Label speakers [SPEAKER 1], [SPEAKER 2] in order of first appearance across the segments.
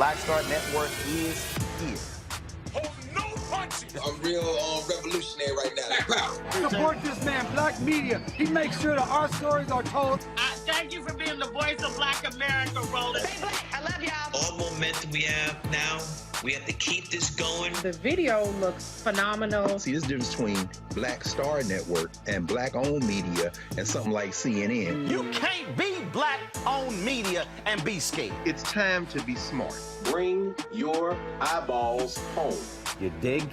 [SPEAKER 1] Black Star Network is here.
[SPEAKER 2] Hold no punches.
[SPEAKER 3] I'm real revolutionary right now. Black power.
[SPEAKER 4] Support this man, Black Media. He makes sure that our stories are told.
[SPEAKER 5] Thank you for being the voice of Black America, Roland.
[SPEAKER 6] Stay black. I love y'all.
[SPEAKER 7] All momentum we have now, we have to keep this going.
[SPEAKER 8] The video looks phenomenal.
[SPEAKER 9] See, this difference between Black Star Network and Black-owned media and something like CNN.
[SPEAKER 1] You can't be Black-owned media and be scared.
[SPEAKER 10] It's time to be smart.
[SPEAKER 11] Bring your eyeballs home.
[SPEAKER 1] You dig?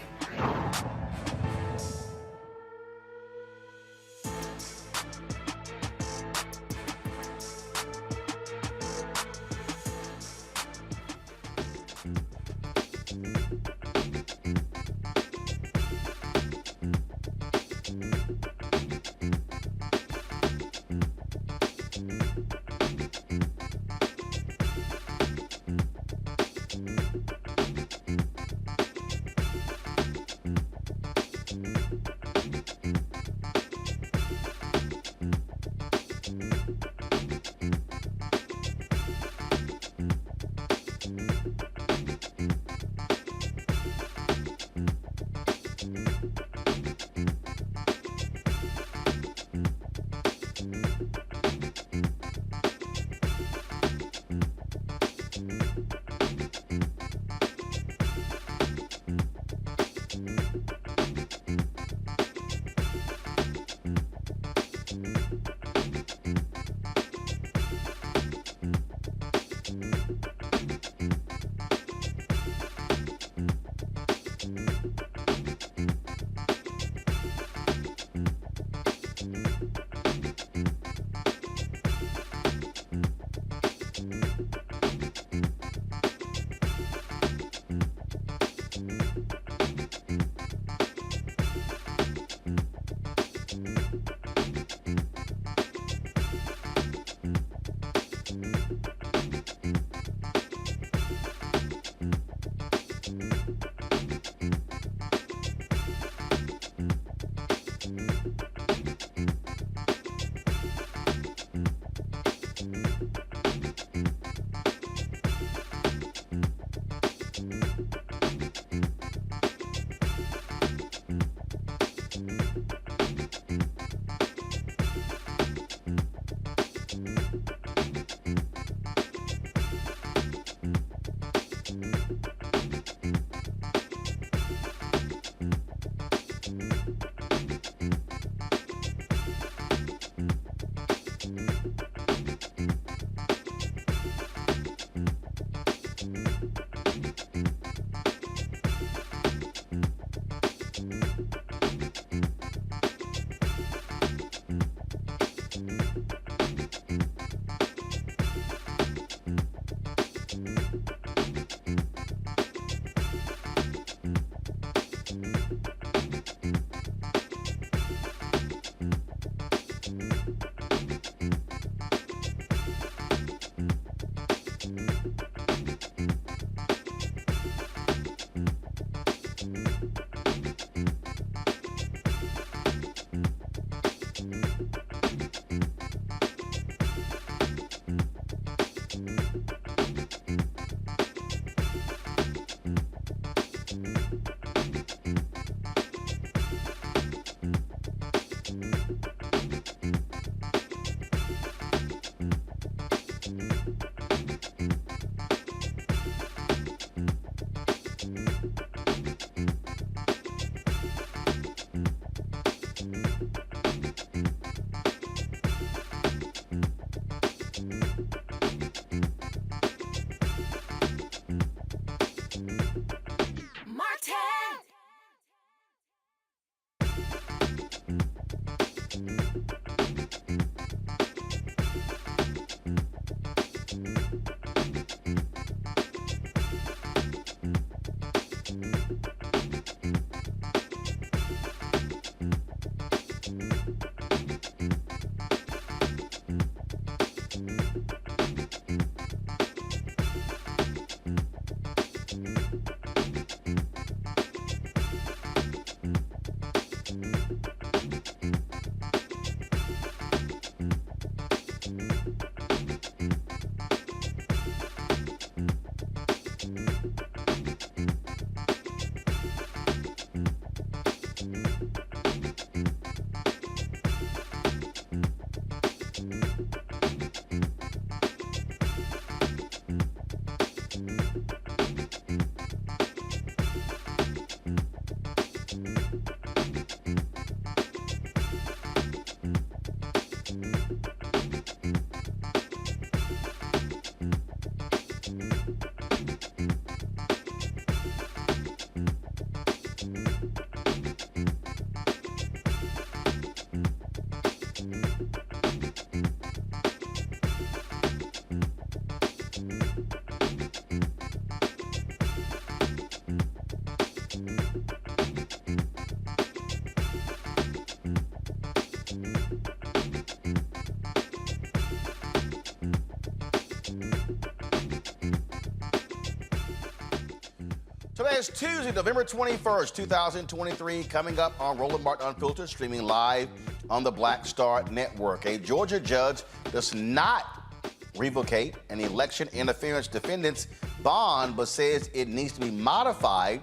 [SPEAKER 1] Today is Tuesday, November 21st, 2023, coming up on Roland Martin Unfiltered, streaming live on the Black Star Network. A Georgia judge does not revocate an election interference defendant's bond, but says it needs to be modified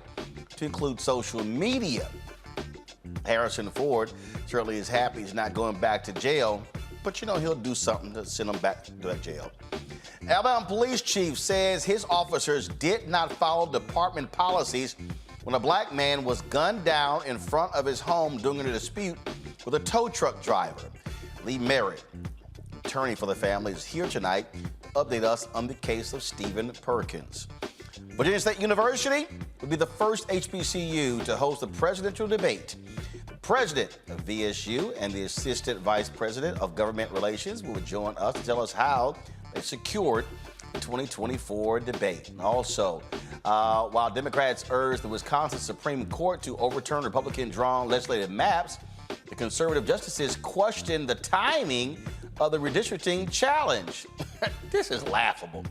[SPEAKER 1] to include social media. Harrison Ford certainly is happy he's not going back to jail, but you know he'll do something to send him back to that jail. Alabama police chief says his officers did not follow department policies when a black man was gunned down in front of his home during a dispute with a tow truck driver. Lee Merritt, attorney for the family, is here tonight to update us on the case of Stephen Perkins. Virginia State University will be the first HBCU to host a presidential debate. The president of VSU and the assistant vice president of government relations will join us to tell us how they secured the 2024 debate. And also, while Democrats urged the Wisconsin Supreme Court to overturn Republican-drawn legislative maps, the conservative justices questioned the timing of the redistricting challenge. This is laughable.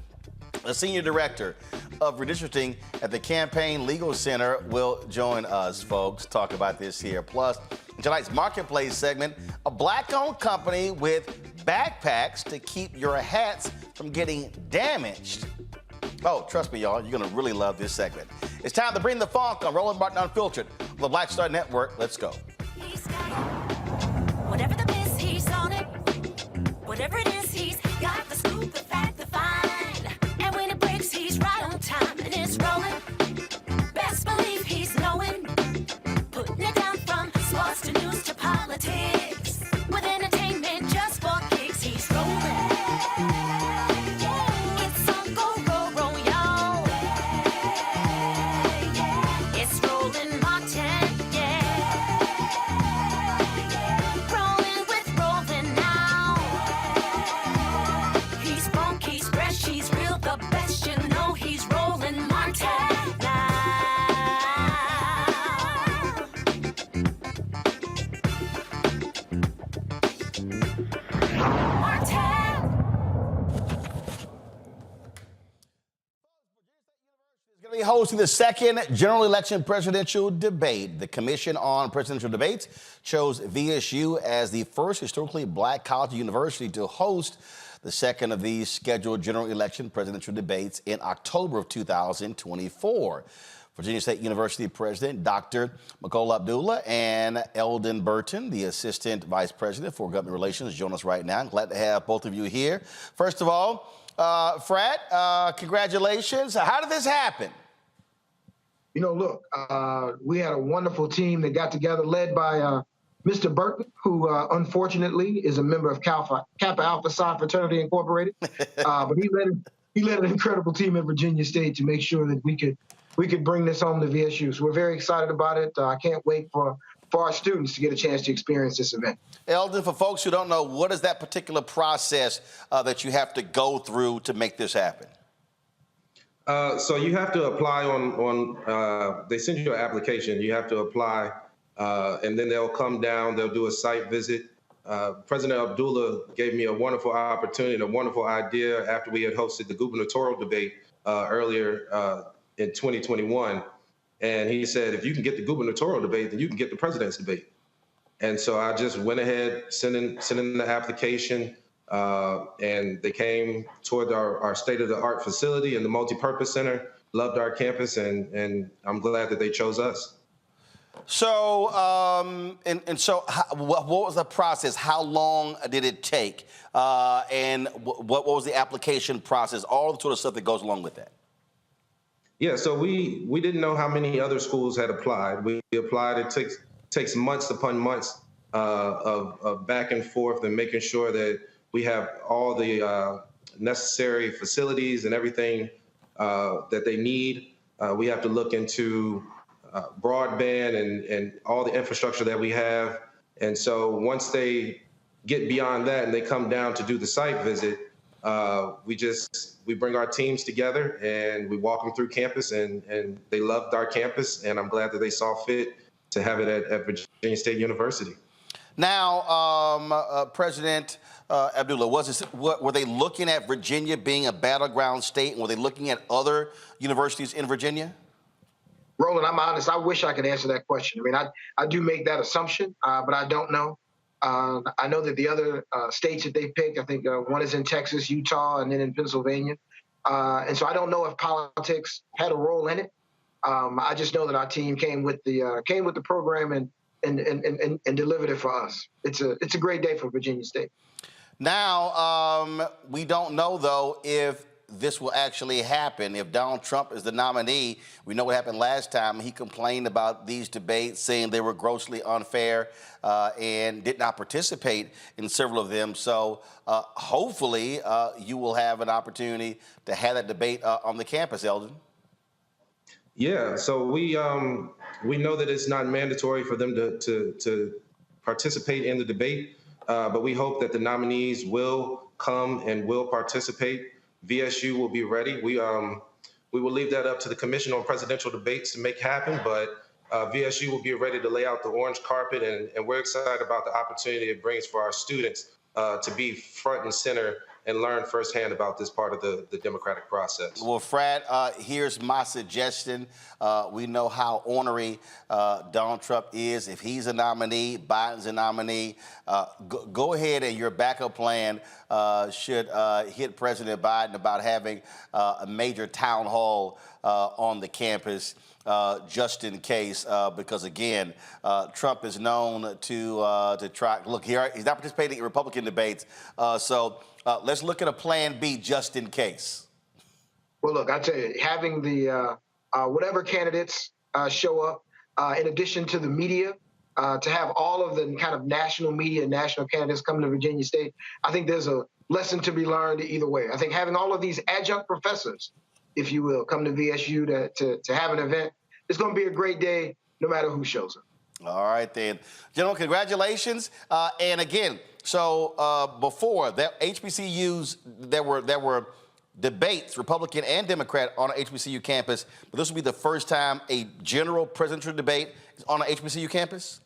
[SPEAKER 1] The Senior Director of Redistricting at the Campaign Legal Center will join us, folks, talk about this here. Plus, in tonight's Marketplace segment, a black-owned company with backpacks to keep your hats from getting damaged. Oh, trust me, y'all, you're going to really love this segment. It's time to bring the funk on Roland Martin Unfiltered on the Black Star Network. Let's go.
[SPEAKER 6] He's got it. Whatever the miss, he's on it. Whatever it is, he's got the scoop, the fact, the find. And when it breaks, he's right on time and it's rolling. Best believe he's knowing. Putting it down from sports to news to politics. With entertainment just for kicks, he's
[SPEAKER 1] hosting the second general election presidential debate. The Commission on Presidential Debates chose VSU as the first historically black college or university to host the second of these scheduled general election presidential debates in October of 2024. Virginia State University President Dr. Nicole Abdullah and Eldon Burton, the Assistant Vice President for Government Relations, join us right now. Glad to have both of you here. First of all, Frat, congratulations. How did this happen?
[SPEAKER 10] You know, look, we had a wonderful team that got together, led by Mr. Burton, who unfortunately is a member of Kappa Alpha Psi Fraternity Incorporated. But he led an incredible team at Virginia State to make sure that we could bring this home to VSU. So we're very excited about it. I can't wait for our students to get a chance to experience this event.
[SPEAKER 1] Eldon, for folks who don't know, what is that particular process that you have to go through to make this happen?
[SPEAKER 12] So you have to apply on they send you an application. You have to apply, and then they'll come down. They'll do a site visit. President Abdullah gave me a wonderful opportunity, a wonderful idea after we had hosted the gubernatorial debate earlier in 2021. And he said, if you can get the gubernatorial debate, then you can get the president's debate. And so I just went ahead, sent in the application, and they came toward our state-of-the-art facility and the multipurpose center, loved our campus, and I'm glad that they chose us.
[SPEAKER 1] So, what was the process? How long did it take? And what was the application process? All the sort of stuff that goes along with that.
[SPEAKER 12] Yeah, so we didn't know how many other schools had applied. We applied. It takes months upon months of back and forth and making sure that we have all the necessary facilities and everything that they need. We have to look into broadband and all the infrastructure that we have. And so once they get beyond that and they come down to do the site visit, we bring our teams together and we walk them through campus, and they loved our campus, and I'm glad that they saw fit to have it at Virginia State University.
[SPEAKER 1] Now, President Abdullah, were they looking at Virginia being a battleground state, and were they looking at other universities in Virginia?
[SPEAKER 10] Roland, I'm honest, I wish I could answer that question. I mean, I do make that assumption, but I don't know. I know that the other states that they picked, I think one is in Texas, Utah, and then in Pennsylvania. And so I don't know if politics had a role in it. I just know that our team came with the program and delivered it for us. It's a great day for Virginia State.
[SPEAKER 1] Now, we don't know, though, if this will actually happen. If Donald Trump is the nominee, we know what happened last time. He complained about these debates, saying they were grossly unfair and did not participate in several of them. So hopefully you will have an opportunity to have that debate on the campus, Eldon.
[SPEAKER 12] Yeah, so we know that it's not mandatory for them to participate in the debate, but we hope that the nominees will come and will participate. VSU will be ready. We will leave that up to the Commission on Presidential Debates to make happen, but VSU will be ready to lay out the orange carpet, and we're excited about the opportunity it brings for our students to be front and center and learn firsthand about this part of the democratic process. Well,
[SPEAKER 1] Frat, here's my suggestion. We know how ornery Donald Trump is. If he's a nominee, Biden's a nominee, go ahead, and your backup plan should hit President Biden about having a major town hall on the campus just in case, because again, Trump is known to try. Look, here he's not participating in Republican debates, so let's look at a plan B just in case.
[SPEAKER 10] Well, look, I tell you, having the whatever candidates show up, in addition to the media, to have all of the kind of national media, national candidates come to Virginia State, I think there's a lesson to be learned either way. I think having all of these adjunct professors, if you will, come to VSU to have an event, it's going to be a great day no matter who shows up.
[SPEAKER 1] All right, then. Gentlemen, congratulations. And again, so before that, HBCUs, there were debates, Republican and Democrat, on an HBCU campus, but this will be the first time a general presidential debate is on an HBCU campus?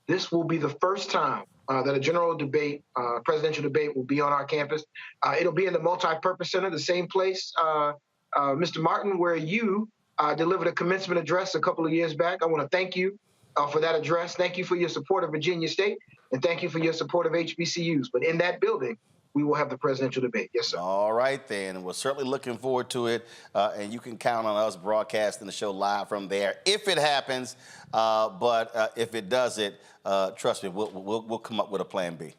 [SPEAKER 10] This will be the first time that a general debate, presidential debate, will be on our campus. It'll be in the multipurpose center, the same place, Mr. Martin, where you delivered a commencement address a couple of years back. I want to thank you for that address. Thank you for your support of Virginia State, and thank you for your support of HBCUs. But in that building, we will have the presidential debate. Yes, sir.
[SPEAKER 1] All right, then. We're certainly looking forward to it, and you can count on us broadcasting the show live from there if it happens. But if it doesn't, trust me, we'll come up with a plan B.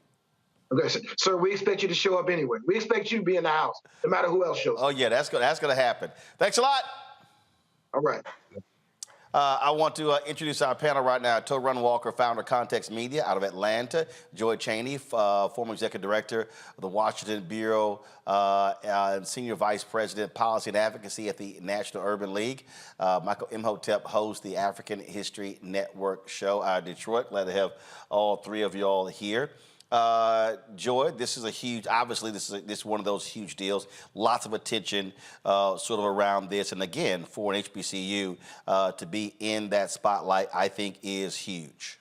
[SPEAKER 10] Okay, sir, we expect you to show up anyway. We expect you to be in the house, no matter who else shows up.
[SPEAKER 1] Oh, yeah, that's going to happen. Thanks a lot.
[SPEAKER 10] All right.
[SPEAKER 1] I want to introduce our panel right now. Torun Walker, founder of Context Media out of Atlanta. Joy Chaney, former executive director of the Washington Bureau and senior vice president, policy and advocacy at the National Urban League. Michael Imhotep hosts the African History Network show out of Detroit. Glad to have all three of y'all here. Joy, this is a huge, obviously this is one of those huge deals. Lots of attention sort of around this. And again, for an HBCU to be in that spotlight, I think is huge.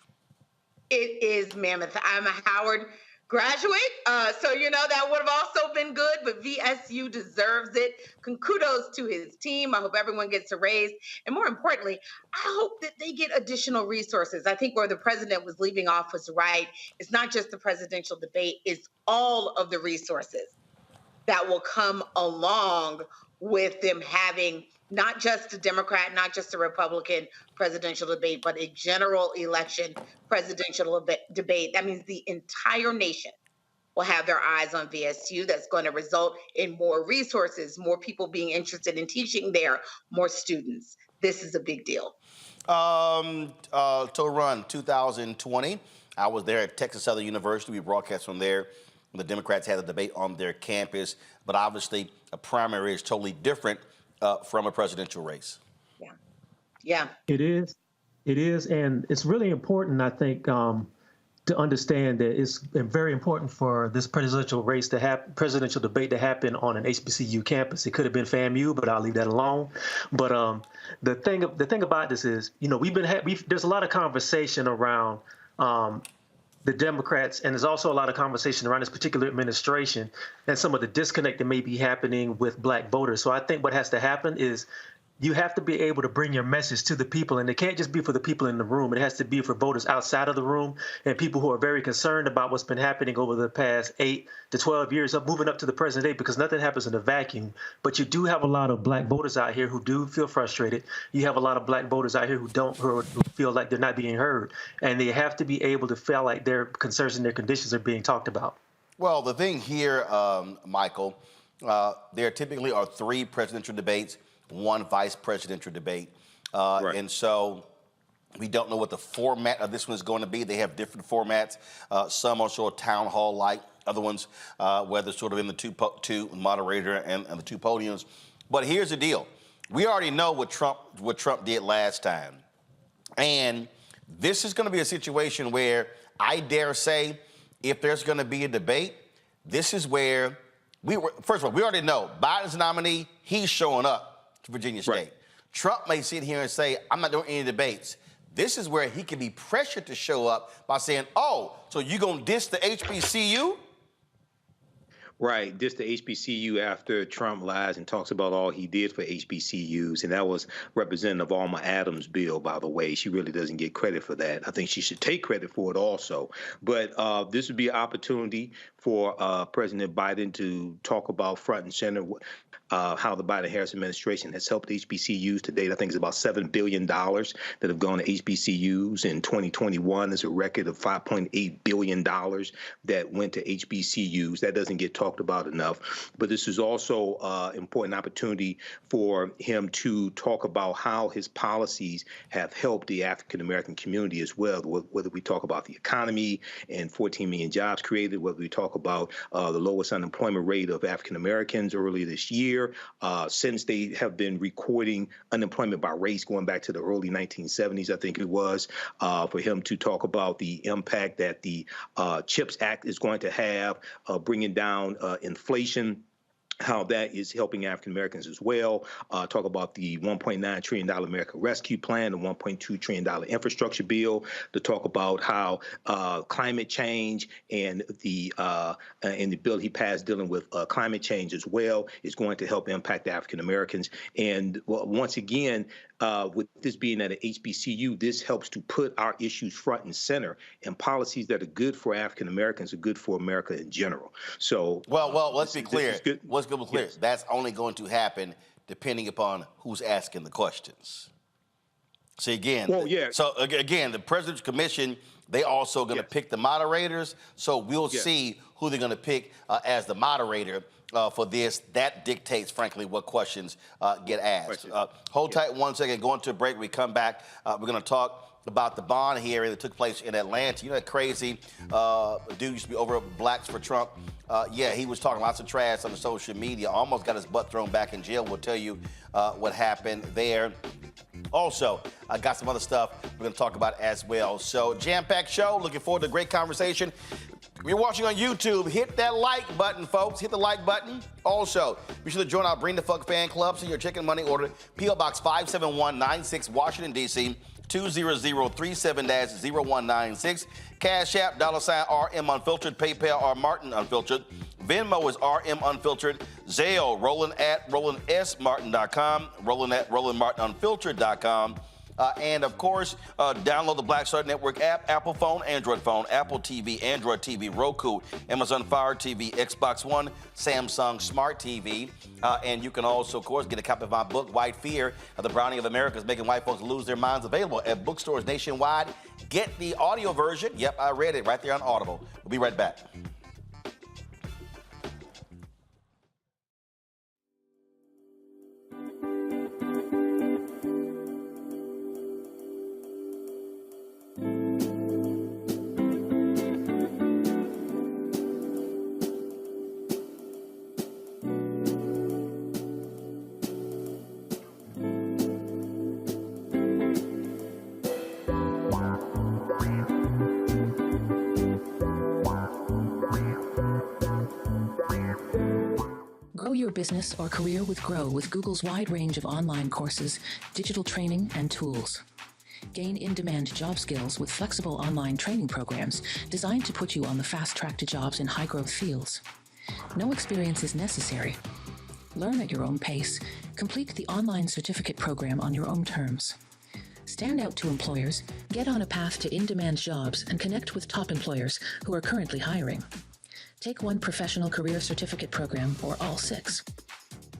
[SPEAKER 8] It is mammoth. I'm a Howard graduate, so that would have also been good, but VSU deserves it. Kudos to his team. I hope everyone gets a raise. And more importantly, I hope that they get additional resources. I think where the president was leaving off was right. It's not just the presidential debate, it's all of the resources that will come along with them having not just a Democrat, not just a Republican presidential debate, but a general election presidential debate. That means the entire nation will have their eyes on VSU. That's going to result in more resources, more people being interested in teaching there, more students. This is a big deal.
[SPEAKER 1] To run 2020, I was there at Texas Southern University. We broadcast from there. The Democrats had a debate on their campus, but obviously a primary is totally different from a presidential race.
[SPEAKER 8] Yeah.
[SPEAKER 13] It is, and it's really important, I think, to understand that it's very important for this presidential presidential debate to happen on an HBCU campus. It could have been FAMU, but I'll leave that alone. But the thing about this is, there's a lot of conversation around the Democrats, and there's also a lot of conversation around this particular administration and some of the disconnect that may be happening with Black voters. So I think what has to happen is you have to be able to bring your message to the people, and it can't just be for the people in the room. It has to be for voters outside of the room and people who are very concerned about what's been happening over the past 8 to 12 years of moving up to the present day, because nothing happens in a vacuum. But you do have a lot of Black voters out here who do feel frustrated. You have a lot of Black voters out here who feel like they're not being heard, and they have to be able to feel like their concerns and their conditions are being talked about.
[SPEAKER 1] Well, the thing here, Michael, there typically are 3 presidential debates, 1 vice presidential debate. Right. And so we don't know what the format of this one is going to be. They have different formats. Some are sort of town hall-like, other ones, whether sort of in the two moderator and the 2 podiums. But here's the deal. We already know what Trump did last time. And this is going to be a situation where I dare say if there's going to be a debate, this is where first of all, we already know Biden's nominee, he's showing up to Virginia State. Right. Trump may sit here and say, I'm not doing any debates. This is where he can be pressured to show up by saying, oh, so you going to diss the HBCU?
[SPEAKER 14] Right, diss the HBCU after Trump lies and talks about all he did for HBCUs. And that was Representative Alma Adams' bill, by the way. She really doesn't get credit for that. I think she should take credit for it also. But this would be an opportunity for President Biden to talk about front and center how the Biden-Harris administration has helped HBCUs to date. I think it's about $7 billion that have gone to HBCUs. In 2021, there's a record of $5.8 billion that went to HBCUs. That doesn't get talked about enough. But this is also an important opportunity for him to talk about how his policies have helped the African-American community as well, whether we talk about the economy and 14 million jobs created, whether we talk about the lowest unemployment rate of African-Americans earlier this year, since they have been recording unemployment by race going back to the early 1970s, I think it was, for him to talk about the impact that the CHIPS Act is going to have, bringing down inflation how that is helping African Americans as well. Talk about the $1.9 trillion America Rescue Plan, the $1.2 trillion infrastructure bill, to talk about how climate change and the bill he passed dealing with climate change as well is going to help impact African Americans. And once again, with this being at an HBCU, this helps to put our issues front and center, and policies that are good for African Americans are good for America in general. So,
[SPEAKER 1] well, let's be clear.
[SPEAKER 14] Let's
[SPEAKER 1] be clear. Yes. That's only going to happen depending upon who's asking the questions. See, again, the President's Commission, they also going to pick the moderators. So we'll see who they're going to pick as the moderator for this. That dictates, frankly, what questions get asked. Hold tight 1 second. Going to a break. We come back. We're going to talk about the bond hearing that took place in Atlanta. You know that crazy dude used to be over at Blacks for Trump. He was talking lots of trash on the social media. Almost got his butt thrown back in jail. We'll tell you what happened there. Also, I got some other stuff we're going to talk about as well. So, jam-packed show. Looking forward to a great conversation. If you're watching on YouTube, hit that like button, folks. Hit the like button. Also, be sure to join our Bring the Fuck fan club. So your chicken money order, P.O. Box 57196, Washington, D.C., 20037-0196. Cash App, $RM Unfiltered. PayPal, R Martin Unfiltered. Venmo is RM Unfiltered. Zelle, RolandSMartin.com. Roland at RolandMartinUnfiltered.com. And, of course, download the Black Star Network app, Apple phone, Android phone, Apple TV, Android TV, Roku, Amazon Fire TV, Xbox One, Samsung Smart TV. And you can also, of course, get a copy of my book, White Fear, The Browning of America is Making White Folks Lose Their Minds, available at bookstores nationwide. Get the audio version. Yep, I read it right there on Audible. We'll be right back.
[SPEAKER 15] Grow your business or career with Grow with Google's wide range of online courses, digital training, and tools. Gain in-demand job skills with flexible online training programs designed to put you on the fast track to jobs in high-growth fields. No experience is necessary. Learn at your own pace. Complete the online certificate program on your own terms. Stand out to employers, get on a path to in-demand jobs, and connect with top employers who are currently hiring. Take one professional career certificate program or all 6.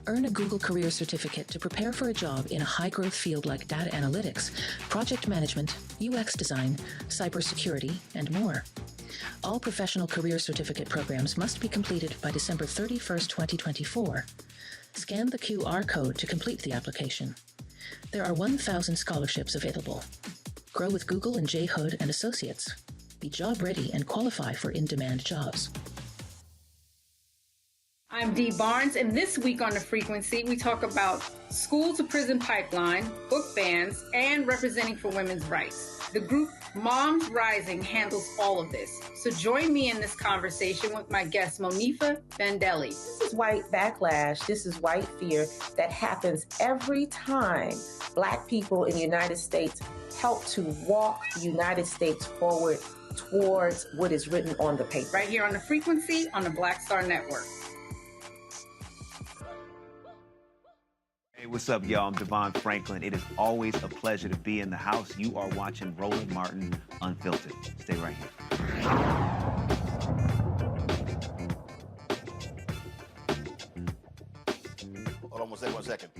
[SPEAKER 15] Earn a Google Career Certificate to prepare for a job in a high-growth field like data analytics, project management, UX design, cybersecurity, and more. All professional career certificate programs must be completed by December 31st, 2024. Scan the QR code to complete the application. There are 1,000 scholarships available. Grow with Google and J. Hood and Associates. Be job ready and qualify for in-demand jobs.
[SPEAKER 16] I'm Dee Barnes, and this week on The Frequency, we talk about school to prison pipeline, book bans, and representing for women's rights. The group Moms Rising handles all of this. So join me in this conversation with my guest, Monifa Bendelli.
[SPEAKER 17] This is white backlash. This is white fear that happens every time Black people in the United States help to walk the United States forward towards what is written on the paper.
[SPEAKER 16] Right here on The Frequency on the Black Star Network.
[SPEAKER 18] Hey, what's up, y'all? I'm Devon Franklin. It is always a pleasure to be in the house. You are watching Roland Martin Unfiltered. Stay right here.
[SPEAKER 1] Hold on 1 second.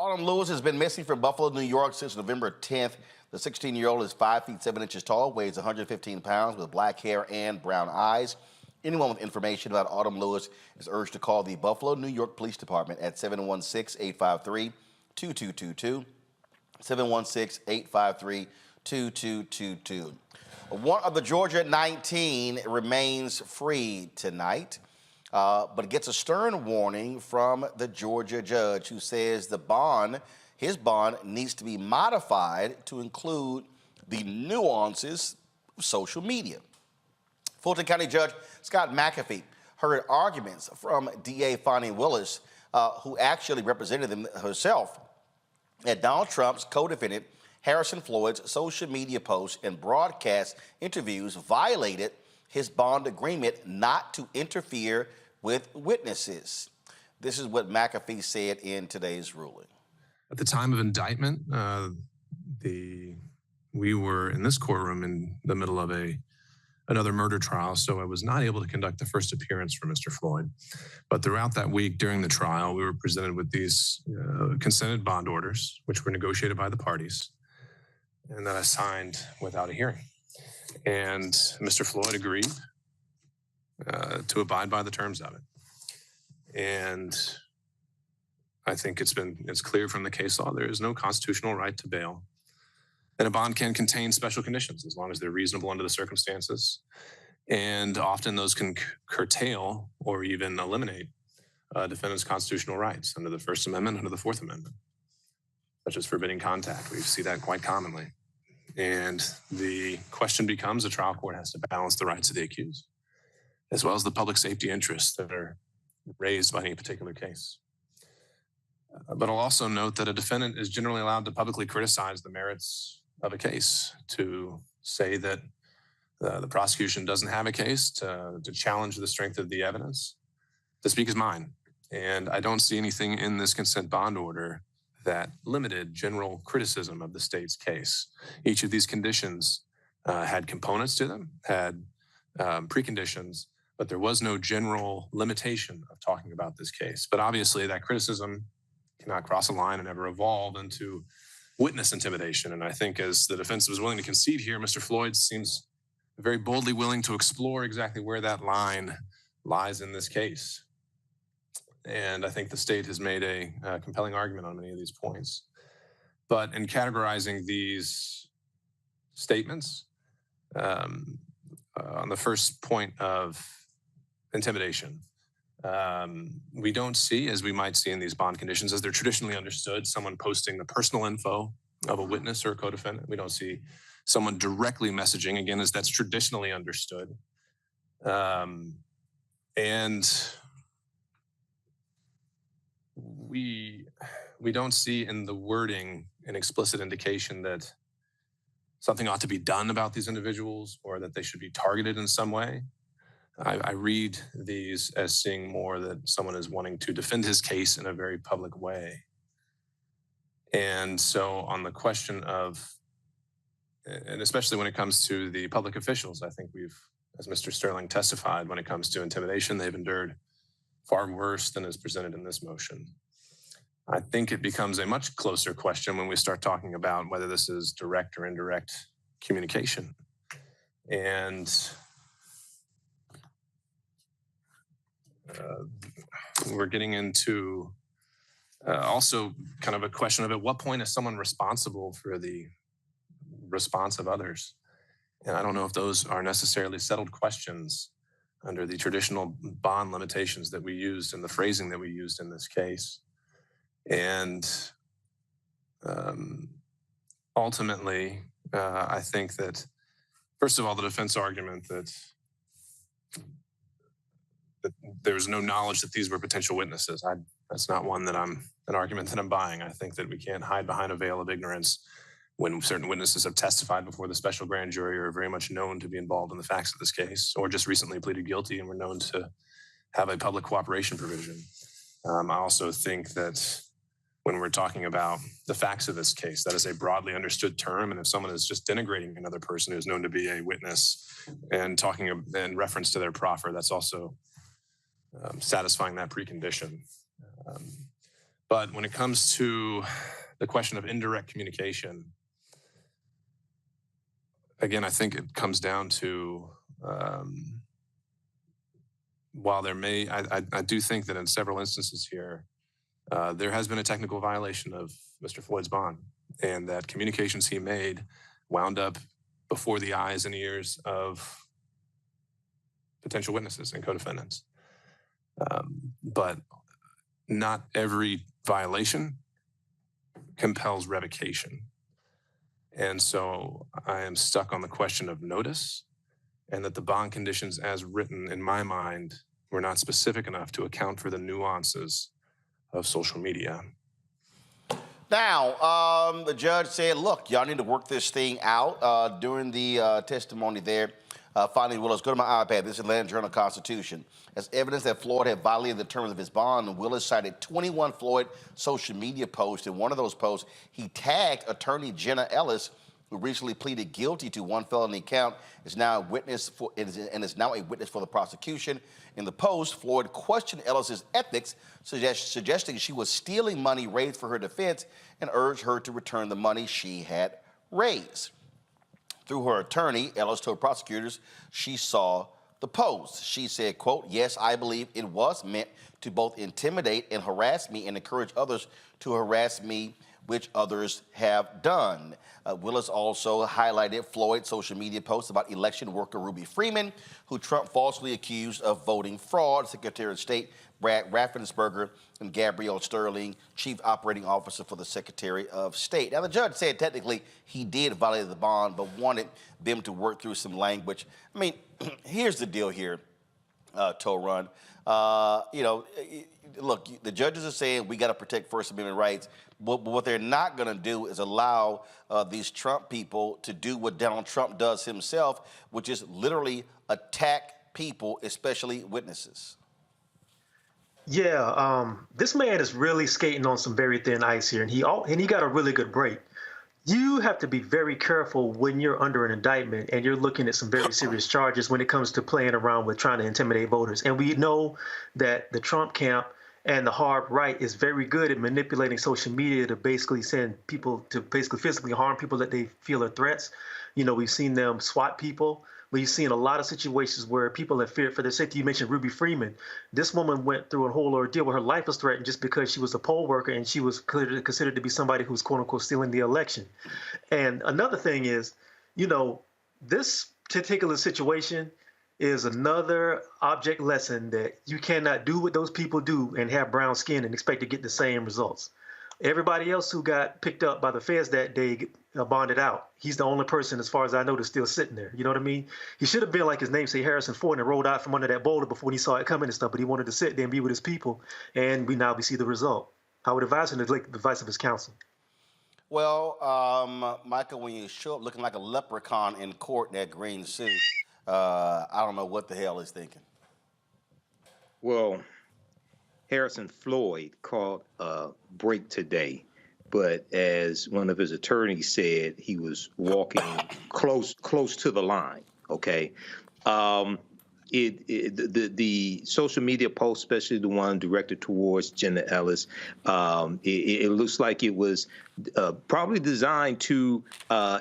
[SPEAKER 1] Autumn Lewis has been missing from Buffalo, New York since November 10th. The 16-year-old is 5 feet 7 inches tall, weighs 115 pounds, with black hair and brown eyes. Anyone with information about Autumn Lewis is urged to call the Buffalo, New York Police Department at 716-853-2222. 716-853-2222. One of the Georgia 19 remains free tonight, but gets a stern warning from the Georgia judge who says his bond needs to be modified to include the nuances of social media. Fulton County Judge Scott McAfee heard arguments from DA Fonnie Willis, who actually represented them herself, that Donald Trump's co-defendant Harrison Floyd's social media posts and broadcast interviews violated his bond agreement not to interfere with witnesses. This is what McAfee said in today's ruling.
[SPEAKER 19] At the time of indictment, we were in this courtroom in the middle of another murder trial, so I was not able to conduct the first appearance for Mr. Floyd. But throughout that week during the trial, we were presented with these consented bond orders, which were negotiated by the parties, and that I signed without a hearing. And Mr. Floyd agreed to abide by the terms of it. And I think it's clear from the case law, there is no constitutional right to bail. And a bond can contain special conditions as long as they're reasonable under the circumstances. And often those can curtail or even eliminate defendant's constitutional rights under the First Amendment, under the Fourth Amendment, such as forbidding contact. We see that quite commonly. And the question becomes, a trial court has to balance the rights of the accused, as well as the public safety interests that are raised by any particular case. But I'll also note that a defendant is generally allowed to publicly criticize the merits of a case, to say that the prosecution doesn't have a case, to challenge the strength of the evidence, to speak his mind. And I don't see anything in this consent bond order that limited general criticism of the state's case. Each of these conditions had components to them, had preconditions, but there was no general limitation of talking about this case. But obviously that criticism cannot cross a line and ever evolve into witness intimidation. And I think, as the defense was willing to concede here, Mr. Floyd seems very boldly willing to explore exactly where that line lies in this case. And I think the state has made a compelling argument on many of these points. But in categorizing these statements, on the first point of intimidation, we don't see, as we might see in these bond conditions, as they're traditionally understood, someone posting the personal info of a witness or a co-defendant. We don't see someone directly messaging, again, as that's traditionally understood. And we don't see in the wording an explicit indication that something ought to be done about these individuals or that they should be targeted in some way. I read these as seeing more that someone is wanting to defend his case in a very public way. And so on the question of, and especially when it comes to the public officials, I think we've, as Mr. Sterling testified, when it comes to intimidation, they've endured far worse than is presented in this motion. I think it becomes a much closer question when we start talking about whether this is direct or indirect communication. And we're getting into also kind of a question of, at what point is someone responsible for the response of others? And I don't know if those are necessarily settled questions under the traditional bond limitations that we used and the phrasing that we used in this case. And ultimately, I think that, first of all, the defense argument that there was no knowledge that these were potential witnesses, that's not an argument that I'm buying. I think that we can't hide behind a veil of ignorance when certain witnesses have testified before the special grand jury or are very much known to be involved in the facts of this case, or just recently pleaded guilty and were known to have a public cooperation provision. I also think that when we're talking about the facts of this case, that is a broadly understood term. And if someone is just denigrating another person who's known to be a witness and talking in reference to their proffer, that's also satisfying that precondition. But when it comes to the question of indirect communication, again, I think it comes down to, while there may, I do think that in several instances here, there has been a technical violation of Mr. Floyd's bond, and that communications he made wound up before the eyes and ears of potential witnesses and co-defendants. But not every violation compels revocation. And so I am stuck on the question of notice, and that the bond conditions as written in my mind were not specific enough to account for the nuances of social media.
[SPEAKER 1] Now, the judge said, look, y'all need to work this thing out. During the testimony there, finally, Willis, go to my iPad. This is Atlanta Journal-Constitution. As evidence that Floyd had violated the terms of his bond, Willis cited 21 Floyd social media posts. In one of those posts, he tagged attorney Jenna Ellis, who recently pleaded guilty to one felony count, is now a witness for the prosecution. In the post, Floyd questioned Ellis's ethics, suggesting she was stealing money raised for her defense, and urged her to return the money she had raised. Through her attorney, Ellis told prosecutors she saw the post. She said, quote, "Yes, I believe it was meant to both intimidate and harass me and encourage others to harass me, which others have done." Willis also highlighted Floyd's social media posts about election worker Ruby Freeman, who Trump falsely accused of voting fraud, Secretary of State Brad Raffensperger, and Gabrielle Sterling, Chief Operating Officer for the Secretary of State. Now, the judge said technically he did violate the bond, but wanted them to work through some language. I mean, here's the deal here, Torun. Look, the judges are saying we got to protect First Amendment rights, but what they're not going to do is allow these Trump people to do what Donald Trump does himself, which is literally attack people, especially witnesses.
[SPEAKER 13] Yeah, this man is really skating on some very thin ice here, and he got a really good break. You have to be very careful when you're under an indictment and you're looking at some very serious charges when it comes to playing around with trying to intimidate voters. And we know that the Trump camp and the hard right is very good at manipulating social media to basically send people to basically physically harm people that they feel are threats. You know, we've seen them swat people. We've seen a lot of situations where people have feared for their safety. You mentioned Ruby Freeman. This woman went through a whole ordeal where her life was threatened just because she was a poll worker and she was considered to be somebody who's, quote unquote, stealing the election. And another thing is, you know, this particular situation is another object lesson that you cannot do what those people do and have brown skin and expect to get the same results. Everybody else who got picked up by the feds that day bonded out. He's the only person, as far as I know, that's still sitting there. You know what I mean? He should have been like his namesake Harrison Ford and rolled out from under that boulder before he saw it coming and stuff, but he wanted to sit there and be with his people, and we see the result. I would advise him to take the advice of his counsel.
[SPEAKER 1] Well, Michael, when you show up looking like a leprechaun in court in that green suit, I don't know what the hell he's thinking.
[SPEAKER 14] Well, Harrison Floyd called a break today, but as one of his attorneys said, he was walking close to the line. Okay, the social media post, especially the one directed towards Jenna Ellis, it looks like it was probably designed to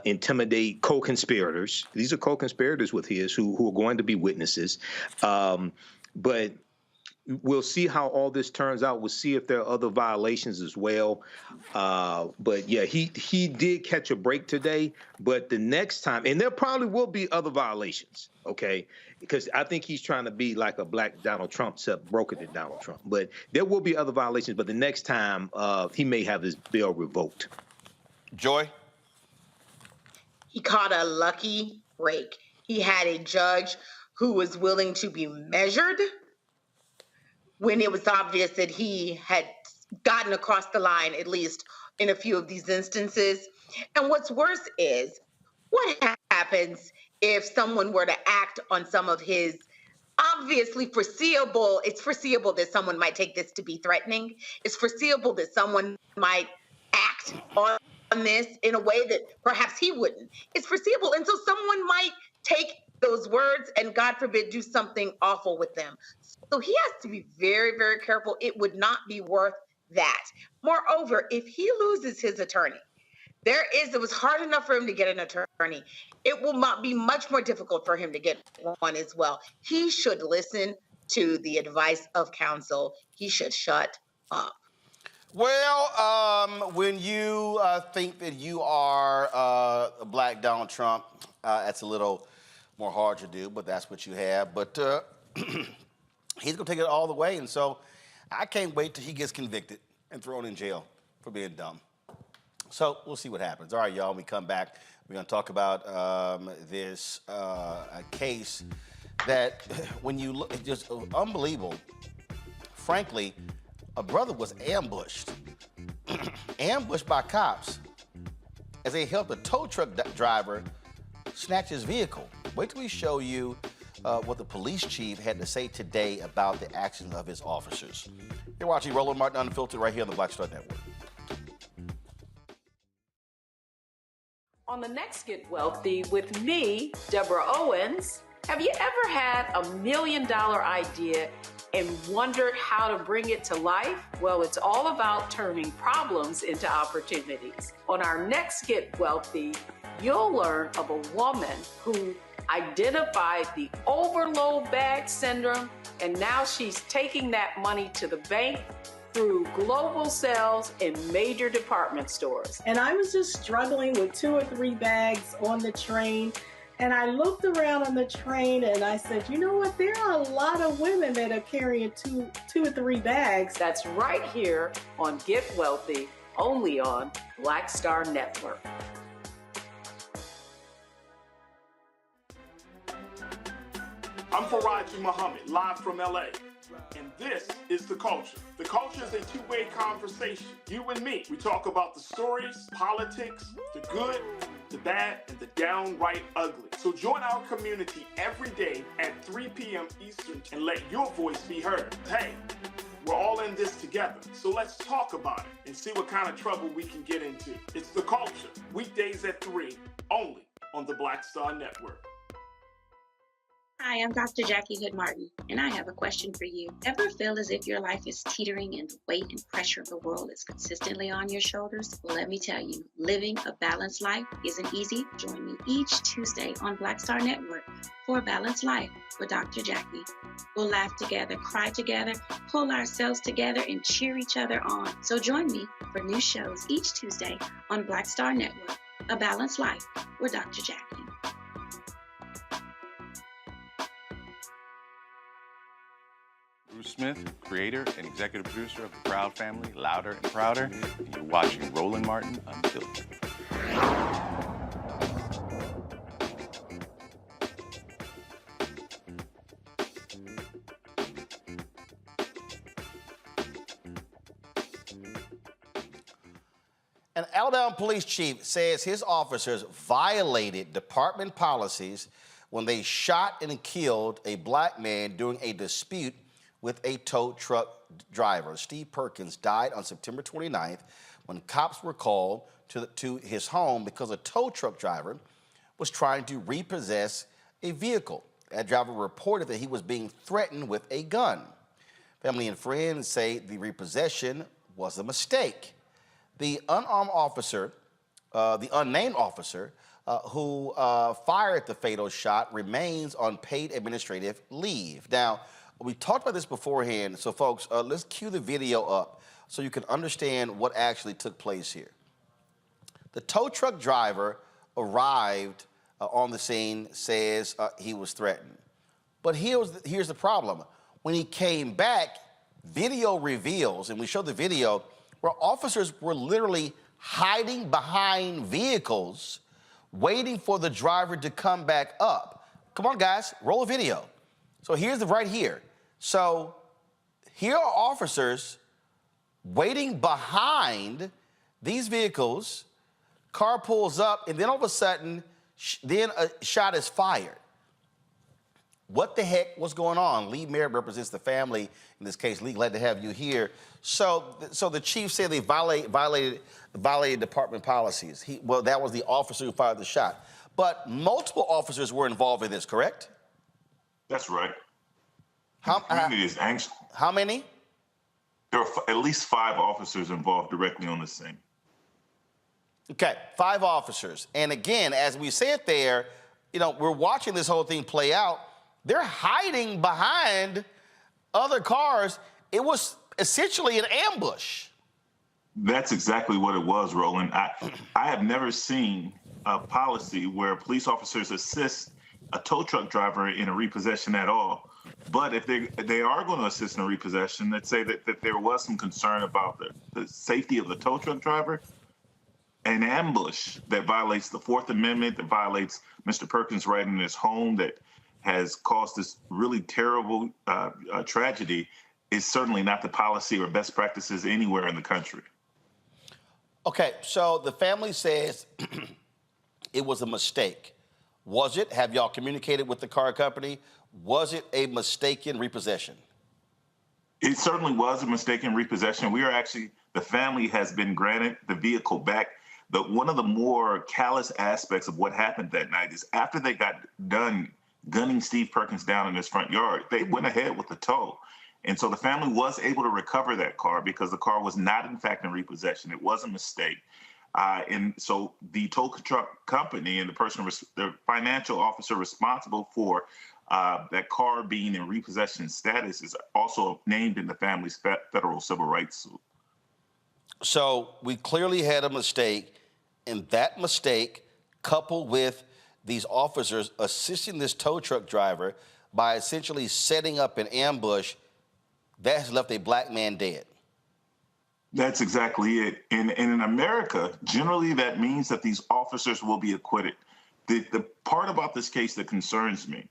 [SPEAKER 14] intimidate co-conspirators. These are co-conspirators with his who are going to be witnesses, but we'll see how all this turns out. We'll see if there are other violations as well. But yeah, he did catch a break today. But the next time, and there probably will be other violations, okay? Because I think he's trying to be like a black Donald Trump, except broken than Donald Trump. But there will be other violations. But the next time, he may have his bail revoked.
[SPEAKER 1] Joy?
[SPEAKER 8] He caught a lucky break. He had a judge who was willing to be measured when it was obvious that he had gotten across the line, at least in a few of these instances. And what's worse is, what happens if someone were to act on some of his obviously foreseeable, it's foreseeable that someone might take this to be threatening. It's foreseeable that someone might act on this in a way that perhaps he wouldn't. It's foreseeable. And so someone might take those words and, God forbid, do something awful with them. So he has to be very, very careful. It would not be worth that. Moreover, if he loses his attorney, it was hard enough for him to get an attorney. It will be much more difficult for him to get one as well. He should listen to the advice of counsel. He should shut up.
[SPEAKER 1] Well, when you think that you are a black Donald Trump, that's a little more hard to do, but that's what you have. But he's going to take it all the way, and so I can't wait till he gets convicted and thrown in jail for being dumb. So we'll see what happens. All right, y'all, when we come back, we're going to talk about this case that, when you look, it's just unbelievable. Frankly, a brother was ambushed by cops as they helped a tow truck driver snatch his vehicle. Wait till we show you what the police chief had to say today about the actions of his officers. You're watching Roland Martin Unfiltered right here on the Black Star Network.
[SPEAKER 20] On the next Get Wealthy with me, Deborah Owens, have you ever had $1 million idea and wondered how to bring it to life? Well, it's all about turning problems into opportunities. On our next Get Wealthy, you'll learn of a woman who identified the overload bag syndrome, and now she's taking that money to the bank through global sales in major department stores.
[SPEAKER 21] And I was just struggling with 2 or 3 bags on the train. And I looked around on the train and I said, you know what? There are a lot of women that are carrying two or 3 bags.
[SPEAKER 20] That's right here on Get Wealthy, only on Black Star Network.
[SPEAKER 2] I'm Faraji Muhammad, live from LA. And this is The Culture. The Culture is a two-way conversation. You and me. We talk about the stories, politics, the good, the bad, and the downright ugly. So join our community every day at 3 p.m. Eastern and let your voice be heard. Hey, we're all in this together. So let's talk about it and see what kind of trouble we can get into. It's The Culture, weekdays at 3, only on the Black Star Network.
[SPEAKER 22] Hi, I'm Dr. Jackie Hood Martin, and I have a question for you. Ever feel as if your life is teetering and the weight and pressure of the world is consistently on your shoulders? Well, let me tell you, living a balanced life isn't easy. Join me each Tuesday on Black Star Network for A Balanced Life with Dr. Jackie. We'll laugh together, cry together, pull ourselves together, and cheer each other on. So join me for new shows each Tuesday on Black Star Network, A Balanced Life with Dr. Jackie.
[SPEAKER 23] Bruce Smith, creator and executive producer of The Proud Family, Louder and Prouder, and you're watching Roland Martin Unfiltered.
[SPEAKER 1] An Alabama police chief says his officers violated department policies when they shot and killed a black man during a dispute with a tow truck driver. Steve Perkins died on September 29th when cops were called to his home because a tow truck driver was trying to repossess a vehicle. That driver reported that he was being threatened with a gun. Family and friends say the repossession was a mistake. The unnamed officer who fired the fatal shot remains on paid administrative leave. Now, we talked about this beforehand, so folks, let's cue the video up so you can understand what actually took place here. The tow truck driver arrived on the scene, says he was threatened. But here's the problem. When he came back, video reveals, and we show the video, where officers were literally hiding behind vehicles, waiting for the driver to come back up. Come on, guys, roll a video. So here's right here. So here are officers waiting behind these vehicles. Car pulls up, and then all of a sudden, then a shot is fired. What the heck was going on? Lee Merritt represents the family in this case. Lee, glad to have you here. So the chief said they violated department policies. Well, that was the officer who fired the shot. But multiple officers were involved in this, correct?
[SPEAKER 24] That's right. The community is anxious.
[SPEAKER 1] How many?
[SPEAKER 3] There are at least 5 officers involved directly on the scene.
[SPEAKER 1] Okay, 5 officers. And again, as we said there, we're watching this whole thing play out. They're hiding behind other cars. It was essentially an ambush.
[SPEAKER 3] That's exactly what it was, Roland. I have never seen a policy where police officers assist a tow truck driver in a repossession at all. But if they are going to assist in a repossession, let's say that there was some concern about the safety of the tow truck driver, an ambush that violates the Fourth Amendment, that violates Mr. Perkins' right in his home, that has caused this really terrible tragedy, is certainly not the policy or best practices anywhere in the country.
[SPEAKER 1] Okay, so the family says it was a mistake. Was it? Have y'all communicated with the car company? Was it a mistaken repossession?
[SPEAKER 3] It certainly was a mistaken repossession. The family has been granted the vehicle back. One of the more callous aspects of what happened that night is after they got done gunning Steve Perkins down in his front yard, they went ahead with the tow. And so the family was able to recover that car because the car was not, in fact, in repossession. It was a mistake. And so the tow truck company and the financial officer responsible for that car being in repossession status is also named in the family's federal civil rights suit.
[SPEAKER 1] So we clearly had a mistake, and that mistake, coupled with these officers assisting this tow truck driver by essentially setting up an ambush, that has left a black man dead.
[SPEAKER 3] That's exactly it. And in America, generally that means that these officers will be acquitted. The part about this case that concerns me,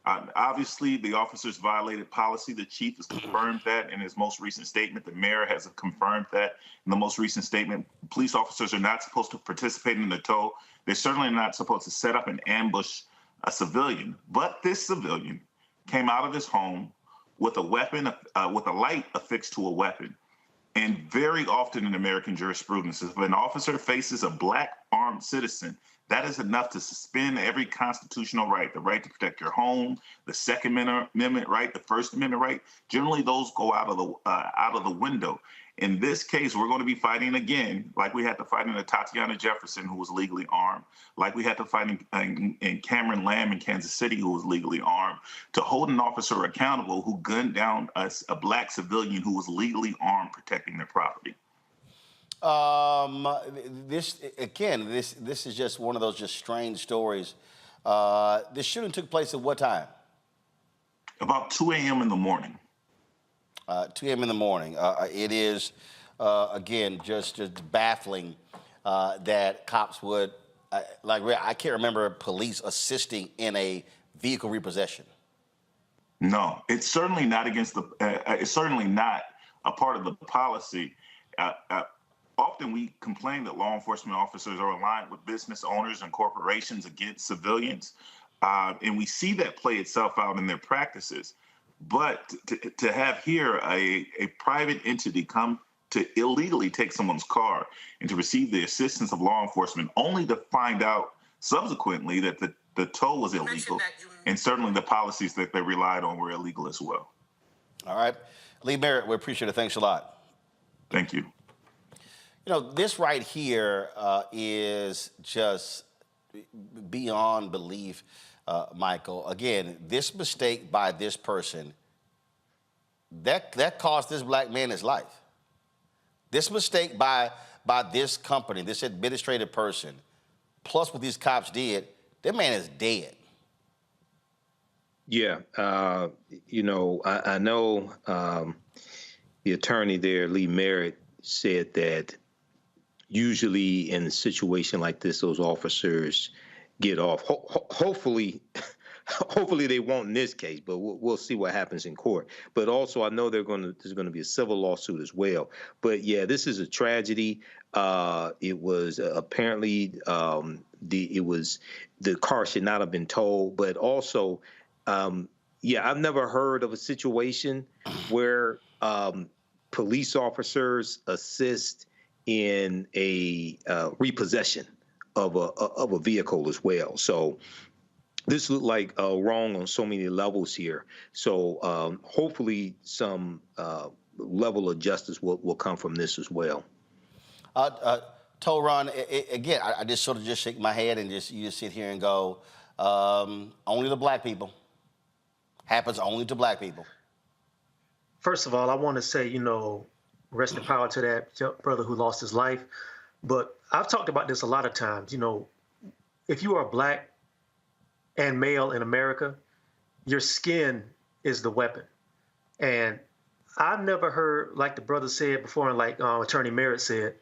[SPEAKER 3] obviously the officers violated policy. The chief has confirmed that in his most recent statement. The mayor has confirmed that in the most recent statement. Police officers are not supposed to participate in the tow. They're certainly not supposed to set up and ambush a civilian. But this civilian came out of his home with a weapon, with a light affixed to a weapon. And very often in American jurisprudence, if an officer faces a black armed citizen, that is enough to suspend every constitutional right, the right to protect your home, the Second Amendment right, the First Amendment right. Generally, those go out of the window. In this case, we're going to be fighting again, like we had to fight in Tatiana Jefferson, who was legally armed, like we had to fight in Cameron Lamb in Kansas City, who was legally armed, to hold an officer accountable who gunned down a black civilian who was legally armed protecting their property.
[SPEAKER 1] This is just one of those just strange stories. This shooting took place at what time?
[SPEAKER 3] About 2 a.m. in the morning.
[SPEAKER 1] 2 a.m. in the morning. It is, again, just baffling that cops would, I can't remember police assisting in a vehicle repossession.
[SPEAKER 3] No, it's certainly not it's certainly not a part of the policy. Often we complain that law enforcement officers are aligned with business owners and corporations against civilians. And we see that play itself out in their practices. But to have here a private entity come to illegally take someone's car and to receive the assistance of law enforcement, only to find out subsequently that the tow was illegal, and certainly the policies that they relied on were illegal as well.
[SPEAKER 1] All right. Lee Merritt, we appreciate it. Thanks a lot.
[SPEAKER 3] Thank you.
[SPEAKER 1] This right here is just beyond belief. Michael, again, this mistake by this person, that cost this black man his life. This mistake by this company, this administrative person, plus what these cops did, that man is dead.
[SPEAKER 14] Yeah, I know the attorney there, Lee Merritt, said that usually in a situation like this, those officers get off. Hopefully they won't in this case, but we'll see what happens in court. But also, I know there's going to be a civil lawsuit as well. But yeah, this is a tragedy. It was apparently the car should not have been towed. But also, I've never heard of a situation where police officers assist in a repossession of a vehicle as well. So this looked like wrong on so many levels here. So hopefully some level of justice will come from this as well.
[SPEAKER 1] Toron, again, I just sort of just shake my head and you just sit here and go, only the black people. Happens only to black people.
[SPEAKER 13] First of all, I want to say, rest in power to that brother who lost his life. But I've talked about this a lot of times. If you are black and male in America, your skin is the weapon. And I've never heard, like the brother said before, and like Attorney Merritt said,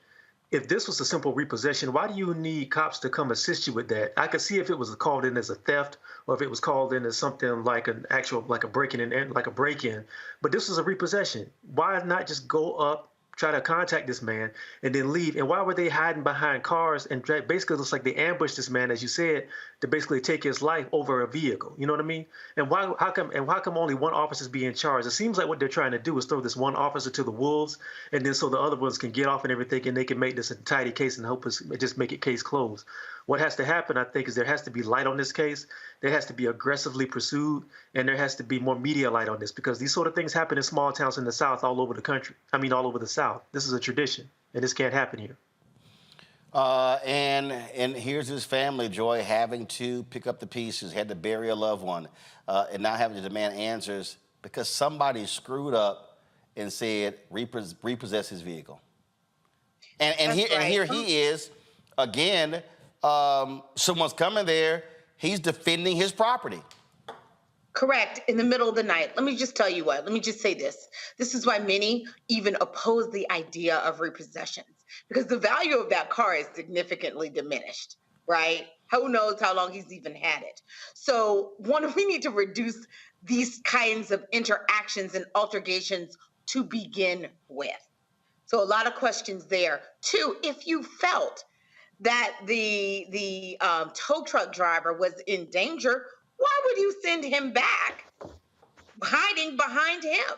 [SPEAKER 13] if this was a simple repossession, why do you need cops to come assist you with that? I could see if it was called in as a theft or if it was called in as something like a break-in. But this was a repossession. Why not just go up, try to contact this man, and then leave? And why were they hiding behind cars? And basically, it looks like they ambushed this man, as you said, to basically take his life over a vehicle. You know what I mean? And how come only one officer is being charged? It seems like what they're trying to do is throw this one officer to the wolves, and then so the other ones can get off and everything, and they can make this a tidy case and hope just make it case closed. What has to happen, I think, is there has to be light on this case. There has to be aggressively pursued, and there has to be more media light on this, because these sort of things happen in small towns in the South all over the country. I mean, all over the South. This is a tradition, and this can't happen here.
[SPEAKER 1] And here's his family, Joy, having to pick up the pieces, had to bury a loved one, and now having to demand answers because somebody screwed up and said repossess his vehicle. And here he is again. Someone's coming there. He's defending his property.
[SPEAKER 8] Correct. In the middle of the night. Let me just tell you what. Let me just say this. This is why many even oppose the idea of repossessions, because the value of that car is significantly diminished, right? Who knows how long he's even had it. So we need to reduce these kinds of interactions and altercations to begin with. So a lot of questions there. Two, if you felt that the tow truck driver was in danger, why would you send him back hiding behind him?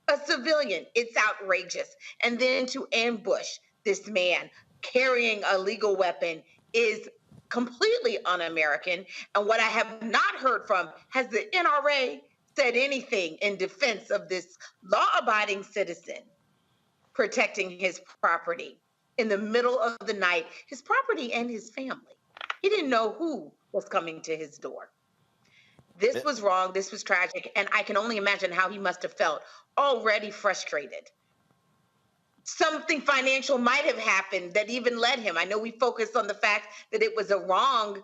[SPEAKER 8] A civilian, it's outrageous. And then to ambush this man carrying a legal weapon is completely un-American. And what I have not heard from, has the NRA said anything in defense of this law-abiding citizen protecting his property in the middle of the night, his property and his family? He didn't know who was coming to his door. This was wrong. This was tragic. And I can only imagine how he must have felt, already frustrated. Something financial might have happened that even led him. I know we focused on the fact that it was a wrong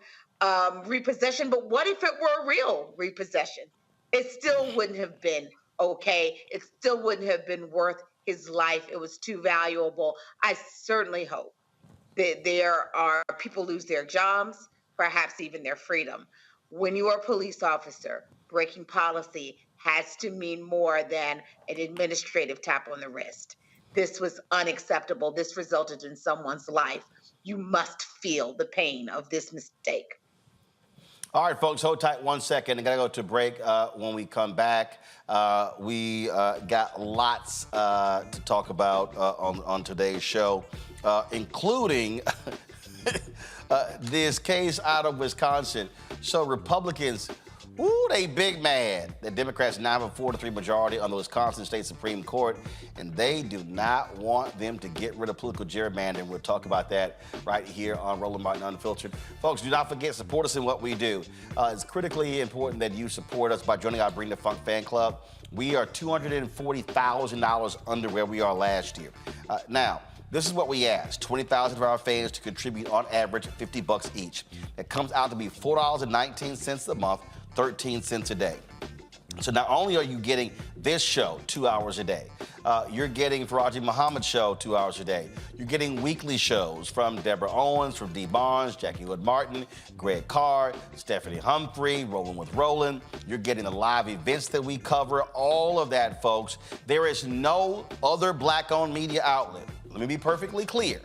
[SPEAKER 8] repossession, but what if it were a real repossession? It still wouldn't have been okay. It still wouldn't have been worth his life. It was too valuable. I certainly hope that there are people lose their jobs, perhaps even their freedom. When you are a police officer, breaking policy has to mean more than an administrative tap on the wrist. This was unacceptable. This resulted in someone's life. You must feel the pain of this mistake.
[SPEAKER 1] All right, folks, hold tight 1 second. I got to go to break. When we come back, we got lots to talk about on today's show, including this case out of Wisconsin. So Republicans, they big mad that Democrats now have a 4-3 majority on the Wisconsin State Supreme Court, and they do not want them to get rid of political gerrymandering. We'll talk about that right here on Roland Martin Unfiltered. Folks, do not forget, support us in what we do. It's critically important that you support us by joining our Bring the Funk fan club. We are $240,000 under where we are last year. Now, this is what we asked, 20,000 of our fans to contribute on average $50 each. That comes out to be $4.19 a month, 13 cents a day. So not only are you getting this show 2 hours a day, you're getting Faraji Muhammad's show 2 hours a day. You're getting weekly shows from Deborah Owens, from Dee Barnes, Jackie Hood Martin, Greg Carr, Stephanie Humphrey, Rolling with Roland. You're getting the live events that we cover, all of that, folks. There is no other black-owned media outlet. Let me be perfectly clear.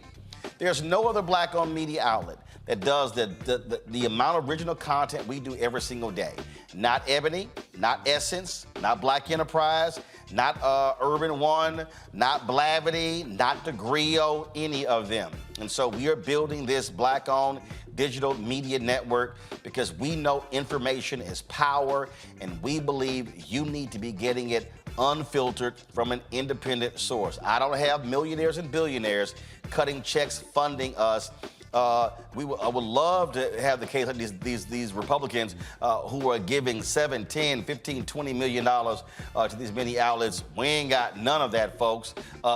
[SPEAKER 1] There's no other black-owned media outlet that does the amount of original content we do every single day. Not Ebony, not Essence, not Black Enterprise, Not Urban One, not Blavity, not DeGrio, any of them. And so we are building this Black-owned digital media network because we know information is power, and we believe you need to be getting it unfiltered from an independent source. I don't have millionaires and billionaires cutting checks funding us. I would love to have the case like these Republicans who are giving $7, $10, $15, $20 million to these many outlets. We ain't got none of that, folks.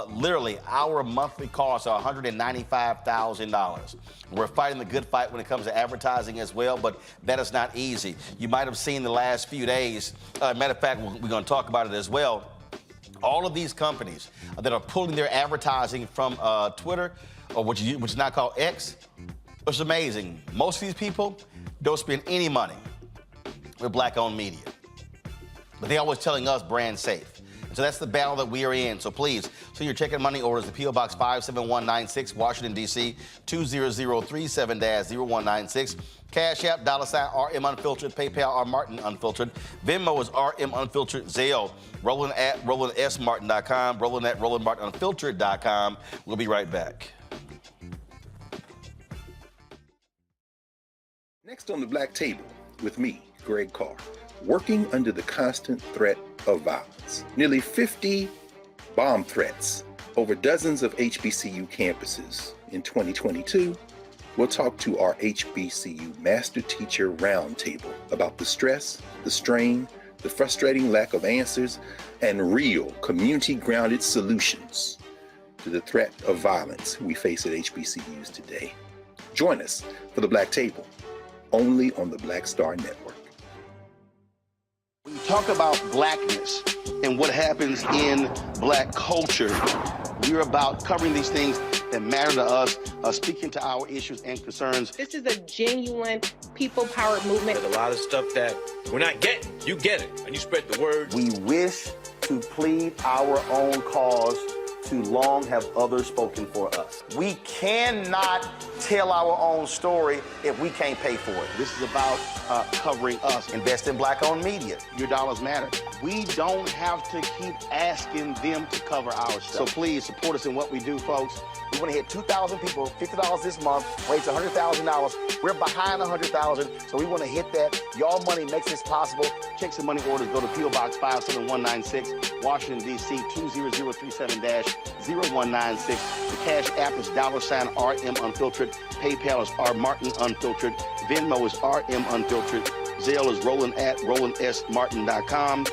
[SPEAKER 1] Literally, our monthly costs are $195,000. We're fighting the good fight when it comes to advertising as well, but that is not easy. You might have seen the last few days. Matter of fact, we're going to talk about it as well. All of these companies that are pulling their advertising from Twitter, or which is now called X, it's amazing. Most of these people don't spend any money with Black-owned media. But they're always telling us brand safe. And so that's the battle that we are in. So please, send your check and money orders to P.O. Box 57196, Washington, D.C., 20037-0196. Cash App, $RM Unfiltered, PayPal, R Martin Unfiltered. Venmo is RM Unfiltered, Zelle. Roland at RolandSMartin.com, Roland at RolandMartinUnfiltered.com. We'll be right back.
[SPEAKER 4] Next on the Black Table, with me, Greg Carr, working under the constant threat of violence. Nearly 50 bomb threats over dozens of HBCU campuses. In 2022, we'll talk to our HBCU Master Teacher Roundtable about the stress, the strain, the frustrating lack of answers, and real community-grounded solutions to the threat of violence we face at HBCUs today. Join us for the Black Table, only on the Black Star Network.
[SPEAKER 1] When you talk about blackness and what happens in Black culture, we're about covering these things that matter to us, speaking to our issues and concerns.
[SPEAKER 5] This is a genuine people-powered movement.
[SPEAKER 7] There's a lot of stuff that we're not getting. You get it, and you spread the word.
[SPEAKER 1] We wish to plead our own cause. Too long have others spoken for us. We cannot tell our own story if we can't pay for it. This is about covering us. Invest in Black-owned media. Your dollars matter. We don't have to keep asking them to cover our stuff. So please support us in what we do, folks. We want to hit 2,000 people, $50 this month, raise $100,000. We're behind 100,000, so we want to hit that. Y'all money makes this possible. Checks and money orders go to P.O. Box 57196, Washington, D.C., 20037-0196. The Cash App is $RM Unfiltered. PayPal is R Martin Unfiltered. Venmo is RM Unfiltered. Zelle is Roland at RolandSMartin.com.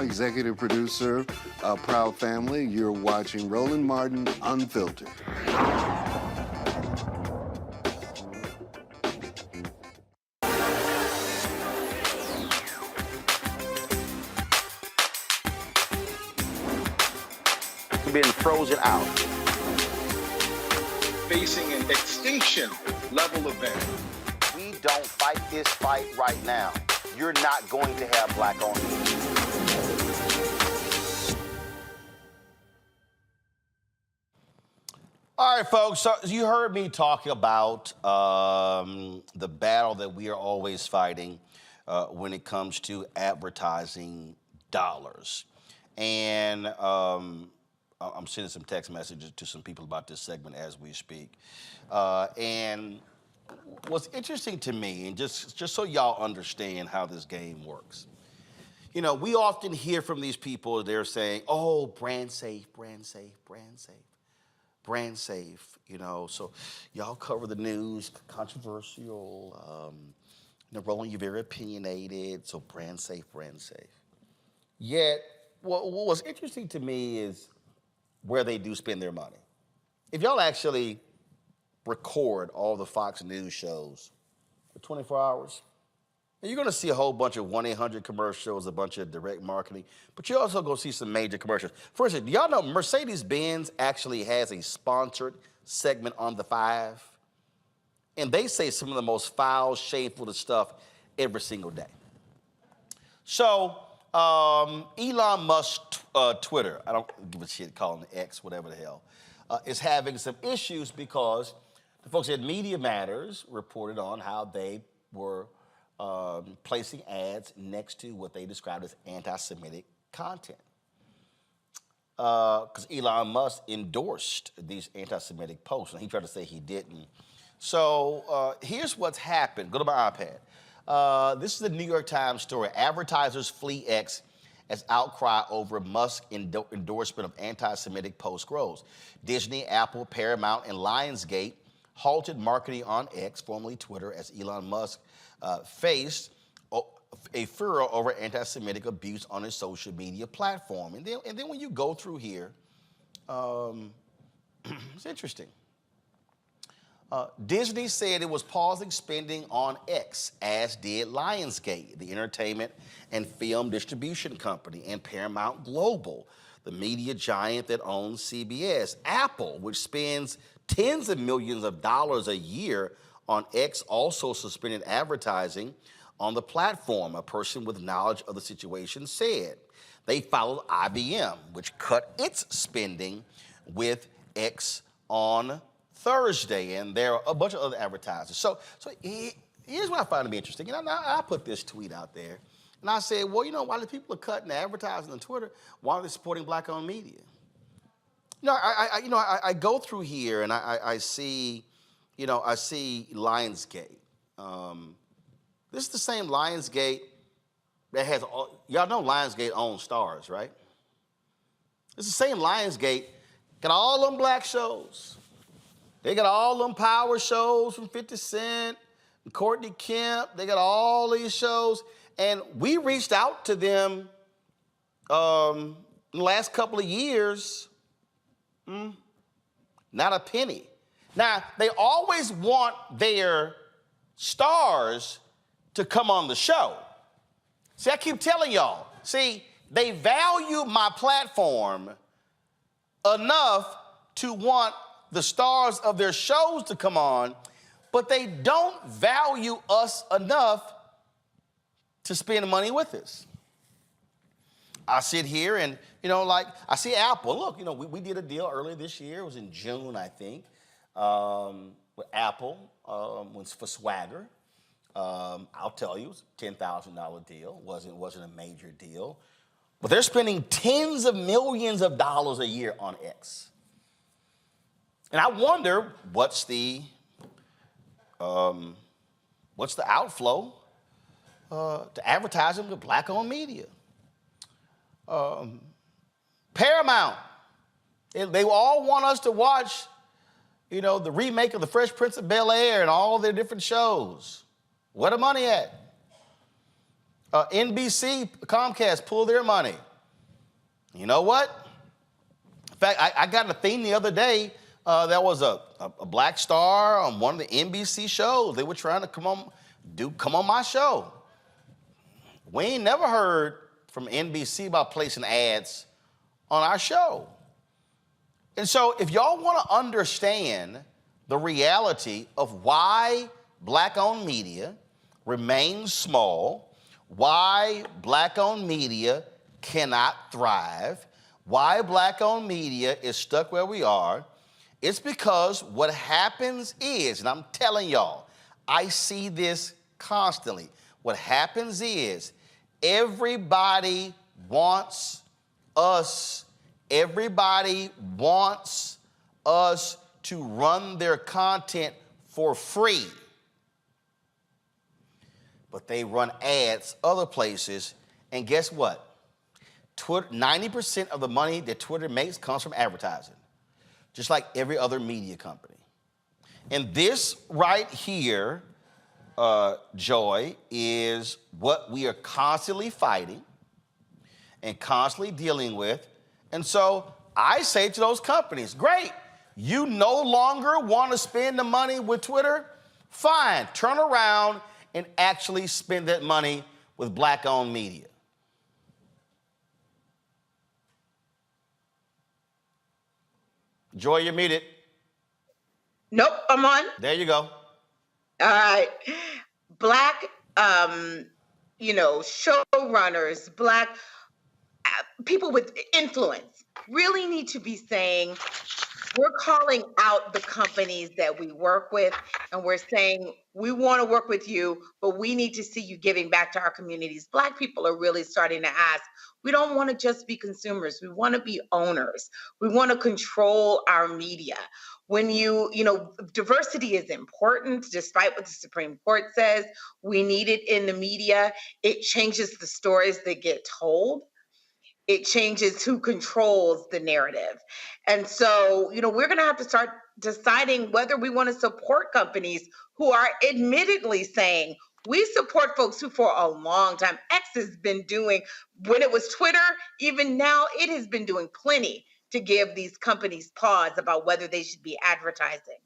[SPEAKER 24] Executive producer, Proud Family. You're watching Roland Martin Unfiltered.
[SPEAKER 1] We've been frozen out.
[SPEAKER 4] Facing an extinction level event.
[SPEAKER 1] We don't fight this fight right now. You're not going to have Black-owned media. All right, folks, so you heard me talk about the battle that we are always fighting when it comes to advertising dollars. And I'm sending some text messages to some people about this segment as we speak. And what's interesting to me, and just so y'all understand how this game works, you know, we often hear from these people, they're saying, oh, brand safe, brand safe, brand safe. Brand safe, you know, so y'all cover the news, controversial, Roland, you're very opinionated, so brand safe, brand safe. Yet, what's interesting to me is where they do spend their money. If y'all actually record all the Fox News shows for 24 hours, And you're going to see a whole bunch of 1-800 commercials, a bunch of direct marketing, but you're also going to see some major commercials. For instance, do y'all know Mercedes-Benz actually has a sponsored segment on The Five? And they say some of the most foul, shameful stuff every single day. So, Elon Musk Twitter, I don't give a shit calling it X, whatever the hell, is having some issues because the folks at Media Matters reported on how they were placing ads next to what they described as anti-Semitic content. Because Elon Musk endorsed these anti-Semitic posts, and he tried to say he didn't. So here's what's happened. Go to my iPad. This is the New York Times story. Advertisers flee X as outcry over Musk endorsement of anti-Semitic posts grows. Disney, Apple, Paramount, and Lionsgate halted marketing on X, formerly Twitter, as Elon Musk faced a furor over anti-Semitic abuse on his social media platform. And then when you go through here, it's interesting. Disney said it was pausing spending on X, as did Lionsgate, the entertainment and film distribution company, and Paramount Global, the media giant that owns CBS. Apple, which spends tens of millions of dollars a year on X, also suspended advertising on the platform, a person with knowledge of the situation said. They followed IBM, which cut its spending with X on Thursday, and there are a bunch of other advertisers. So here's what I find to be interesting. I put this tweet out there, and I said, well, while the people are cutting advertising on Twitter, why are they supporting black-owned media? I go through here, and I see Lionsgate. This is the same Lionsgate that has y'all know Lionsgate owns Stars, right? It's the same Lionsgate, got all them black shows. They got all them power shows from 50 Cent, and Courtney Kemp. They got all these shows. And we reached out to them in the last couple of years. Not a penny. Now, they always want their stars to come on the show. See, I keep telling y'all, they value my platform enough to want the stars of their shows to come on, but they don't value us enough to spend money with us. I sit here and, I see Apple. Look, we did a deal earlier this year. It was in June, I think, with Apple, was for Swagger. I'll tell you, it was a $10,000 deal. It wasn't a major deal. But they're spending tens of millions of dollars a year on X. And I wonder what's the outflow to advertising with black-owned media. Paramount, they all want us to watch, the remake of The Fresh Prince of Bel-Air and all their different shows. Where the money at? NBC, Comcast, pull their money. You know what? In fact, I got a thing the other day. There was a black star on one of the NBC shows. They were trying to come on my show. We ain't never heard from NBC about placing ads on our show. And so if y'all want to understand the reality of why black-owned media remains small, why black-owned media cannot thrive, why black-owned media is stuck where we are, it's because what happens is, and I'm telling y'all, I see this constantly. What happens is everybody wants us to run their content for free. But they run ads other places, and guess what? 90% of the money that Twitter makes comes from advertising, just like every other media company. And this right here, Joy, is what we are constantly fighting and constantly dealing with. And so I say to those companies, great, you no longer want to spend the money with Twitter? Fine, turn around and actually spend that money with black-owned media? Joy, you're muted.
[SPEAKER 8] Nope, I'm on.
[SPEAKER 1] There you go.
[SPEAKER 8] All right. Black, showrunners, Black people with influence really need to be saying, we're calling out the companies that we work with, and we're saying, we want to work with you, but we need to see you giving back to our communities. Black people are really starting to ask, we don't want to just be consumers. We want to be owners. We want to control our media. When diversity is important, despite what the Supreme Court says, we need it in the media. It changes the stories that get told. It changes who controls the narrative. And so, we're going to have to start deciding whether we want to support companies who are admittedly saying, we support folks who for a long time, X has been doing, when it was Twitter, even now, it has been doing plenty to give these companies pause about whether they should be advertising.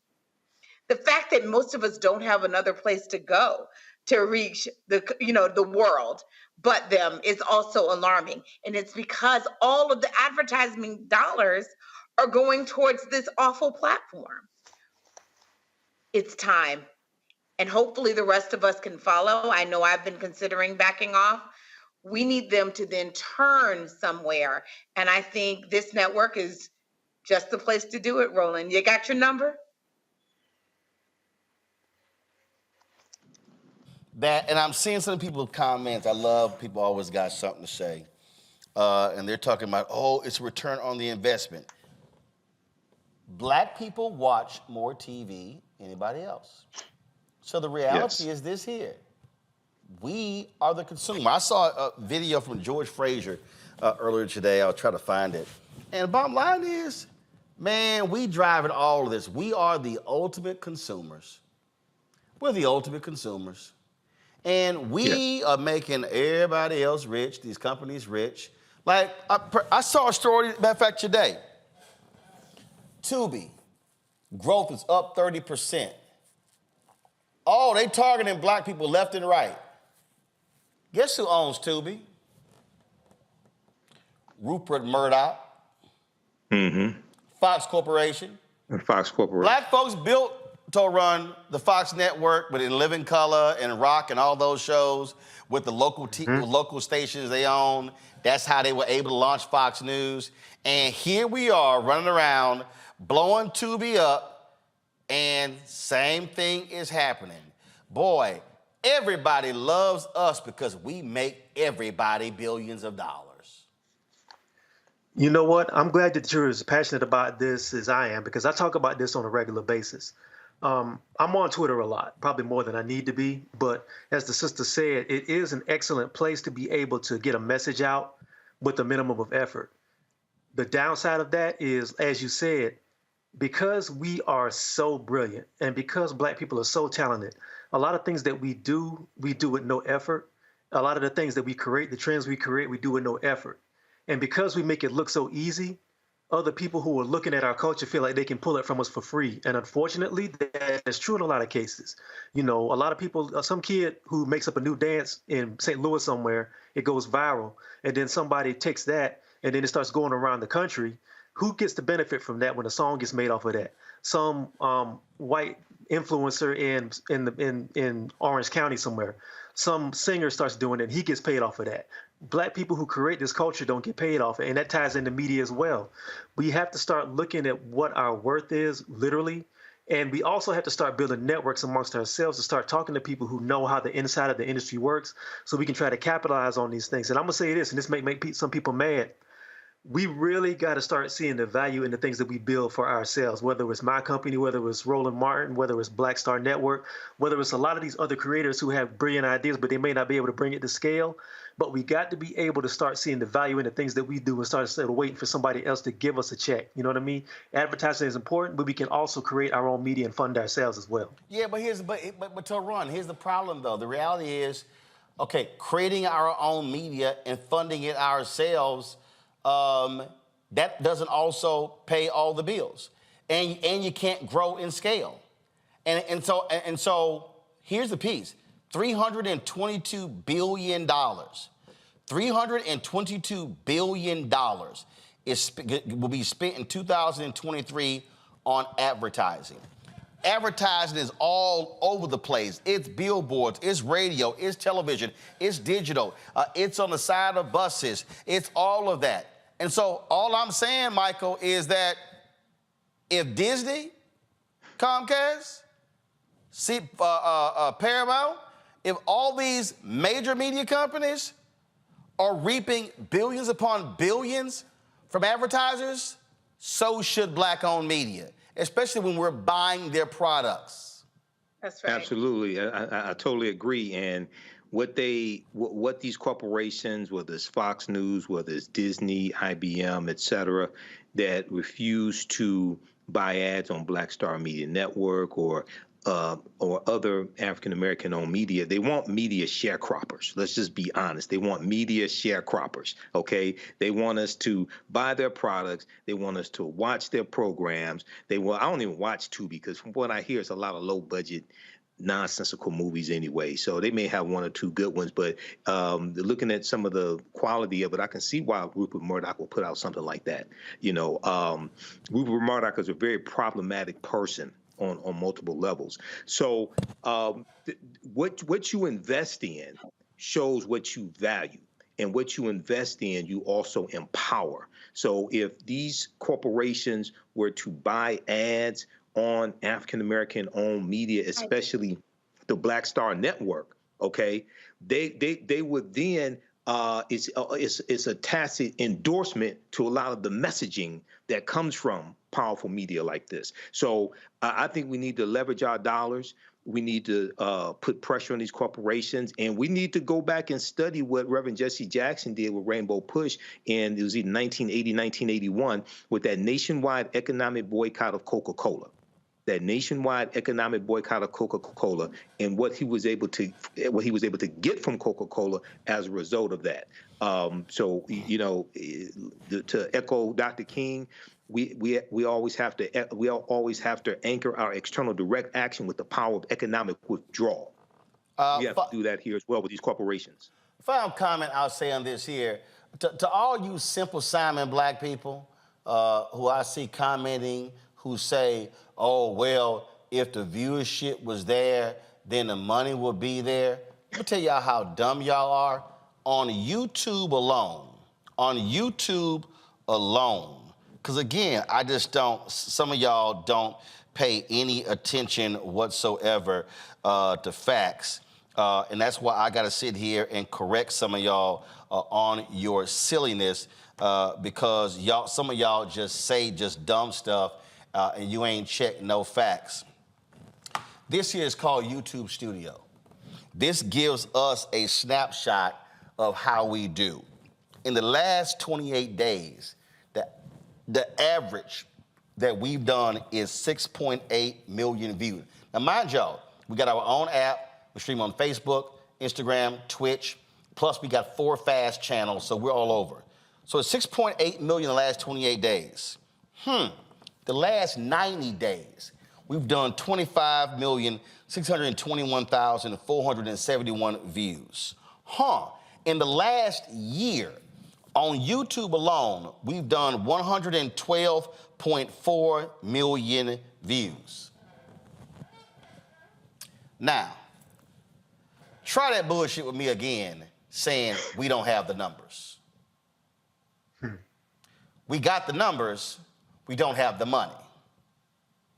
[SPEAKER 8] The fact that most of us don't have another place to go to reach the world but them is also alarming. And it's because all of the advertising dollars are going towards this awful platform. It's time. And hopefully the rest of us can follow. I know I've been considering backing off. We need them to then turn somewhere. And I think this network is just the place to do it, Roland. You got your number?
[SPEAKER 1] And I'm seeing some people's comments. I love people always got something to say. And they're talking about, it's a return on the investment. Black people watch more TV than anybody else. So the reality is this here. We are the consumer. I saw a video from George Fraser earlier today. I'll try to find it. And the bottom line is, man, we driving all of this. We are the ultimate consumers. We're the ultimate consumers. And we are making everybody else rich, these companies rich. Like, I saw a story, matter of fact, today. Tubi, growth is up 30%. Oh, they targeting black people left and right. Guess who owns Tubi? Rupert Murdoch. Fox Corporation.
[SPEAKER 14] Fox Corporation.
[SPEAKER 1] Black folks built to run the Fox network, but in Living Color and Rock and all those shows with the local stations they own. That's how they were able to launch Fox News. And here we are running around, blowing Tubi up, and same thing is happening. Boy, everybody loves us because we make everybody billions of dollars.
[SPEAKER 13] You know what? I'm glad that you're as passionate about this as I am, because I talk about this on a regular basis. I'm on Twitter a lot, probably more than I need to be. But as the sister said, it is an excellent place to be able to get a message out with a minimum of effort. The downside of that is, as you said, because we are so brilliant and because black people are so talented, a lot of things that we do with no effort. A lot of the things that we create, the trends we create, we do with no effort. And because we make it look so easy, other people who are looking at our culture feel like they can pull it from us for free. And unfortunately, that is true in a lot of cases. You know, a lot of people, some kid who makes up a new dance in St. Louis somewhere, it goes viral. And then somebody takes that and then it starts going around the country. Who gets the benefit from that when a song gets made off of that? Some white influencer in Orange County somewhere. Some singer starts doing it and he gets paid off of that. Black people who create this culture don't get paid off it, and that ties into media as well. We have to start looking at what our worth is, literally, and we also have to start building networks amongst ourselves to start talking to people who know how the inside of the industry works so we can try to capitalize on these things. And I'm going to say this, and this may make some people mad. We really got to start seeing the value in the things that we build for ourselves, whether it's my company, whether it's Roland Martin, whether it's Black Star Network, whether it's a lot of these other creators who have brilliant ideas, but they may not be able to bring it to scale. But we got to be able to start seeing the value in the things that we do and start instead of waiting for somebody else to give us a check. You know what I mean? Advertising is important, but we can also create our own media and fund ourselves as well.
[SPEAKER 1] Yeah, but to run, here's the problem though. The reality is, okay, creating our own media and funding it ourselves, that doesn't also pay all the bills, and you can't grow in scale, and so here's the piece: $322 billion. $322 billion will be spent in 2023 on advertising. Advertising is all over the place. It's billboards, it's radio, it's television, it's digital, it's on the side of buses, it's all of that. And so all I'm saying, Michael, is that if Disney, Comcast, Paramount, if all these major media companies are reaping billions upon billions from advertisers, so should Black-owned media, especially when we're buying their products.
[SPEAKER 8] That's right.
[SPEAKER 14] Absolutely. I totally agree. And what these corporations, whether it's Fox News, whether it's Disney, IBM, et cetera, that refuse to buy ads on Black Star Media Network or other African-American owned media, they want media sharecroppers. Let's just be honest. They want media sharecroppers, okay? They want us to buy their products. They want us to watch their programs. I don't even watch Tubi because from what I hear, it's a lot of low-budget, nonsensical movies anyway. So they may have one or two good ones, but looking at some of the quality of it, I can see why Rupert Murdoch will put out something like that. You know, Rupert Murdoch is a very problematic person on multiple levels. So what you invest in shows what you value, and what you invest in, you also empower. So if these corporations were to buy ads on African-American owned media, especially the Black Star Network, okay, they would then, it's a tacit endorsement to a lot of the messaging that comes from powerful media like this. So I think we need to leverage our dollars. We need to put pressure on these corporations, and we need to go back and study what Reverend Jesse Jackson did with Rainbow Push in, it was either 1980, 1981, with that nationwide economic boycott of Coca-Cola. That nationwide economic boycott of Coca-Cola, and what he was able to get from Coca-Cola as a result of that. So, you know, to echo Dr. King, we always have to anchor our external direct action with the power of economic withdrawal. We have to do that here as well with these corporations.
[SPEAKER 1] Final comment I'll say on this here, to all you Simple Simon Black people who I see commenting, who say, oh, well, if the viewership was there, then the money would be there. Let me tell y'all how dumb y'all are. On YouTube alone, because again, I just don't, some of y'all don't pay any attention whatsoever to facts. And that's why I got to sit here and correct some of y'all on your silliness because some of y'all just say just dumb stuff and you ain't checked no facts. This here is called YouTube Studio. This gives us a snapshot of how we do. In the last 28 days, the average that we've done is 6.8 million views. Now, mind y'all, we got our own app. We stream on Facebook, Instagram, Twitch. Plus, we got 4 fast channels, so we're all over. So it's 6.8 million in the last 28 days. The last 90 days, we've done 25,621,471 views. In the last year, on YouTube alone, we've done 112.4 million views. Now, try that bullshit with me again, saying we don't have the numbers. We got the numbers, we don't have the money.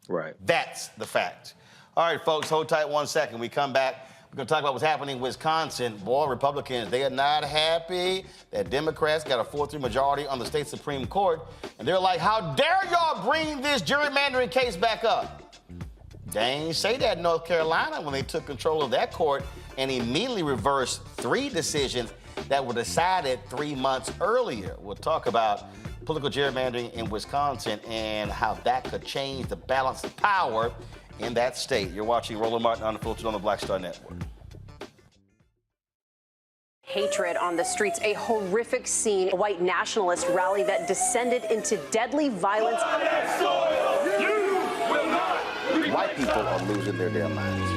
[SPEAKER 14] Right.
[SPEAKER 1] That's the fact. All right, folks, hold tight 1 second. We come back. We're going to talk about what's happening in Wisconsin. Boy, Republicans, they are not happy that Democrats got a 4-3 majority on the state Supreme Court. And they're like, how dare y'all bring this gerrymandering case back up? They ain't say that in North Carolina when they took control of that court and immediately reversed 3 decisions that were decided 3 months earlier. We'll talk about political gerrymandering in Wisconsin and how that could change the balance of power in that state. You're watching Roland Martin Unfiltered on the Black Star Network.
[SPEAKER 6] Hatred on the streets, a horrific scene, a white nationalist rally that descended into deadly violence.
[SPEAKER 1] White people are losing their damn minds.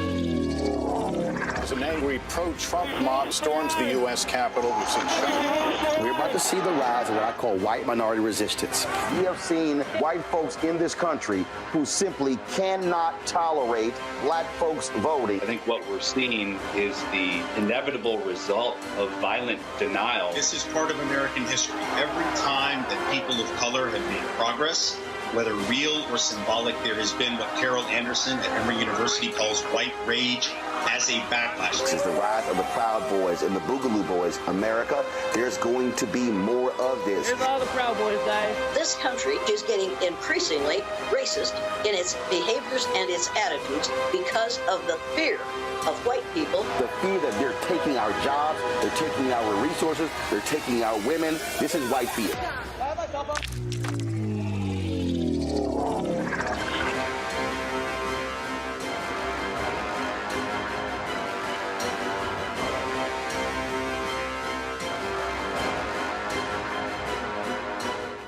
[SPEAKER 9] As an angry pro-Trump mob storms the U.S. Capitol, we've seen shooting.
[SPEAKER 1] We're about to see the rise of what I call white minority resistance. We have seen white folks in this country who simply cannot tolerate black folks voting.
[SPEAKER 10] I think what we're seeing is the inevitable result of violent denial.
[SPEAKER 11] This is part of American history. Every time that people of color have made progress, whether real or symbolic, there has been what Carol Anderson at Emory University calls white rage as a backlash.
[SPEAKER 1] This is the rise of the Proud Boys and the Boogaloo Boys. America, there's going to be more of this.
[SPEAKER 12] Here's all the Proud Boys, guys.
[SPEAKER 25] This country is getting increasingly racist in its behaviors and its attitudes because of the fear of white people.
[SPEAKER 1] The fear that they're taking our jobs, they're taking our resources, they're taking our women. This is white fear.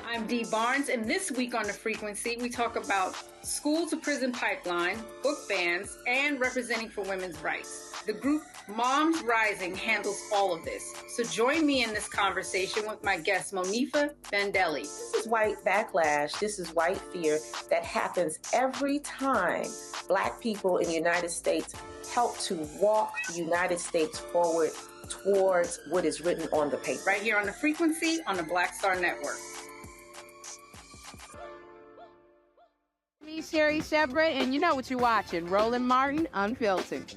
[SPEAKER 16] I'm Dee Barnes, and this week on The Frequency, we talk about school-to-prison pipeline, book bans, and representing for women's rights. The group Moms Rising handles all of this. So join me in this conversation with my guest, Monifa Bandelli.
[SPEAKER 17] This is white backlash. This is white fear that happens every time Black people in the United States help to walk the United States forward towards what is written on the paper.
[SPEAKER 16] Right here on The Frequency on the Black Star Network.
[SPEAKER 26] Me, Sherry Shepard, and you know what you're watching, Roland Martin Unfiltered.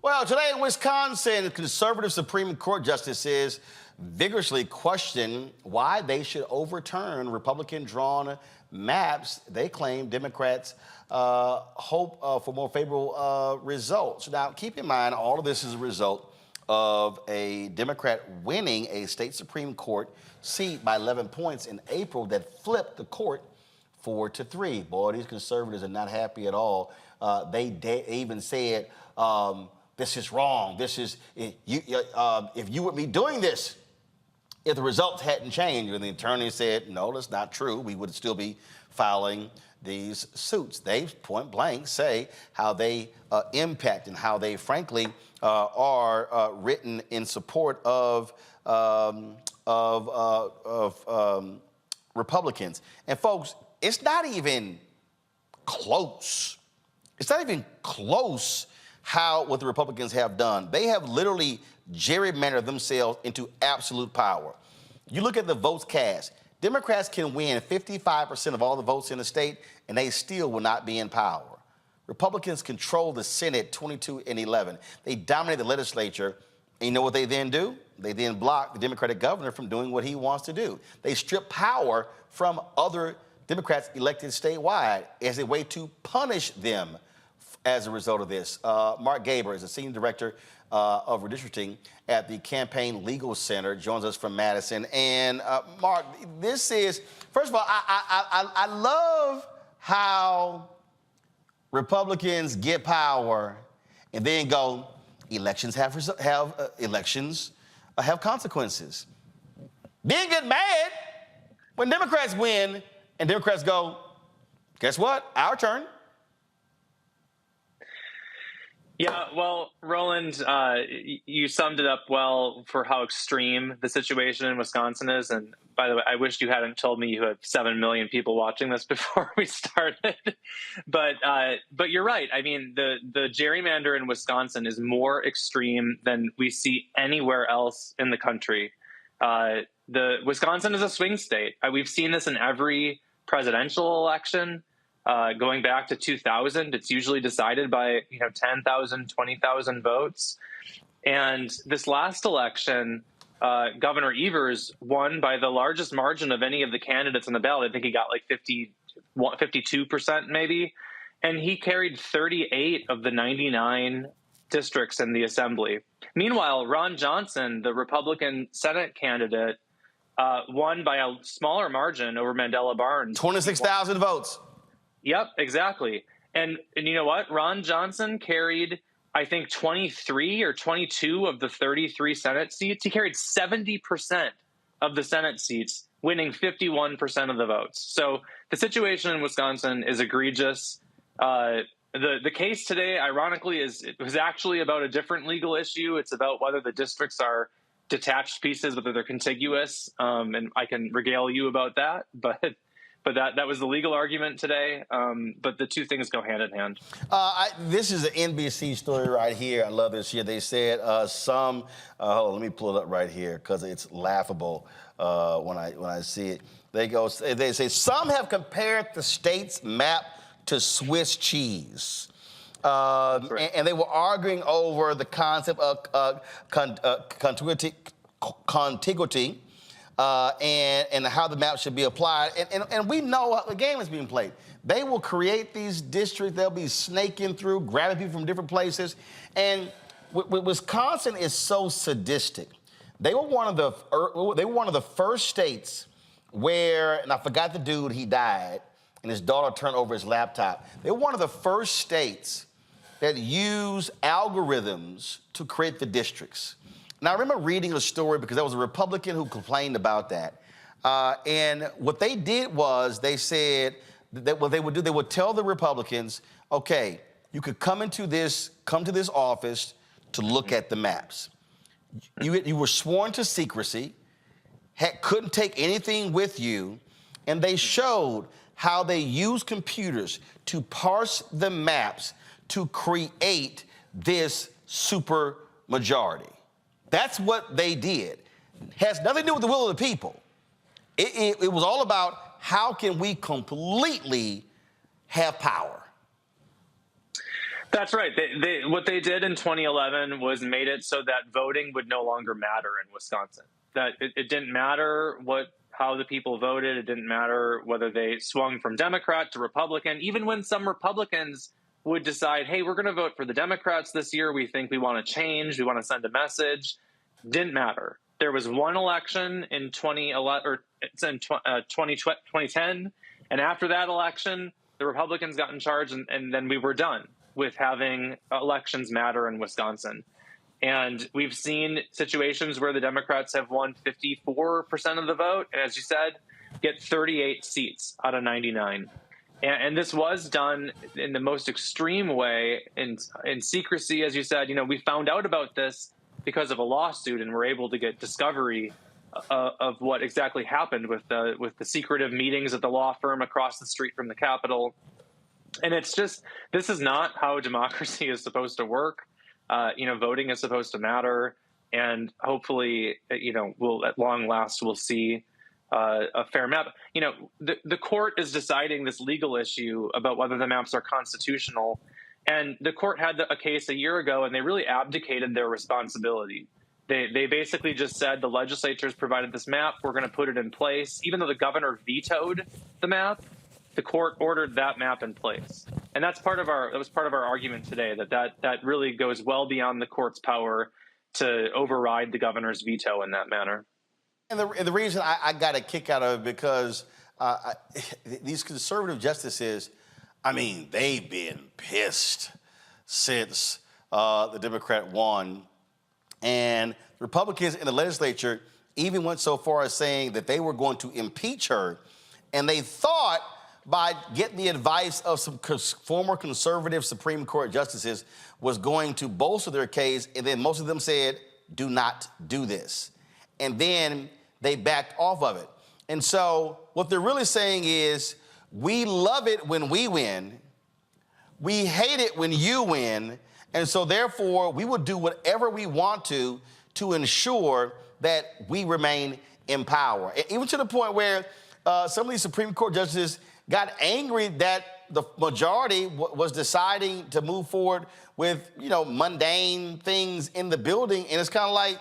[SPEAKER 1] Well, today in Wisconsin, conservative Supreme Court justices vigorously question why they should overturn Republican-drawn maps. They claim Democrats hope for more favorable results. Now, keep in mind, all of this is a result of a Democrat winning a state Supreme Court seat by 11 points in April that flipped the court 4-3. Boy, these conservatives are not happy at all. They even said, this is wrong. This is, if you would be doing this, if the results hadn't changed, and the attorney said, no, that's not true, we would still be filing these suits. They point blank say how they impact and how they frankly are written in support of Republicans. And folks, it's not even close. It's not even close what the Republicans have done. They have literally gerrymandered themselves into absolute power. You look at the votes cast. Democrats can win 55% of all the votes in the state, and they still will not be in power. Republicans control the Senate 22-11. They dominate the legislature, and you know what they then do? They then block the Democratic governor from doing what he wants to do. They strip power from other Democrats elected statewide as a way to punish them as a result of this. Mark Gaber is the Senior Director of Redistricting at the Campaign Legal Center, joins us from Madison. And Mark, this is, first of all, I love how Republicans get power and then go, elections have consequences. Then get mad when Democrats win and Democrats go, guess what? Our turn.
[SPEAKER 27] Yeah, well, Roland, you summed it up well for how extreme the situation in Wisconsin is. And by the way, I wish you hadn't told me you had 7 million people watching this before we started. But you're right. I mean, the gerrymander in Wisconsin is more extreme than we see anywhere else in the country. Wisconsin is a swing state. We've seen this in every presidential election. Going back to 2000, it's usually decided by 10,000, 20,000 votes. And this last election, Governor Evers won by the largest margin of any of the candidates on the ballot. I think he got like 52% maybe. And he carried 38 of the 99 districts in the assembly. Meanwhile, Ron Johnson, the Republican Senate candidate, won by a smaller margin over Mandela Barnes.
[SPEAKER 1] 26,000 votes.
[SPEAKER 27] Yep, exactly. And you know what? Ron Johnson carried, I think, 23 or 22 of the 33 Senate seats. He carried 70% of the Senate seats, winning 51% of the votes. So the situation in Wisconsin is egregious. The case today, ironically, was actually about a different legal issue. It's about whether the districts are detached pieces, whether they're contiguous, and I can regale you about that. But that was the legal argument today. But the two things go hand in hand.
[SPEAKER 1] This is an NBC story right here. I love this here. They said hold on, let me pull it up right here because it's laughable when I see it. They say some have compared the state's map to Swiss cheese. And they were arguing over the concept of contiguity and how the map should be applied. And we know how the game is being played. They will create these districts. They'll be snaking through, grabbing people from different places. And Wisconsin is so sadistic. They were one of the first states where, and I forgot the dude, he died, and his daughter turned over his laptop. They were one of the first states that used algorithms to create the districts. Now, I remember reading a story because there was a Republican who complained about that. And what they did was they said that what they would do, they would tell the Republicans, okay, you could come to this office to look at the maps. You were sworn to secrecy, couldn't take anything with you, and they showed how they used computers to parse the maps to create this super majority. That's what they did. Has nothing to do with the will of the people. It was all about how can we completely have power.
[SPEAKER 27] That's right. What they did in 2011 was made it so that voting would no longer matter in Wisconsin. That it didn't matter how the people voted. It didn't matter whether they swung from Democrat to Republican. Even when some Republicans would decide, hey, we're going to vote for the Democrats this year. We think we want to change. We want to send a message. Didn't matter. There was one election in 2010. And after that election, the Republicans got in charge, and then we were done with having elections matter in Wisconsin. And we've seen situations where the Democrats have won 54% of the vote, and as you said, get 38 seats out of 99. And this was done in the most extreme way in secrecy, as you said. You know, we found out about this because of a lawsuit, and we're able to get discovery of what exactly happened with the secretive meetings at the law firm across the street from the Capitol. And it's just, this is not how democracy is supposed to work. Voting is supposed to matter, and hopefully, we'll at long last we'll see a fair map. The court is deciding this legal issue about whether the maps are constitutional, and the court had a case a year ago, and they really abdicated their responsibility. They basically just said the legislature's provided this map, we're going to put it in place, even though the governor vetoed the map. The court ordered that map in place, and that was part of our argument today. That really goes well beyond the court's power to override the governor's veto in that manner.
[SPEAKER 1] And the reason I got a kick out of it because these conservative justices, they've been pissed since the Democrat won, and Republicans in the legislature even went so far as saying that they were going to impeach her, and they thought, by getting the advice of some former conservative Supreme Court justices, was going to bolster their case, and then most of them said, do not do this. And then they backed off of it. And so what they're really saying is, we love it when we win, we hate it when you win, and so therefore we will do whatever we want to ensure that we remain in power. Even to the point where some of these Supreme Court justices got angry that the majority was deciding to move forward with, mundane things in the building. And it's kind of like,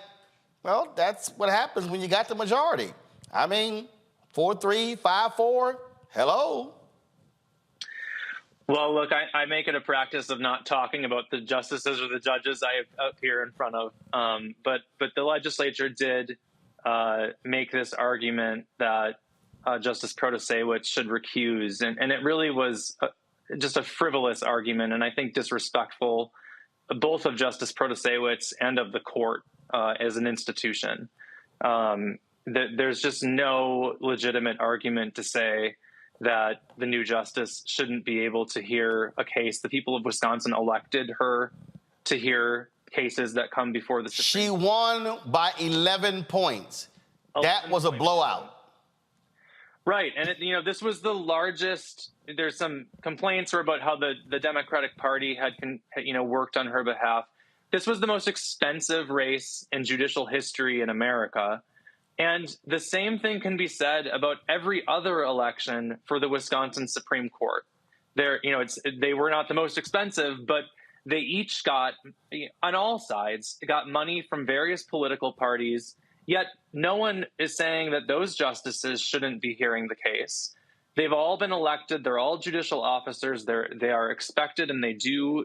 [SPEAKER 1] well, that's what happens when you got the majority. 4-3, 5-4, hello.
[SPEAKER 27] Well, look, I make it a practice of not talking about the justices or the judges I have up here in front of. But the legislature did make this argument that Justice Protasewicz should recuse. And it really was just a frivolous argument, and I think disrespectful, both of Justice Protasewicz and of the court as an institution. There's just no legitimate argument to say that the new justice shouldn't be able to hear a case. The people of Wisconsin elected her to hear cases that come before the Supreme
[SPEAKER 1] She won by 11 points. That was a blowout.
[SPEAKER 27] Right. And, this was the largest. There's some complaints about how the Democratic Party had worked on her behalf. This was the most expensive race in judicial history in America. And the same thing can be said about every other election for the Wisconsin Supreme Court. They were not the most expensive, but they each got, on all sides, got money from various political parties. Yet no one is saying that those justices shouldn't be hearing the case. They've all been elected. They're all judicial officers. They are expected, and they do,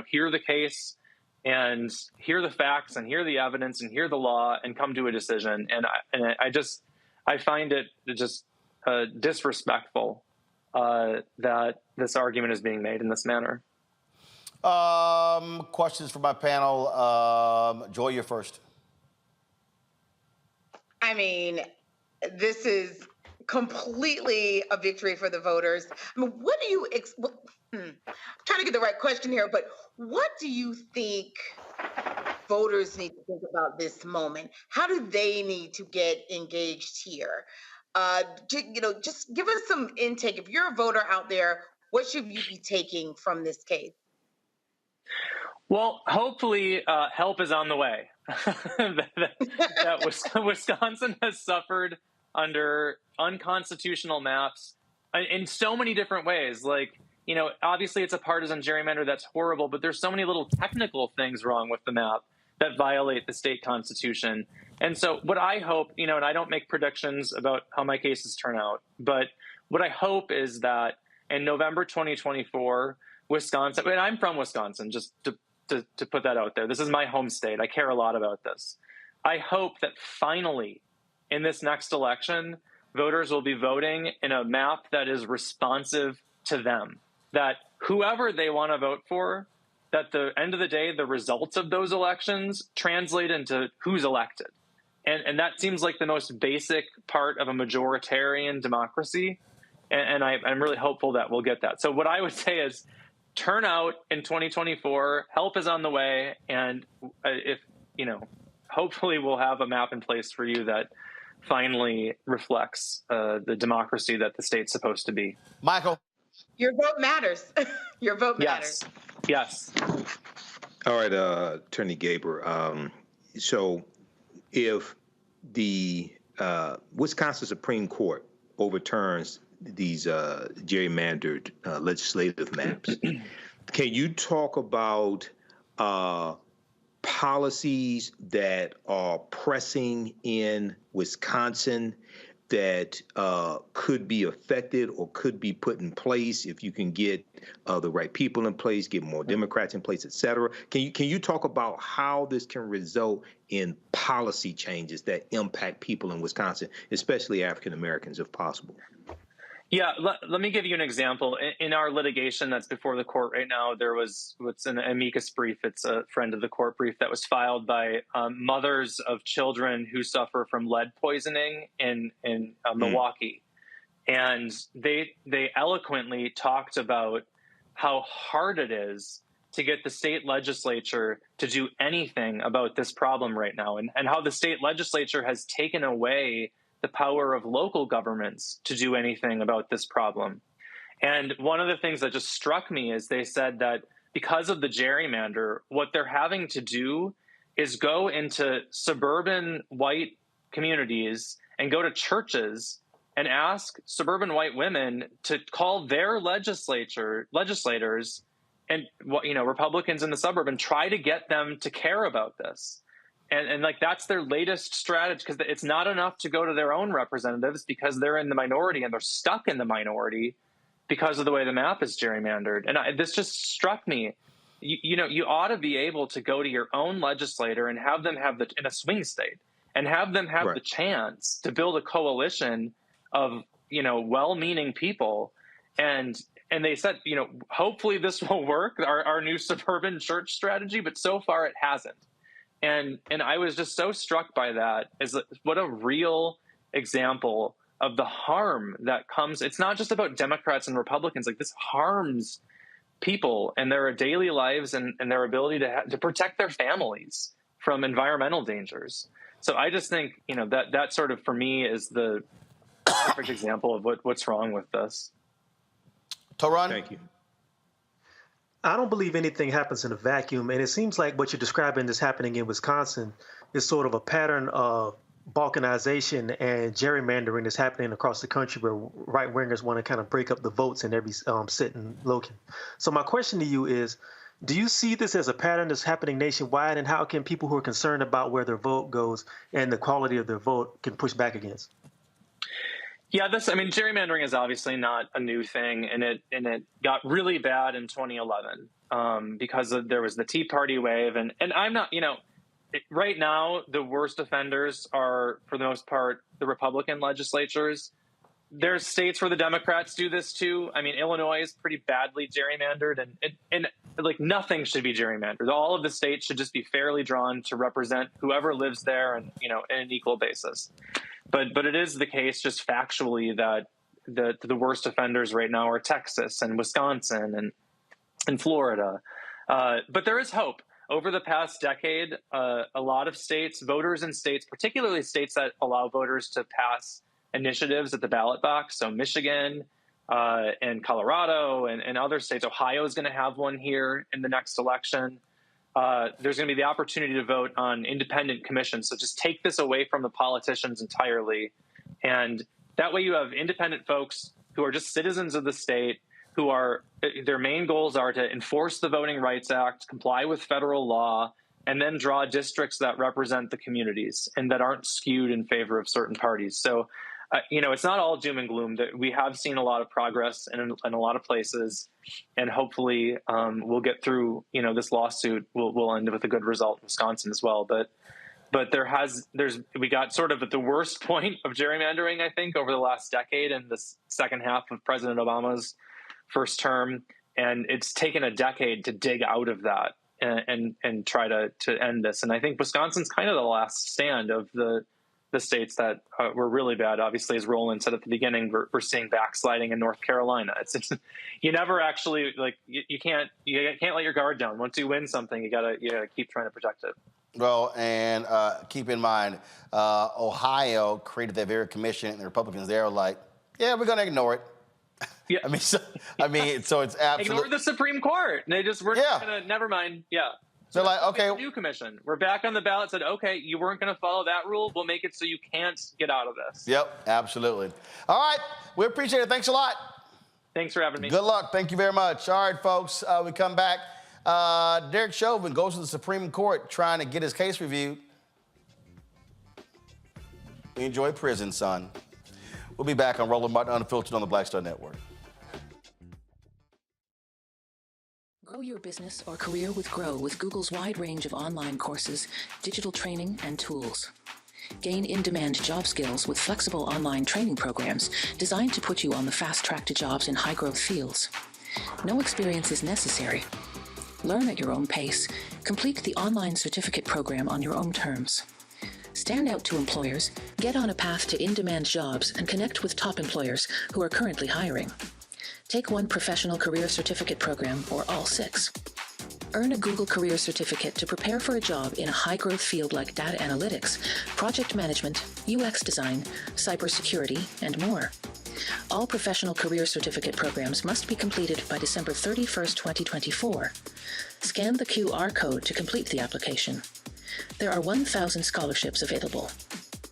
[SPEAKER 27] hear the case and hear the facts and hear the evidence and hear the law and come to a decision. And I find it just disrespectful that this argument is being made in this manner.
[SPEAKER 1] Questions for my panel. Joy, you're first.
[SPEAKER 8] I mean, this is completely a victory for the voters. I mean, what do you I'm trying to get the right question here, but what do you think voters need to think about this moment? How do they need to get engaged here? Just give us some intake. If you're a voter out there, what should you be taking from this case?
[SPEAKER 27] Well, hopefully help is on the way. that Wisconsin has suffered under unconstitutional maps in so many different ways. Obviously it's a partisan gerrymander that's horrible, but there's so many little technical things wrong with the map that violate the state constitution. And so what I hope, and I don't make predictions about how my cases turn out, but what I hope is that in November 2024, Wisconsin, and I'm from Wisconsin, just to put that out there. This is my home state. I care a lot about this. I hope that finally in this next election, voters will be voting in a map that is responsive to them, that whoever they want to vote for, that at the end of the day, the results of those elections translate into who's elected. And that seems like the most basic part of a majoritarian democracy. And I'm really hopeful that we'll get that. So what I would say is, turn out in 2024, help is on the way, and hopefully we'll have a map in place for you that finally reflects the democracy that the state's supposed to be.
[SPEAKER 1] Michael?
[SPEAKER 8] Your vote matters. Your vote matters.
[SPEAKER 27] Yes.
[SPEAKER 14] All right, Attorney Gaber. So if the Wisconsin Supreme Court overturns these gerrymandered legislative maps, can you talk about policies that are pressing in Wisconsin that could be affected or could be put in place if you can get the right people in place, get more Democrats in place, et cetera? Can you talk about how this can result in policy changes that impact people in Wisconsin, especially African Americans, if possible?
[SPEAKER 27] Yeah, let me give you an example. In our litigation that's before the court right now, there was what's an amicus brief. It's a friend of the court brief that was filed by mothers of children who suffer from lead poisoning in Milwaukee. And they eloquently talked about how hard it is to get the state legislature to do anything about this problem right now, and how the state legislature has taken away the power of local governments to do anything about this problem. And one of the things that just struck me is they said that because of the gerrymander, what they're having to do is go into suburban white communities and go to churches and ask suburban white women to call their legislators and Republicans in the suburb and try to get them to care about this. And that's their latest strategy, because it's not enough to go to their own representatives because they're in the minority and they're stuck in the minority because of the way the map is gerrymandered. And this just struck me. You ought to be able to go to your own legislator and have them in a swing state and have them have the chance to build a coalition of, well-meaning people. And they said, hopefully this will work, our new suburban church strategy, but so far it hasn't. And I was just so struck by that, what a real example of the harm that comes. It's not just about Democrats and Republicans. Like, this harms people and their daily lives and their ability to protect their families from environmental dangers. So I just think, that sort of, for me, is the perfect example of what's wrong with this.
[SPEAKER 1] Toron?
[SPEAKER 14] Thank you.
[SPEAKER 13] I don't believe anything happens in a vacuum, and it seems like what you're describing is happening in Wisconsin is sort of a pattern of balkanization and gerrymandering that's happening across the country, where right-wingers want to kind of break up the votes in every sitting local. So my question to you is, do you see this as a pattern that's happening nationwide, and how can people who are concerned about where their vote goes and the quality of their vote can push back against?
[SPEAKER 27] Yeah, gerrymandering is obviously not a new thing, and it got really bad in 2011 because there was the Tea Party wave, and I'm not, right now the worst offenders are, for the most part, the Republican legislatures. There's states where the Democrats do this too. Illinois is pretty badly gerrymandered, and like, nothing should be gerrymandered. All of the states should just be fairly drawn to represent whoever lives there, and in an equal basis. But it is the case, just factually, that the worst offenders right now are Texas and Wisconsin and Florida. But there is hope. Over the past decade, a lot of states, voters in states, particularly states that allow voters to pass initiatives at the ballot box, so Michigan and Colorado and other states. Ohio is going to have one here in the next election. There's going to be the opportunity to vote on independent commissions. So just take this away from the politicians entirely. And that way you have independent folks who are just citizens of the state, who are, their main goals are to enforce the Voting Rights Act, comply with federal law, and then draw districts that represent the communities and that aren't skewed in favor of certain parties. So, it's not all doom and gloom. That we have seen a lot of progress in a lot of places, and hopefully we'll get through. This lawsuit will end with a good result in Wisconsin as well. But we got sort of at the worst point of gerrymandering, I think, over the last decade in the second half of President Obama's first term, and it's taken a decade to dig out of that and try to end this. And I think Wisconsin's kind of the last stand of the states that were really bad. Obviously, as Roland said at the beginning, we're seeing backsliding in North Carolina. It's you never actually, like, you can't let your guard down. Once you win something, you gotta keep trying to protect it.
[SPEAKER 1] Well, and keep in mind, Ohio created that very commission, and the Republicans there are like, yeah, we're gonna ignore it.
[SPEAKER 27] Yeah.
[SPEAKER 1] So it's absolutely
[SPEAKER 27] ignore the Supreme Court. And they just weren't gonna. Never mind. Yeah.
[SPEAKER 1] So like, okay,
[SPEAKER 27] new commission. We're back on the ballot. Said, okay, you weren't going to follow that rule. We'll make it so you can't get out of this.
[SPEAKER 1] Yep, absolutely. All right, we appreciate it. Thanks a lot.
[SPEAKER 27] Thanks for having me.
[SPEAKER 1] Good luck. Thank you very much. All right, folks, we come back. Derek Chauvin goes to the Supreme Court trying to get his case reviewed. Enjoy prison, son. We'll be back on Roland Martin Unfiltered on the Black Star Network.
[SPEAKER 2] Grow your business or career with Grow with Google's wide range of online courses, digital training, and tools. Gain in-demand job skills with flexible online training programs designed to put you on the fast track to jobs in high-growth fields. No experience is necessary. Learn at your own pace. Complete the online certificate program on your own terms. Stand out to employers, get on a path to in-demand jobs, and connect with top employers who are currently hiring. Take one professional career certificate program or all 6. Earn a Google Career Certificate to prepare for a job in a high-growth field like data analytics, project management, UX design, cybersecurity, and more. All professional career certificate programs must be completed by December 31st, 2024. Scan the QR code to complete the application. There are 1,000 scholarships available.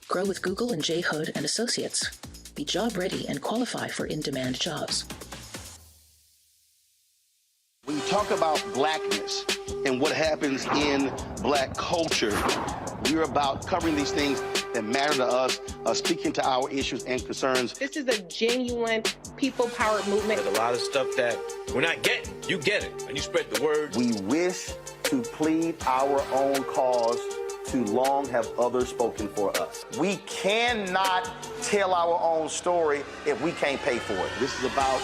[SPEAKER 2] Grow with Google and J. Hood and Associates. Be job ready and qualify for in-demand jobs.
[SPEAKER 1] When you talk about blackness and what happens in black culture, we're about covering these things that matter to us, speaking to our issues and concerns.
[SPEAKER 5] This is a genuine people-powered movement.
[SPEAKER 7] There's a lot of stuff that we're not getting. You get it, and you spread the word.
[SPEAKER 1] We wish to plead our own cause to too long have others spoken for us. We cannot tell our own story if we can't pay for it. This is about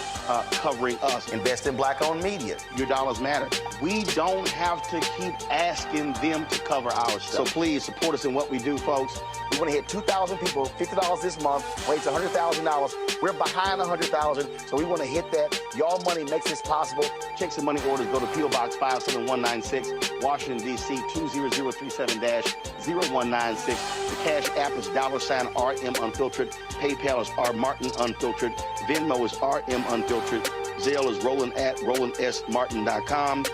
[SPEAKER 1] covering us. Invest in black-owned media. Your dollars matter. We don't have to keep asking them to cover our stuff. So please support us in what we do, folks. We want to hit 2,000 people, $50 this month, raise $100,000. We're behind 100,000, so we want to hit that. Y'all money makes this possible. Checks and money orders go to P.O. Box 57196, Washington, D.C. 20037-0196. The Cash App is $RM Unfiltered. PayPal is R Martin Unfiltered. Venmo is RM Unfiltered. Zelle is Roland at RolandSMartin.com.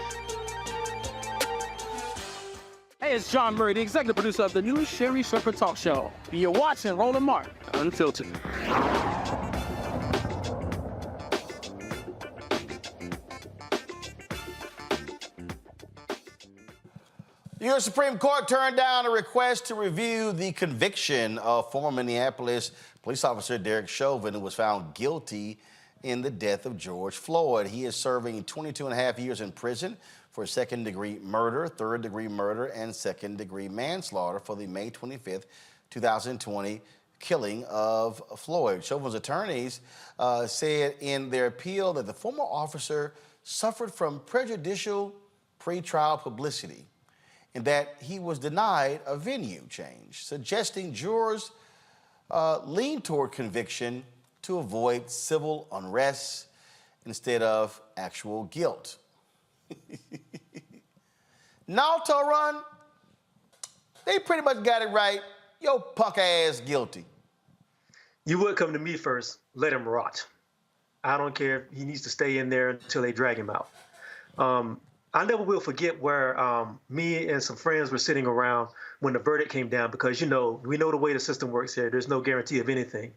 [SPEAKER 12] Hey, it's John Murray, the executive producer of the new Sherry Shepherd Talk Show. You're watching Roland Martin Unfiltered.
[SPEAKER 1] The U.S. Supreme Court turned down a request to review the conviction of former Minneapolis police officer Derek Chauvin, who was found guilty in the death of George Floyd. He is serving 22 and a half years in prison for second-degree murder, third-degree murder, and second-degree manslaughter for the May 25th, 2020 killing of Floyd. Chauvin's attorneys said in their appeal that the former officer suffered from prejudicial pretrial publicity and that he was denied a venue change, suggesting jurors lean toward conviction to avoid civil unrest instead of actual guilt. Nalto Run, they pretty much got it right. Yo, punk ass guilty.
[SPEAKER 13] You would come to me first, let him rot. I don't care if he needs to stay in there until they drag him out. I never will forget where me and some friends were sitting around when the verdict came down, because, you know, we know the way the system works here. There's no guarantee of anything.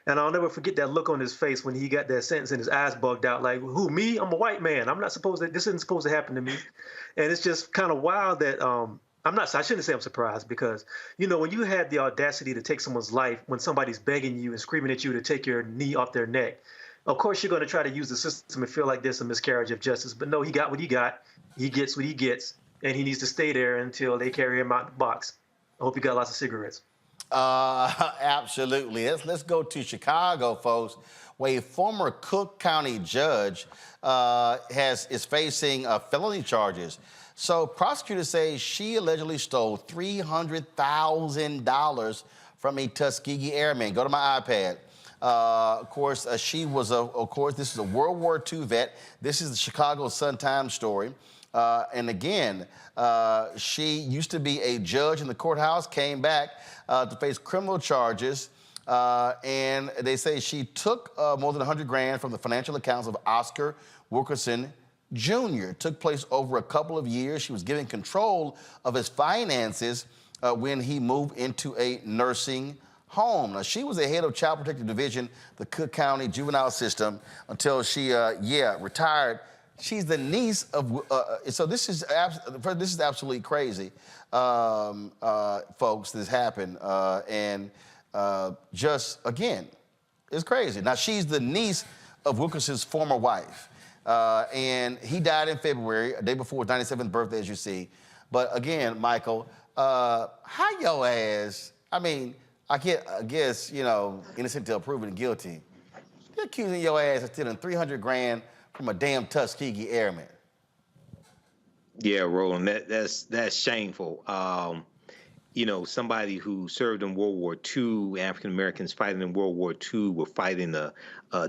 [SPEAKER 13] And I'll never forget that look on his face when he got that sentence and his eyes bugged out, like, who, me? I'm a white man. I'm not supposed to, this isn't supposed to happen to me. And it's just kind of wild that I shouldn't say I'm surprised, because, you know, when you had the audacity to take someone's life, when somebody's begging you and screaming at you to take your knee off their neck, of course you're going to try to use the system and feel like there's a miscarriage of justice. But no, he got what he got. He gets what he gets, and he needs to stay there until they carry him out the box. I hope he got lots of cigarettes.
[SPEAKER 1] Absolutely. Let's go to Chicago, folks, where a former Cook County judge is facing felony charges. So prosecutors say she allegedly stole $300,000 from a Tuskegee Airman. Go to my iPad. Of course, she was this is a World War II vet. This is the Chicago Sun-Times story. And again, she used to be a judge in the courthouse, came back to face criminal charges. And they say she took more than $100,000 from the financial accounts of Oscar Wilkerson Jr. It took place over a couple of years. She was given control of his finances when he moved into a nursing home. Now, she was the head of Child Protective Division, the Cook County Juvenile System, until she, retired. She's the niece of, so this is absolutely crazy, folks, this happened. Just, again, it's crazy. Now, she's the niece of Wilkerson's former wife. And he died in February, a day before his 97th birthday, as you see. But again, Michael, how your ass, I mean, I guess, you know, innocent till proven guilty. You're accusing your ass of stealing $300,000 from a damn Tuskegee Airman.
[SPEAKER 14] Yeah, Roland, that's shameful. You know, somebody who served in World War II, African Americans fighting in World War II were fighting the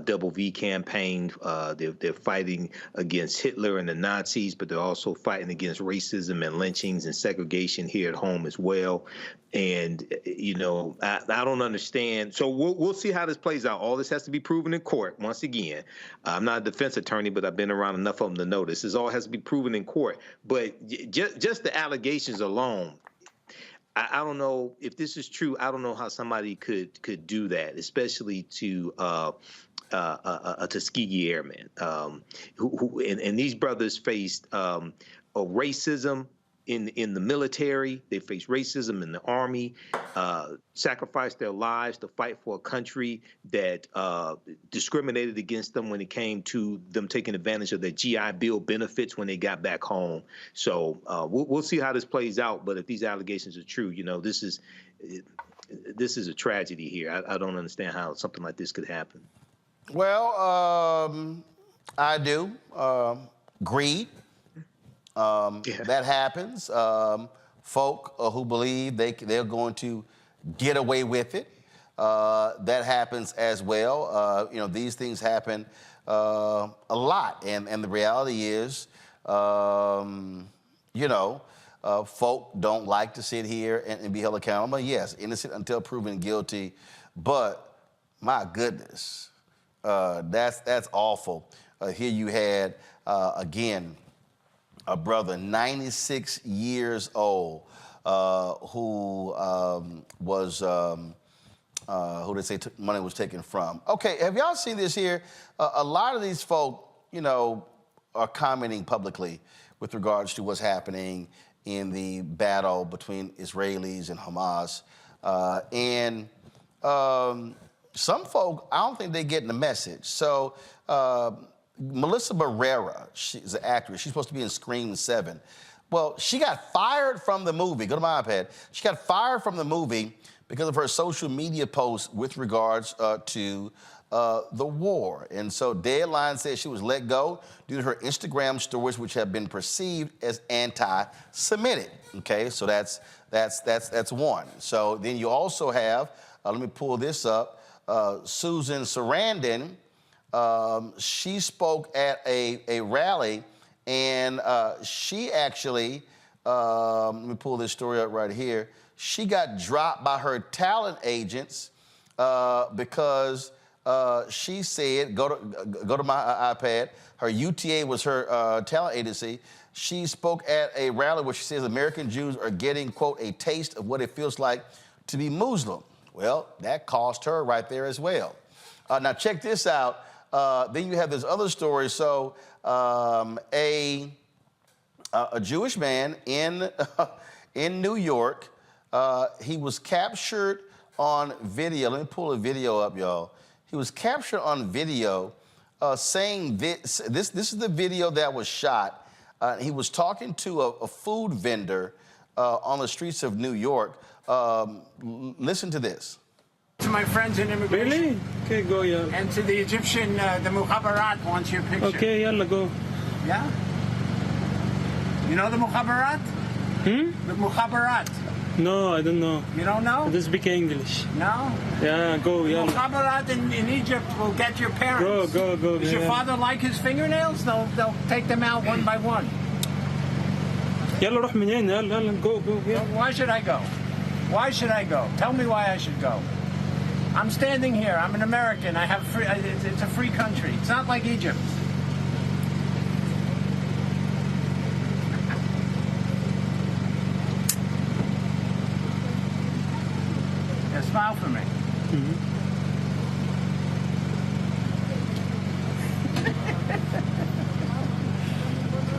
[SPEAKER 14] Double V campaign. They're fighting against Hitler and the Nazis, but they're also fighting against racism and lynchings and segregation here at home as well. And, you know, I don't understand. So we'll see how this plays out. All this has to be proven in court. Once again, I'm not a defense attorney, but I've been around enough of them to know this. This all has to be proven in court. But just the allegations alone, I don't know if this is true. I don't know how somebody could do that, especially to a Tuskegee Airman. And these brothers faced racism, in the military. They faced racism in the army, sacrificed their lives to fight for a country that discriminated against them when it came to them taking advantage of their GI Bill benefits when they got back home. So we'll see how this plays out. But if these allegations are true, this is a tragedy here. I don't understand how something like this could happen.
[SPEAKER 1] Well, I do. Greed. That happens. Folk who believe they're going to get away with it. That happens as well. These things happen a lot. And the reality is, folk don't like to sit here and be held accountable. Yes, innocent until proven guilty. But my goodness, that's awful. Here you had, again, a brother, 96 years old, who was, who they say money was taken from. Okay, have y'all seen this here? A lot of these folk, are commenting publicly with regards to what's happening in the battle between Israelis and Hamas. And some folk, I don't think they're getting the message. So, Melissa Barrera, she's an actress. She's supposed to be in Scream 7. Well, she got fired from the movie. Go to my iPad. She got fired from the movie because of her social media posts with regards to the war. And so Deadline says she was let go due to her Instagram stories, which have been perceived as anti-Semitic. Okay, so that's one. So then you also have, let me pull this up, Susan Sarandon. She spoke at a rally, and she actually, let me pull this story up right here. She got dropped by her talent agents because she said, go to my iPad, her UTA was her talent agency. She spoke at a rally where she says American Jews are getting, quote, a taste of what it feels like to be Muslim. Well, that cost her right there as well. Now check this out. Then you have this other story. So a Jewish man in New York, he was captured on video. Let me pull a video up, y'all. He was captured on video saying this. This is the video that was shot. He was talking to a food vendor on the streets of New York. Listen to this.
[SPEAKER 15] To my friends in immigration.
[SPEAKER 12] Really? Okay, go, yeah.
[SPEAKER 15] And to the Egyptian, the Mukhabarat wants your picture.
[SPEAKER 12] Okay, yalla, go.
[SPEAKER 15] Yeah? You know the Mukhabarat? The Mukhabarat.
[SPEAKER 12] No, I don't know.
[SPEAKER 15] You don't know?
[SPEAKER 12] I don't speak English.
[SPEAKER 15] No?
[SPEAKER 12] Yeah, go,
[SPEAKER 15] The
[SPEAKER 12] yalla.
[SPEAKER 15] Mukhabarat in Egypt will get your parents.
[SPEAKER 12] Go.
[SPEAKER 15] Does your father like his fingernails? They'll take them out one by one.
[SPEAKER 12] يلا روح من هنا يلا go yeah.
[SPEAKER 15] Why should I go? Why should I go? Tell me why I should go. I'm standing here. I'm an American. I have free. It's a free country. It's not like Egypt. Yeah, smile for me.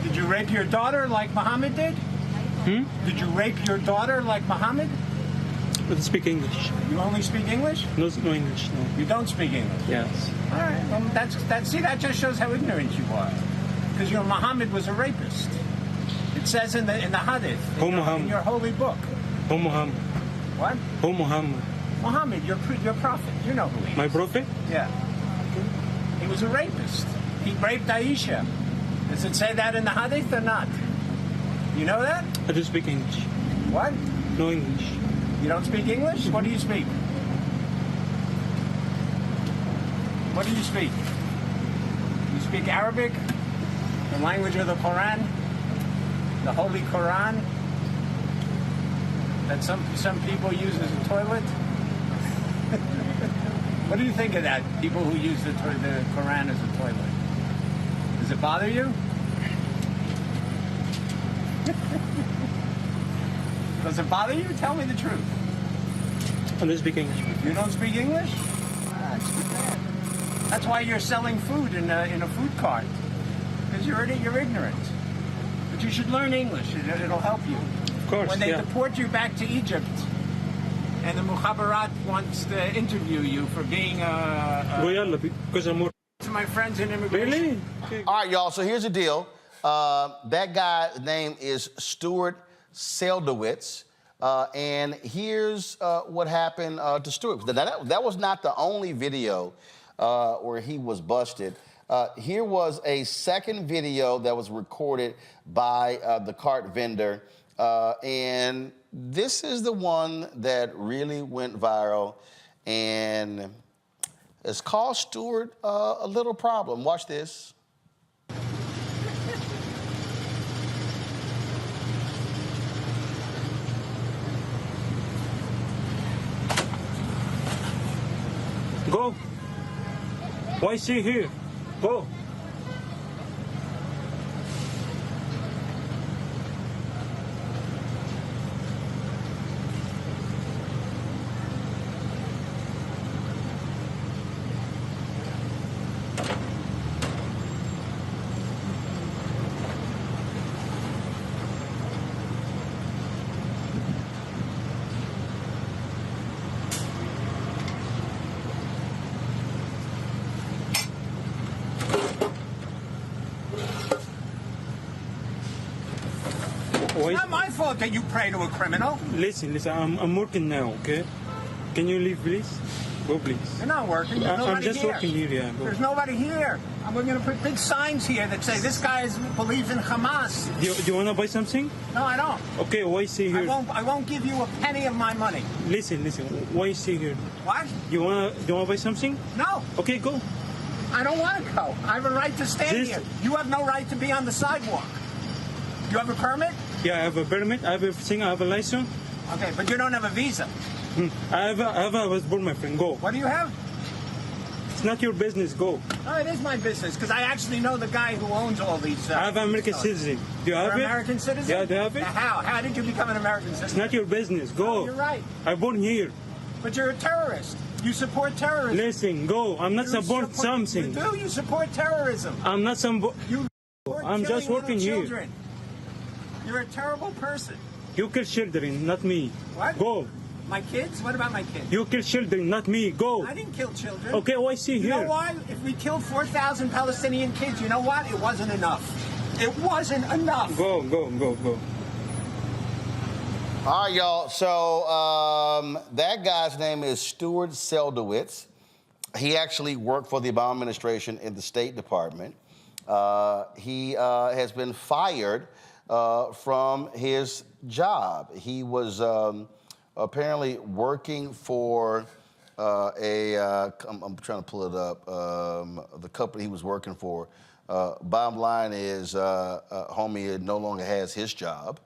[SPEAKER 15] Did you rape your daughter like Muhammad did? Did you rape your daughter like Muhammad?
[SPEAKER 12] I don't speak English.
[SPEAKER 15] You only speak English?
[SPEAKER 12] No English, no.
[SPEAKER 15] You don't speak English?
[SPEAKER 12] Yes.
[SPEAKER 15] All right. Well, that just shows how ignorant you are. Because Muhammad was a rapist. It says in the Hadith, in your holy book.
[SPEAKER 12] Oh Muhammad.
[SPEAKER 15] What?
[SPEAKER 12] Oh Muhammad.
[SPEAKER 15] Muhammad, your prophet. You know who he is.
[SPEAKER 12] My prophet?
[SPEAKER 15] Yeah. He was a rapist. He raped Aisha. Does it say that in the Hadith or not? You know that?
[SPEAKER 12] I don't speak English.
[SPEAKER 15] What?
[SPEAKER 12] No English.
[SPEAKER 15] You don't speak English? What do you speak? What do you speak? You speak Arabic? The language of the Quran? The Holy Quran? That some people use as a toilet? What do you think of that? People who use the Quran as a toilet? Does it bother you? Does it bother you? Tell me the truth.
[SPEAKER 12] I don't speak English.
[SPEAKER 15] You don't speak English? That's why you're selling food in a food cart. Because you're ignorant. But you should learn English. It'll help you.
[SPEAKER 12] Of course,
[SPEAKER 15] when they deport you back to Egypt, and the Mukhabarat wants to interview you for being
[SPEAKER 12] because I'm more
[SPEAKER 15] to my friends in immigration.
[SPEAKER 12] Really?
[SPEAKER 1] Okay. All right, y'all. So here's the deal. That guy's name is Stuart Seldowitz. And here's what happened to Stuart. That was not the only video where he was busted. Here was a second video that was recorded by the cart vendor. And this is the one that really went viral. And it's caused Stuart a little problem. Watch this.
[SPEAKER 12] Go. Why is he here? Go.
[SPEAKER 15] It's not my fault that you pray to a criminal.
[SPEAKER 12] Listen, I'm working now, okay? Can you leave, please? Go, please.
[SPEAKER 15] You're not working. There's nobody
[SPEAKER 12] I'm just
[SPEAKER 15] here.
[SPEAKER 12] working here, yeah. Go.
[SPEAKER 15] There's nobody here. And we're going to put big signs here that say this guy believes in Hamas.
[SPEAKER 12] Do you want to buy something?
[SPEAKER 15] No, I don't.
[SPEAKER 12] Okay, why is he here?
[SPEAKER 15] I won't give you a penny of my money.
[SPEAKER 12] Listen. Why is he here?
[SPEAKER 15] What?
[SPEAKER 12] You wanna buy something?
[SPEAKER 15] No.
[SPEAKER 12] Okay, go.
[SPEAKER 15] I don't want to go. I have a right to stand here. You have no right to be on the sidewalk. You have a permit?
[SPEAKER 12] Yeah, I have a permit. I have everything. I have a license.
[SPEAKER 15] Okay, but you don't have a visa.
[SPEAKER 12] I have a passport, my friend. Go.
[SPEAKER 15] What do you have?
[SPEAKER 12] It's not your business. Go.
[SPEAKER 15] Oh, it is my business because I actually know the guy who owns all these.
[SPEAKER 12] I have an American citizen. Do you have
[SPEAKER 15] You're
[SPEAKER 12] it?
[SPEAKER 15] American citizen?
[SPEAKER 12] Yeah, do you have it?
[SPEAKER 15] How? How did you become an American citizen?
[SPEAKER 12] It's not your business. Go.
[SPEAKER 15] Oh, you're right.
[SPEAKER 12] I'm born here.
[SPEAKER 15] But you're a terrorist. You support terrorism.
[SPEAKER 12] Listen, go. I'm not support something.
[SPEAKER 15] You do. You support terrorism.
[SPEAKER 12] I'm not some.
[SPEAKER 15] I'm
[SPEAKER 12] just working here.
[SPEAKER 15] Children. You're a terrible person.
[SPEAKER 12] You kill children, not me.
[SPEAKER 15] What?
[SPEAKER 12] Go.
[SPEAKER 15] My kids? What about my kids?
[SPEAKER 12] You kill children, not me. Go.
[SPEAKER 15] I didn't kill children.
[SPEAKER 12] Okay, why is he here?
[SPEAKER 15] You know why? If we killed 4,000 Palestinian kids, you know what? It wasn't enough. It wasn't enough.
[SPEAKER 12] Go.
[SPEAKER 1] All right, y'all. So that guy's name is Stuart Seldowitz. He actually worked for the Obama administration in the State Department. He has been fired from his job. He was apparently working for I'm trying to pull it up, the company he was working for. Bottom line is, homie no longer has his job.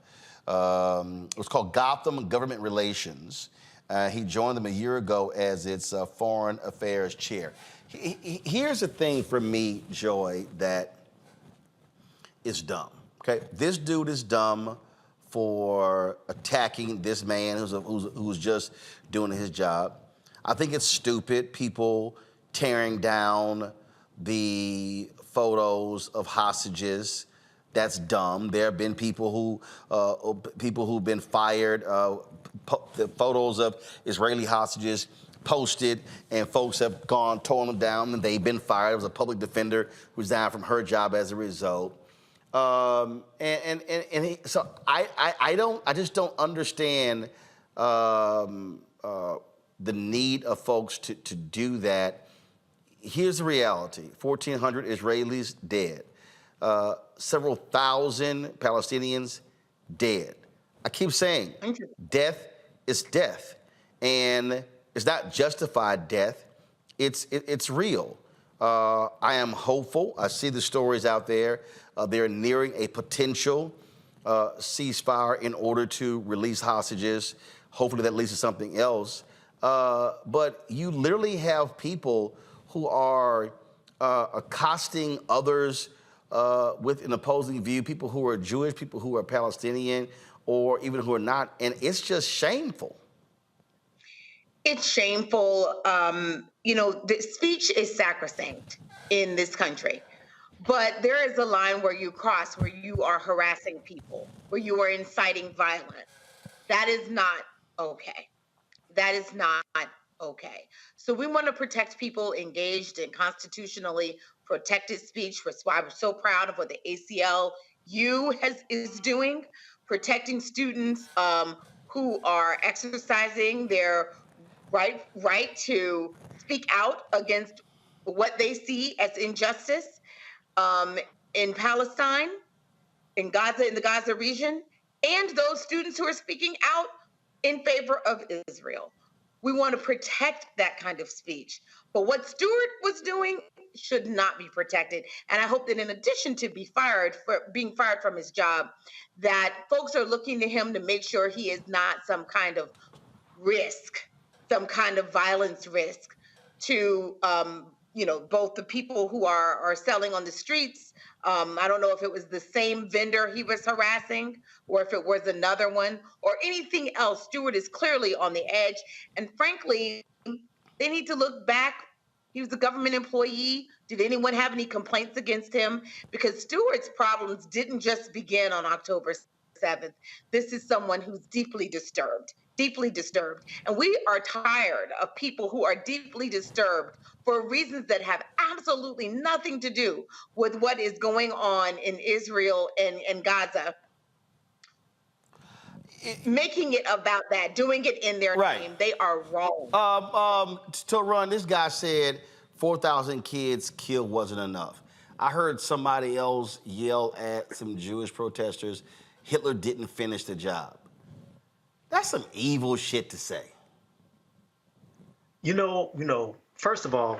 [SPEAKER 1] It was called Gotham Government Relations. He joined them a year ago as its foreign affairs chair. Here's the thing for me, Joy, that is dumb. Okay, this dude is dumb for attacking this man who's just doing his job. I think it's stupid, people tearing down the photos of hostages. That's dumb. There have been people who've been fired. The photos of Israeli hostages posted, and folks have torn them down, and they've been fired. There was a public defender who resigned from her job as a result. So I just don't understand the need of folks to do that. Here's the reality: 1,400 Israelis dead, several thousand Palestinians dead. I keep saying, death is death, and it's not justified death. It's real. I am hopeful. I see the stories out there. They're nearing a potential ceasefire in order to release hostages. Hopefully that leads to something else. But you literally have people who are accosting others with an opposing view, people who are Jewish, people who are Palestinian, or even who are not. And it's just shameful.
[SPEAKER 8] It's shameful. The speech is sacrosanct in this country. But there is a line where you cross, where you are harassing people, where you are inciting violence. That is not okay. That is not okay. So we want to protect people engaged in constitutionally protected speech. That's why we're so proud of what the ACLU is doing, protecting students who are exercising their right to speak out against what they see as injustice in Palestine, in Gaza, in the Gaza region, and those students who are speaking out in favor of Israel. We want to protect that kind of speech. But what Stewart was doing should not be protected. And I hope that in addition to being fired from his job, that folks are looking to him to make sure he is not some kind of risk, some kind of violence risk to both the people who are selling on the streets. I don't know if it was the same vendor he was harassing or if it was another one or anything else. Stewart is clearly on the edge. And frankly, they need to look back. He was a government employee. Did anyone have any complaints against him? Because Stewart's problems didn't just begin on October 7th. This is someone who's deeply disturbed. And we are tired of people who are deeply disturbed for reasons that have absolutely nothing to do with what is going on in Israel and Gaza. Making it about that, doing it in their name, they are wrong.
[SPEAKER 1] To run, this guy said 4,000 kids killed wasn't enough. I heard somebody else yell at some Jewish protesters, Hitler didn't finish the job. That's some evil shit to say.
[SPEAKER 13] First of all,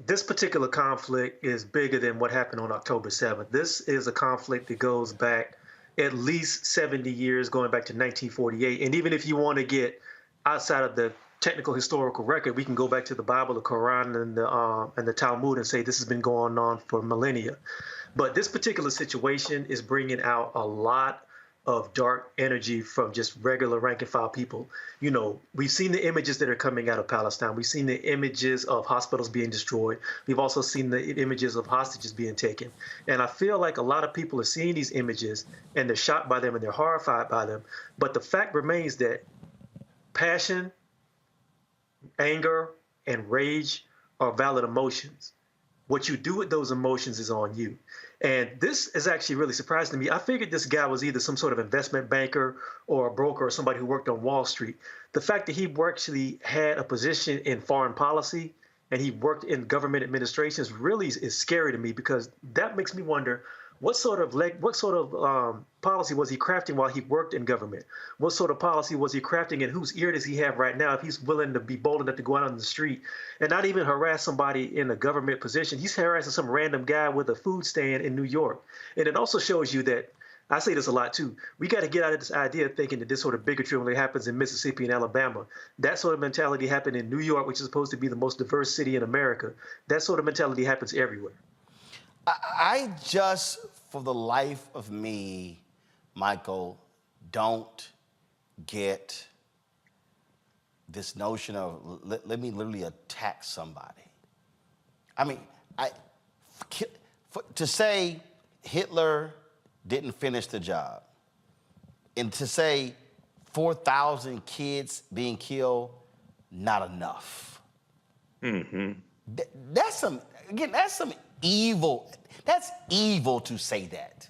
[SPEAKER 13] this particular conflict is bigger than what happened on October 7th. This is a conflict that goes back at least 70 years, going back to 1948. And even if you want to get outside of the technical historical record, we can go back to the Bible, the Quran, and the Talmud and say this has been going on for millennia. But this particular situation is bringing out a lot of dark energy from just regular rank and file people. We've seen the images that are coming out of Palestine. We've seen the images of hospitals being destroyed. We've also seen the images of hostages being taken. And I feel like a lot of people are seeing these images and they're shocked by them and they're horrified by them. But the fact remains that passion, anger, and rage are valid emotions. What you do with those emotions is on you. And this is actually really surprising to me. I figured this guy was either some sort of investment banker or a broker or somebody who worked on Wall Street. The fact that he actually had a position in foreign policy and he worked in government administrations really is scary to me, because that makes me wonder what sort of policy was he crafting while he worked in government? What sort of policy was he crafting, and whose ear does he have right now if he's willing to be bold enough to go out on the street and not even harass somebody in a government position? He's harassing some random guy with a food stand in New York. And it also shows you that, I say this a lot too, we got to get out of this idea of thinking that this sort of bigotry only happens in Mississippi and Alabama. That sort of mentality happened in New York, which is supposed to be the most diverse city in America. That sort of mentality happens everywhere.
[SPEAKER 1] I just, for the life of me, Michael, don't get this notion of let me literally attack somebody. I mean, to say Hitler didn't finish the job, and to say 4,000 kids being killed, not enough.
[SPEAKER 14] Mm-hmm.
[SPEAKER 1] That's some evil. That's evil to say that.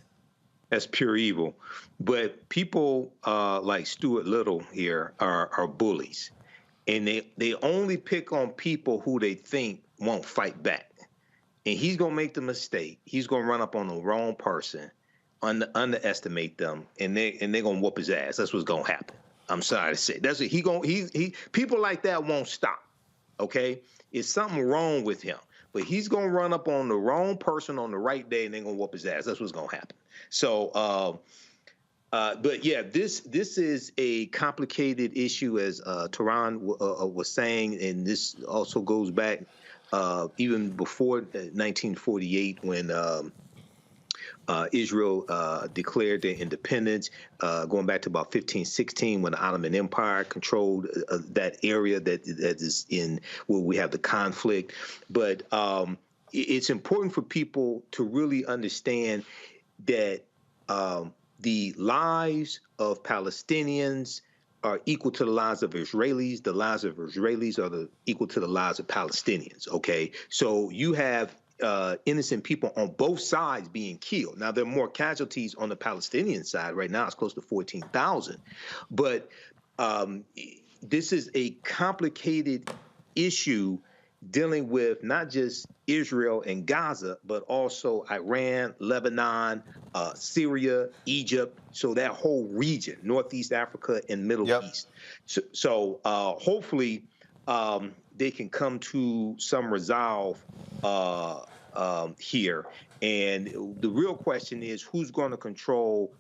[SPEAKER 14] That's pure evil. But people like Stuart Little here are bullies. And they only pick on people who they think won't fight back. And he's going to make the mistake. He's going to run up on the wrong person, underestimate them, and they're going to whoop his ass. That's what's going to happen. I'm sorry to say. That's what people like that won't stop. Okay? It's something wrong with him. But he's going to run up on the wrong person on the right day, and they're going to whoop his ass. That's what's going to happen. So, but yeah, this is a complicated issue, as Tehran was saying, and this also goes back even before 1948 when Israel declared their independence, going back to about 1516 when the Ottoman Empire controlled that area that is in where we have the conflict. But it's important for people to really understand that the lives of Palestinians are equal to the lives of Israelis. The lives of Israelis are equal to the lives of Palestinians, okay? So you have innocent people on both sides being killed. Now, there are more casualties on the Palestinian side. Right now, it's close to 14,000. But this is a complicated issue dealing with not just Israel and Gaza, but also Iran, Lebanon, Syria, Egypt, so that whole region, Northeast Africa and Middle East. So hopefully they can come to some resolve here. And the real question is who's going to control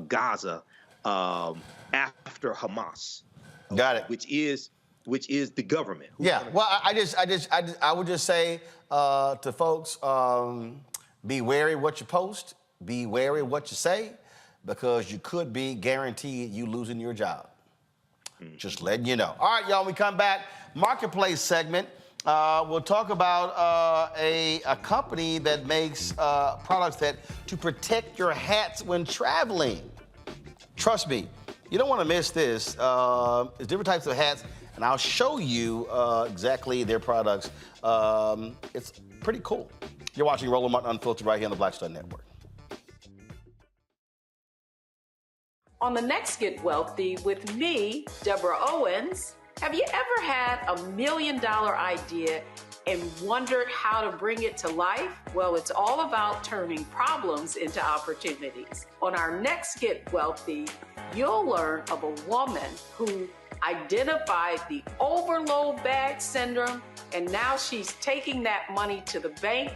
[SPEAKER 14] Gaza after Hamas?
[SPEAKER 1] Got it.
[SPEAKER 14] Which is the government.
[SPEAKER 1] Yeah. Well, I would just say to folks, be wary what you post, be wary what you say, because you could be guaranteed you losing your job. Just letting you know. All right, y'all. We come back. Marketplace segment. We'll talk about a company that makes products to protect your hats when traveling. Trust me, you don't want to miss this. It's different types of hats, and I'll show you exactly their products. It's pretty cool. You're watching Roland Martin Unfiltered right here on the Black Star Network.
[SPEAKER 3] On the next Get Wealthy with me, Deborah Owens, have you ever had $1 million idea and wondered how to bring it to life? Well, it's all about turning problems into opportunities. On our next Get Wealthy, you'll learn of a woman who identified the overload bag syndrome, and now she's taking that money to the bank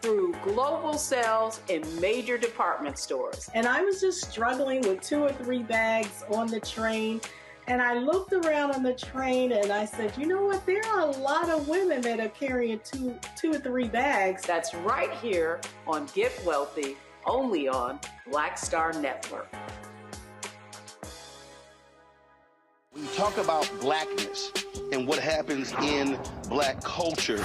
[SPEAKER 3] through global sales in major department stores.
[SPEAKER 18] And I was just struggling with 2 or 3 bags on the train. And I looked around on the train and I said, you know what? There are a lot of women that are carrying two or 3 bags.
[SPEAKER 3] That's right here on Get Wealthy, only on Black Star Network.
[SPEAKER 1] When you talk about blackness and what happens in black culture,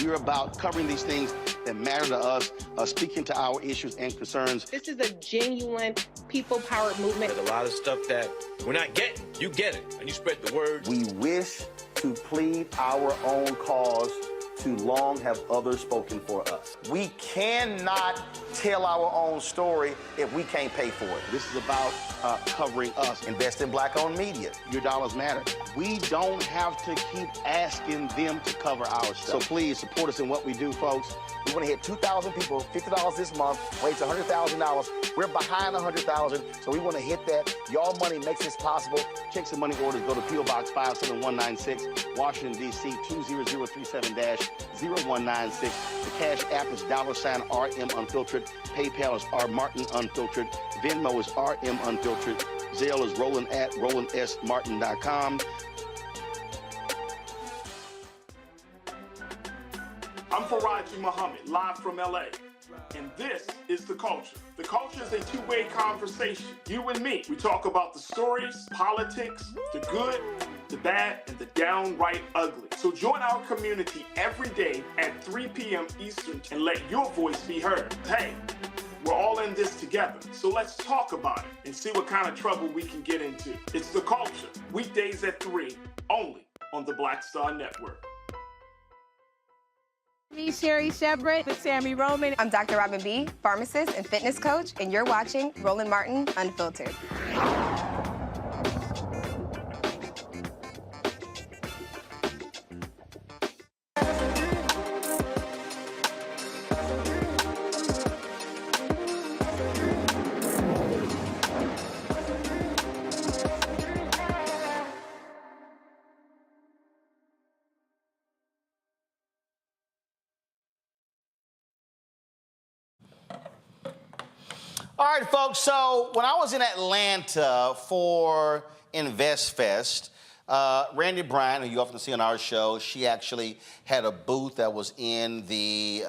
[SPEAKER 1] we're about covering these things that matter to us, speaking to our issues and concerns.
[SPEAKER 5] This is a genuine people-powered movement.
[SPEAKER 7] There's a lot of stuff that we're not getting. You get it, and you spread the word.
[SPEAKER 1] We wish to plead our own cause. Too long have others spoken for us. We cannot tell our own story if we can't pay for it. This is about covering us. Invest in black-owned media. Your dollars matter. We don't have to keep asking them to cover our stuff. So please support us in what we do, folks. We want to hit 2,000 people, $50 this month, raise $100,000. We're behind 100,000, so we want to hit that. Y'all money makes this possible. Checks and money orders go to P.O. Box 57196, Washington, D.C. 20037-0196. The Cash App is $RM Unfiltered. PayPal is R Martin Unfiltered. Venmo is RM Unfiltered. Zelle is roland@rolandsmartin.com.
[SPEAKER 19] I'm Faraji Muhammad, live from LA. And this is The Culture. The Culture is a two-way conversation. You and me. We talk about the stories, politics, the good, the bad, and the downright ugly. So join our community every day at 3 p.m. Eastern and let your voice be heard. Hey, we're all in this together. So let's talk about it and see what kind of trouble we can get into. It's The Culture, weekdays at 3, only on the Black Star Network.
[SPEAKER 26] Me, Sherry Shepard, with Sammy Roman.
[SPEAKER 20] I'm Dr. Robin B., pharmacist and fitness coach, and you're watching Roland Martin Unfiltered.
[SPEAKER 1] All right, folks, so when I was in Atlanta for Invest Fest, Randy Bryant, who you often see on our show, she actually had a booth that was in the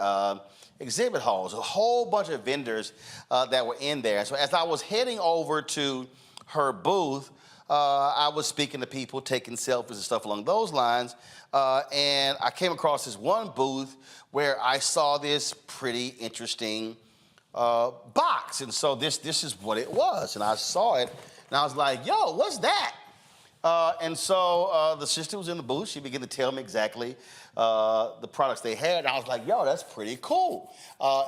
[SPEAKER 1] exhibit halls, a whole bunch of vendors that were in there. So as I was heading over to her booth, I was speaking to people, taking selfies and stuff along those lines, and I came across this one booth where I saw this pretty interesting box, and so this is what it was, and I saw it, and I was like, yo, what's that? And so the sister was in the booth. She began to tell me exactly the products they had. And I was like, yo, that's pretty cool.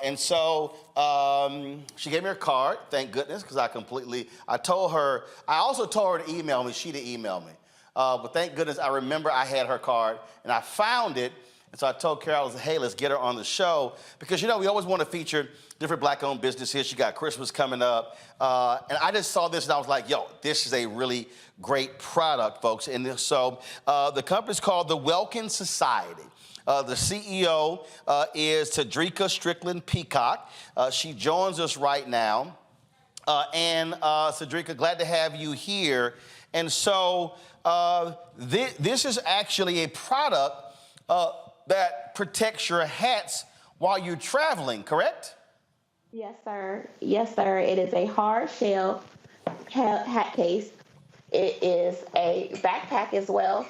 [SPEAKER 1] And so she gave me her card, thank goodness, because I also told her to email me. She didn't email me. But thank goodness I remember I had her card, and I found it. And so I told Carol, I was like, hey, let's get her on the show. Because, you know, we always want to feature different Black-owned businesses. She got Christmas coming up. And I just saw this, and I was like, yo, this is a really great product, folks. And so the company's called the Welkin Society. The CEO is Tadrika Strickland Peacock. She joins us right now. And Tadrika, glad to have you here. And so this is actually a product that protects your hats while you're traveling, correct?
[SPEAKER 4] Yes, sir. Yes, sir. It is a hard shell hat case. It is a backpack as well.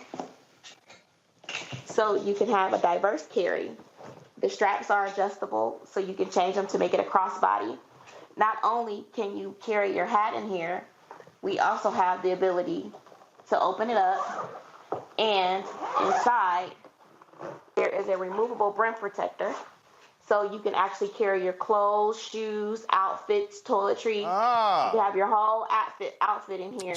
[SPEAKER 4] So you can have a diverse carry. The straps are adjustable, so you can change them to make it a crossbody. Not only can you carry your hat in here, we also have the ability to open it up, and inside there is a removable brim protector, so you can actually carry your clothes, shoes, outfits, toiletries. You have your whole outfit in here.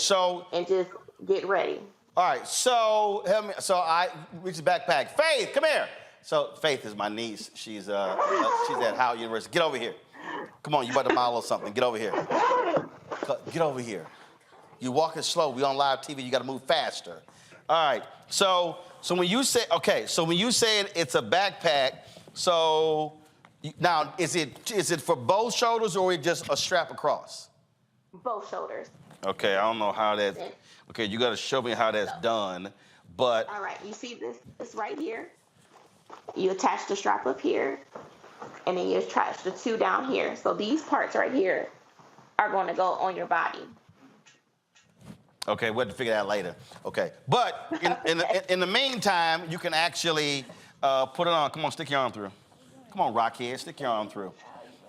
[SPEAKER 4] And just get ready.
[SPEAKER 1] All right, so help me. So I reach the backpack. Faith, come here. So Faith is my niece. She's at Howard University. Get over here. Come on, you about to model something. Get over here. Get over here. You walking slow. We on live TV. You got to move faster. All right. So when you say it's a backpack, so now is it for both shoulders or is it just a strap across?
[SPEAKER 4] Both shoulders.
[SPEAKER 1] Okay, I don't know how that's. Okay, you got to show me how that's done, but.
[SPEAKER 4] All right, you see this right here. You attach the strap up here, and then you attach the two down here. So these parts right here are going to go on your body.
[SPEAKER 1] Okay, we'll have to figure that out later. Okay, but in the meantime, you can actually put it on. Come on, stick your arm through. Come on, Rockhead, stick your arm through.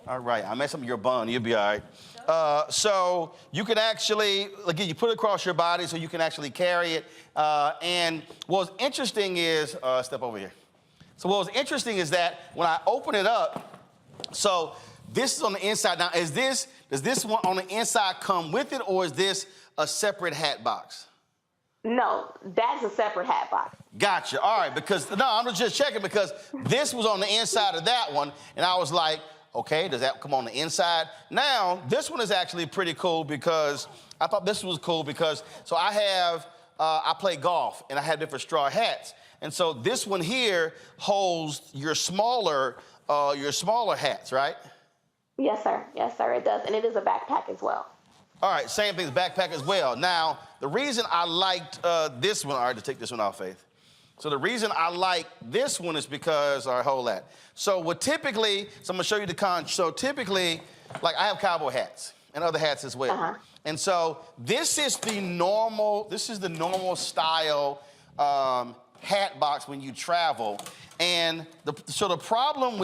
[SPEAKER 1] All right, I messed up your bun. You'll be all right. So you can actually, again, you put it across your body so you can actually carry it. And what's interesting is, step over here. So what's interesting is that when I open it up, so this is on the inside. Now, does this one on the inside come with it, or is this a separate hat box?
[SPEAKER 4] No, that's a separate hat box.
[SPEAKER 1] Gotcha. All right, I'm just checking because this was on the inside of that one, and I was like, okay, does that come on the inside? Now, this one is actually pretty cool because I thought this was cool because, so I play golf, and I have different straw hats. And so this one here holds your smaller hats, right?
[SPEAKER 4] Yes, sir. Yes, sir, it does. And it is a backpack as well.
[SPEAKER 1] All right, same thing, backpack as well. Now, the reason I liked this one, all right, to take this one off, Faith. So the reason I like this one is because, all right, hold that. So I'm gonna show you so typically, like I have cowboy hats and other hats as well. Uh-huh. And so this is the normal style hat box when you travel. And the problem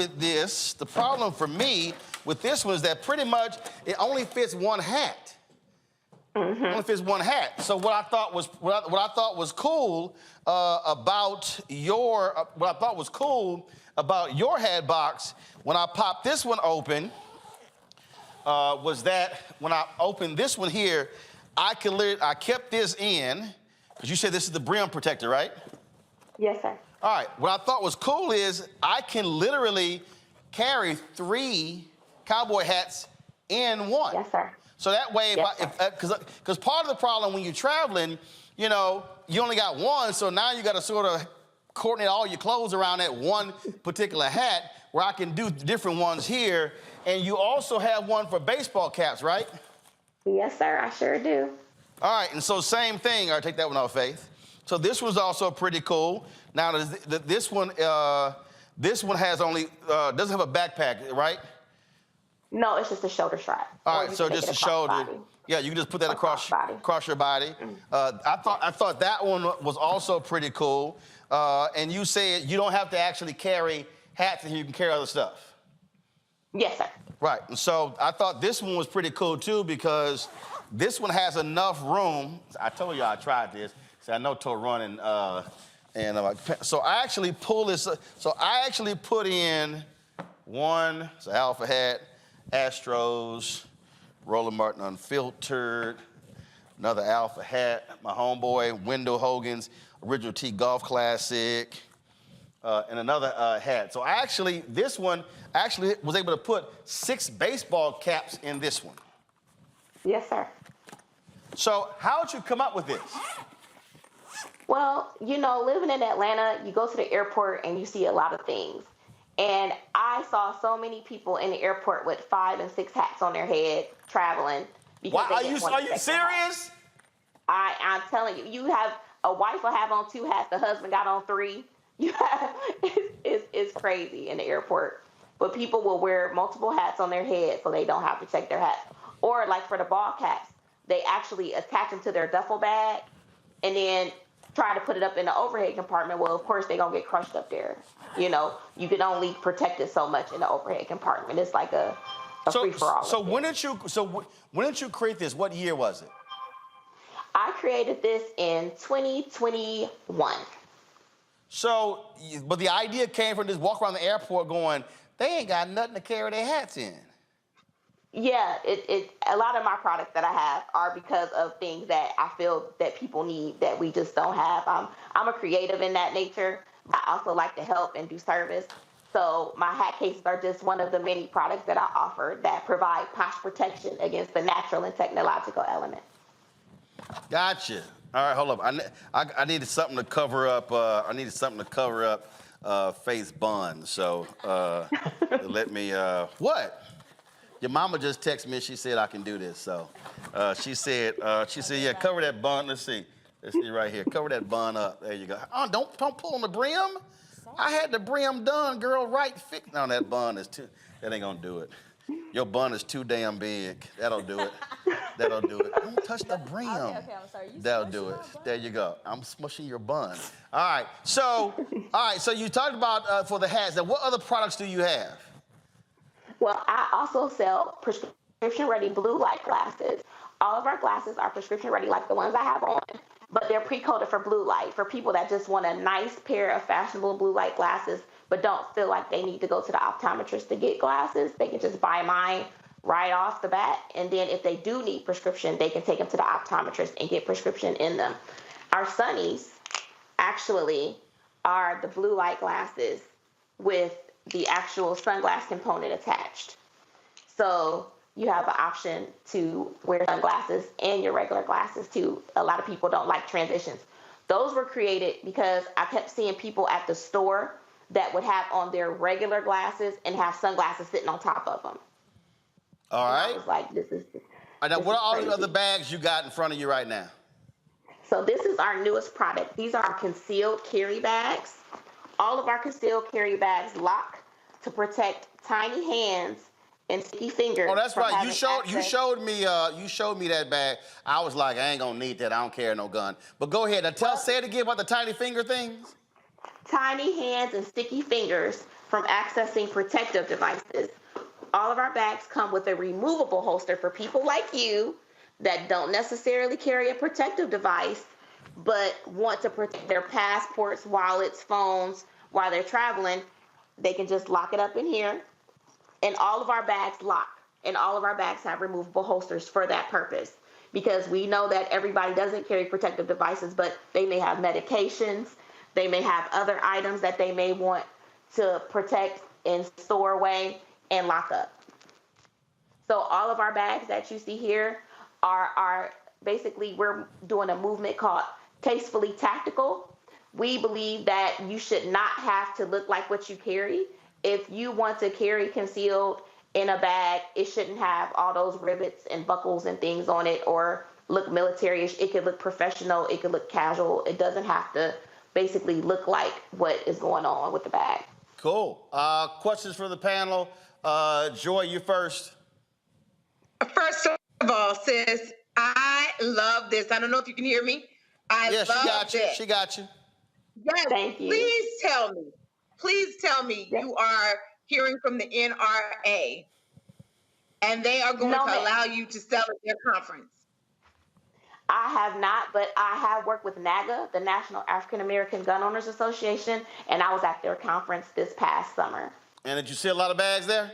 [SPEAKER 1] for me with this one is that pretty much it only fits one hat. Mm-hmm. It only fits one hat. So what I thought was cool about your hat box when I popped this one open was that when I opened this one here, I kept this in because you said this is the brim protector, right?
[SPEAKER 4] Yes, sir.
[SPEAKER 1] All right, what I thought was cool is I can literally carry 3 cowboy hats in one.
[SPEAKER 4] Yes, sir.
[SPEAKER 1] So that way, because part of the problem when you're traveling, you know, you only got one, so now you got to sort of coordinate all your clothes around that one particular hat where I can do different ones here. And you also have one for baseball caps, right?
[SPEAKER 4] Yes, sir, I sure do.
[SPEAKER 1] All right, and so same thing. All right, take that one off, Faith. So this one's also pretty cool. Now, this one has only, doesn't have a backpack, right?
[SPEAKER 4] No, it's just a shoulder strap.
[SPEAKER 1] All right, so just a shoulder. Yeah, you can just put that across your body. I thought that one was also pretty cool. And you said you don't have to actually carry hats in here, you can carry other stuff.
[SPEAKER 4] Yes, sir.
[SPEAKER 1] Right, and so I thought this one was pretty cool too because this one has enough room. I told you I tried this. See, I know to run so I actually pull this. So I actually put in one. It's an Alpha hat, Astros, Roland Martin Unfiltered, another Alpha hat, my homeboy Wendell Hogan's Original T Golf Classic, and another hat. So this one was able to put 6 baseball caps in this one.
[SPEAKER 4] Yes, sir.
[SPEAKER 1] So how'd you come up with this?
[SPEAKER 4] Well, living in Atlanta, you go to the airport and you see a lot of things. And I saw so many people in the airport with 5 and 6 hats on their head traveling.
[SPEAKER 1] Are you serious?
[SPEAKER 4] I'm telling you, you have a wife will have on 2 hats, the husband got on 3. It's crazy in the airport. But people will wear multiple hats on their head so they don't have to check their hats. Or like for the ball caps, they actually attach them to their duffel bag and then try to put it up in the overhead compartment. Well, of course, they're going to get crushed up there. You can only protect it so much in the overhead compartment. It's like a free-for-all.
[SPEAKER 1] So when did you create this? What year was it?
[SPEAKER 4] I created this in 2021.
[SPEAKER 1] So, but the idea came from this walk around the airport going, they ain't got nothing to carry their hats in.
[SPEAKER 4] Yeah, a lot of my products that I have are because of things that I feel that people need that we just don't have. I'm a creative in that nature. I also like to help and do service. So my hat cases are just one of the many products that I offer that provide posture protection against the natural and technological element. Gotcha.
[SPEAKER 1] All right, hold up. I needed something to cover up. Faith's bun. So let me. What? Your mama just texted me and she said I can do this. So she said, yeah, cover that bun. Let's see right here. Cover that bun up. There you go. Oh, don't pull on the brim. I had the brim done, girl. Right, fix. No, that bun is too. That ain't gonna do it. Your bun is too damn big. That'll do it. Don't touch the brim.
[SPEAKER 6] Okay, I'm sorry.
[SPEAKER 1] That'll do it. There you go. I'm smushing your bun. All right. So you talked about for the hats. Now, what other products do you have?
[SPEAKER 4] Well, I also sell prescription-ready blue light glasses. All of our glasses are prescription-ready, like the ones I have on, but they're pre-coded for blue light for people that just want a nice pair of fashionable blue light glasses, but don't feel like they need to go to the optometrist to get glasses. They can just buy mine right off the bat, and then if they do need prescription, they can take them to the optometrist and get prescription in them. Our Sunnies actually are the blue light glasses with the actual sunglass component attached. So you have an option to wear sunglasses and your regular glasses too. A lot of people don't like transitions. Those were created because I kept seeing people at the store that would have on their regular glasses and have sunglasses sitting on top of them.
[SPEAKER 1] All right.
[SPEAKER 4] I was like, this is
[SPEAKER 1] now, what are all the other bags you got in front of you right now?
[SPEAKER 4] So this is our newest product. These are our concealed carry bags. All of our concealed carry bags lock to protect tiny hands and sticky fingers.
[SPEAKER 1] Oh, that's right. You showed me that bag. I was like, I ain't gonna need that. I don't carry no gun. But go ahead. Now say it again about the tiny finger things.
[SPEAKER 4] Tiny hands and sticky fingers from accessing protective devices. All of our bags come with a removable holster for people like you that don't necessarily carry a protective device, but want to protect their passports, wallets, phones while they're traveling. They can just lock it up in here. And all of our bags lock. And all of our bags have removable holsters for that purpose. Because we know that everybody doesn't carry protective devices, but they may have medications. They may have other items that they may want to protect and store away and lock up. So all of our bags that you see here are basically, we're doing a movement called Tastefully Tactical. We believe that you should not have to look like what you carry. If you want to carry concealed in a bag, it shouldn't have all those rivets and buckles and things on it or look military-ish. It could look professional. It could look casual. It doesn't have to basically look like what is going on with the bag.
[SPEAKER 1] Cool. Questions for the panel. Joy, you first.
[SPEAKER 8] First of of all, sis, I love this. I don't know if you can hear me. I
[SPEAKER 1] Yeah,
[SPEAKER 8] love
[SPEAKER 1] she got you.
[SPEAKER 8] this.
[SPEAKER 1] She got you.
[SPEAKER 8] Yes.
[SPEAKER 4] Thank you.
[SPEAKER 8] Please tell me you are hearing from the NRA and they are going to allow you to sell at their conference.
[SPEAKER 4] I have not, but I have worked with NAGA, the National African American Gun Owners Association, and I was at their conference this past summer.
[SPEAKER 1] And did you see a lot of bags there?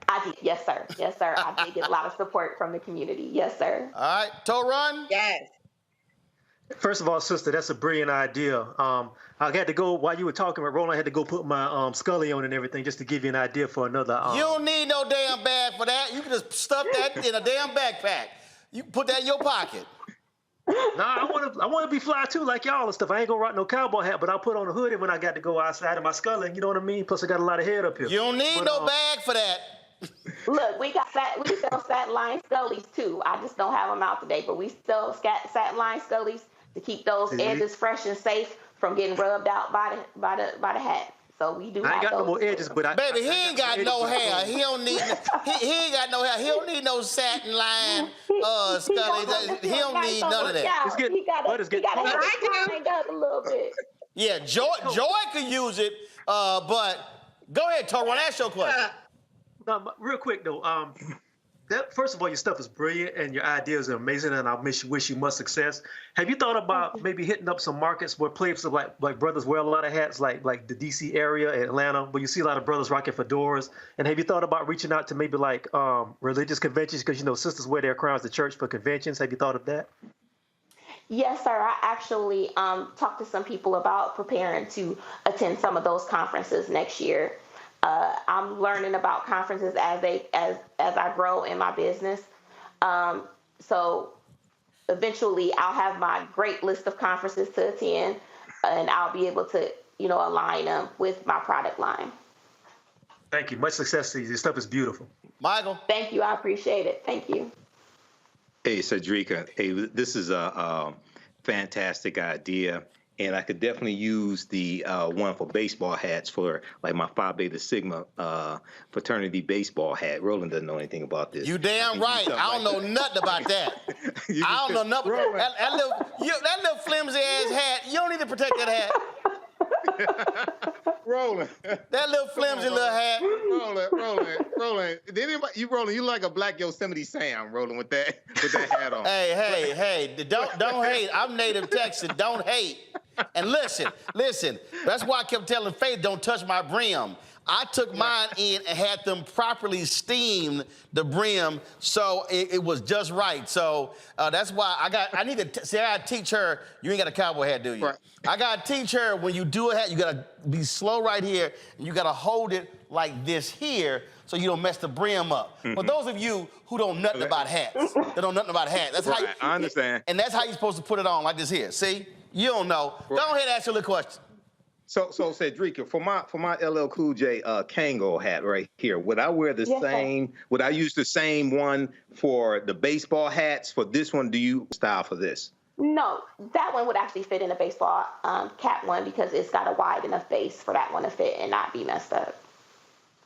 [SPEAKER 4] I did, yes, sir. Yes, sir. I did get a lot of support from the community. Yes, sir.
[SPEAKER 1] All right, Toe Run?
[SPEAKER 8] Yes.
[SPEAKER 13] First of all, sister, that's a brilliant idea. I had to go, while you were talking about Roland, I had to go put my Scully on and everything just to give you an idea for another.
[SPEAKER 1] You don't need no damn bag for that. You can just stuff that in a damn backpack. You can put that in your pocket.
[SPEAKER 13] Nah, I want to be fly too, like y'all and stuff. I ain't gonna rock no cowboy hat, but I'll put on a hoodie when I got to go outside of my Scully. You know what I mean? Plus, I got a lot of head up here.
[SPEAKER 1] You don't need no bag for that.
[SPEAKER 4] Look, we sell satin line Scullies too. I just don't have them out today, but we sell satin line Scullies to keep those edges fresh and safe from getting rubbed out by the hat. So we do.
[SPEAKER 13] I ain't got no more edges, but
[SPEAKER 1] baby, he ain't got no hair. He don't need. He ain't got no hair. He don't need no satin line Scully. He don't need none of that.
[SPEAKER 4] He got a little bit.
[SPEAKER 1] Yeah, Joy could use it, but go ahead, Toro. Ask your question.
[SPEAKER 13] No, real quick though. That first of all, your stuff is brilliant and your ideas are amazing, and I wish you much success. Have you thought about maybe hitting up some markets where places like brothers wear a lot of hats, like the DC area, Atlanta, where you see a lot of brothers rocking fedoras? And have you thought about reaching out to maybe like religious conventions, because sisters wear their crowns to church for conventions? Have you thought of that?
[SPEAKER 4] Yes, sir. I actually talked to some people about preparing to attend some of those conferences next year. I'm learning about conferences as I grow in my business. So eventually I'll have my great list of conferences to attend, and I'll be able to, align them with my product line.
[SPEAKER 13] Thank you. Much success to you. Your stuff is beautiful.
[SPEAKER 1] Michael.
[SPEAKER 4] Thank you. I appreciate it. Thank you.
[SPEAKER 14] Hey, Cedrica. Hey, this is a fantastic idea. And I could definitely use the one for baseball hats for like my Phi Beta Sigma fraternity baseball hat. Roland doesn't know anything about this.
[SPEAKER 1] You damn right. I don't know nothing about that. I don't know nothing. That little flimsy ass hat. You don't need to protect that hat.
[SPEAKER 6] Roland.
[SPEAKER 1] That little flimsy little hat.
[SPEAKER 6] Roland. Roland, you like a black Yosemite Sam, Roland, with that hat on.
[SPEAKER 1] Hey, don't hate. I'm native Texan. Don't hate. And listen. That's why I kept telling Faith, don't touch my brim. I took mine in and had them properly steamed the brim, so it was just right. So that's why I got to teach her. You ain't got a cowboy hat, do you? Right. I got to teach her when you do a hat, you got to be slow right here, and you got to hold it like this here, so you don't mess the brim up. Mm-hmm. For those of you who don't know nothing about hats, that's how
[SPEAKER 6] I understand.
[SPEAKER 1] And that's how you're supposed to put it on, like this here. See? You don't know. Right. Go ahead and ask your little question.
[SPEAKER 14] So Cedrica, for my LL Cool J Kango hat right here, would I wear the same? Would I use the same one for the baseball hats? For this one, do you style for this?
[SPEAKER 4] No, that one would actually fit in a baseball cap one, because it's got a wide enough base for that one to fit and not be messed up.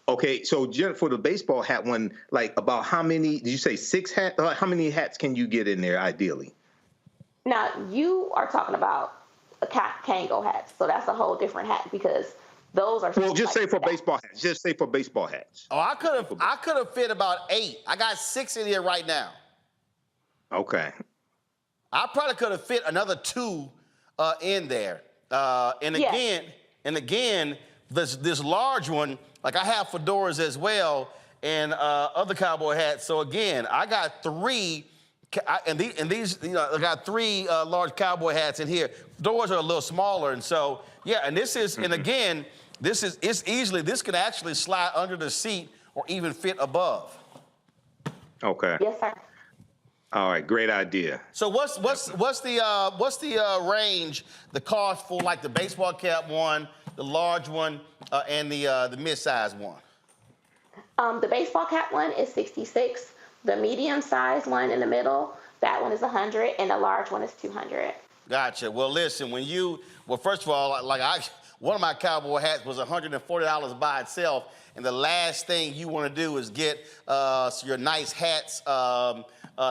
[SPEAKER 14] Okay, so for the baseball hat one, like about how many? Did you say 6 hats? How many hats can you get in there ideally?
[SPEAKER 4] Now, you are talking about a Kango hats, so that's a whole different hat, because those are.
[SPEAKER 14] Well, just say for baseball hats. Just say for baseball hats.
[SPEAKER 1] Oh, I could have fit about 8. I got 6 in here right now.
[SPEAKER 14] Okay.
[SPEAKER 1] I probably could have fit another 2 in there. And again, this large one, like I have fedoras as well and other cowboy hats. So again, I got 3. And these, I got 3 large cowboy hats in here. Doors are a little smaller, and so and this is, and again, this can actually slide under the seat or even fit above.
[SPEAKER 14] Okay.
[SPEAKER 4] Yes, sir.
[SPEAKER 14] All right, great idea.
[SPEAKER 1] So what's the range, the cost for like the baseball cap one, the large one, and the mid-size one?
[SPEAKER 4] The baseball cap one is $66. The medium-sized one in the middle, that one is $100, and the large one is $200.
[SPEAKER 1] Gotcha. Well, listen, first of all, One of my cowboy hats was $140 by itself, and the last thing you want to do is get your nice hats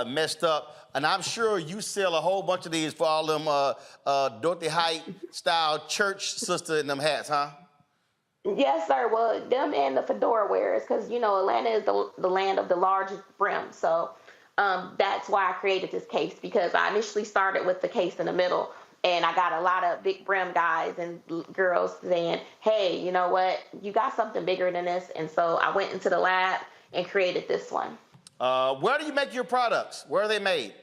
[SPEAKER 1] messed up. And I'm sure you sell a whole bunch of these for all them Dorothy Height-style church sister in them hats, huh?
[SPEAKER 4] Yes, sir. Well, them and the fedora wearers, because, you know, Atlanta is the land of the largest brim. So that's why I created this case, because I initially started with the case in the middle, and I got a lot of big brim guys and girls saying, hey, you know what? You got something bigger than this. And so I went into the lab and created this one.
[SPEAKER 1] Where do you make your products? Where are they made?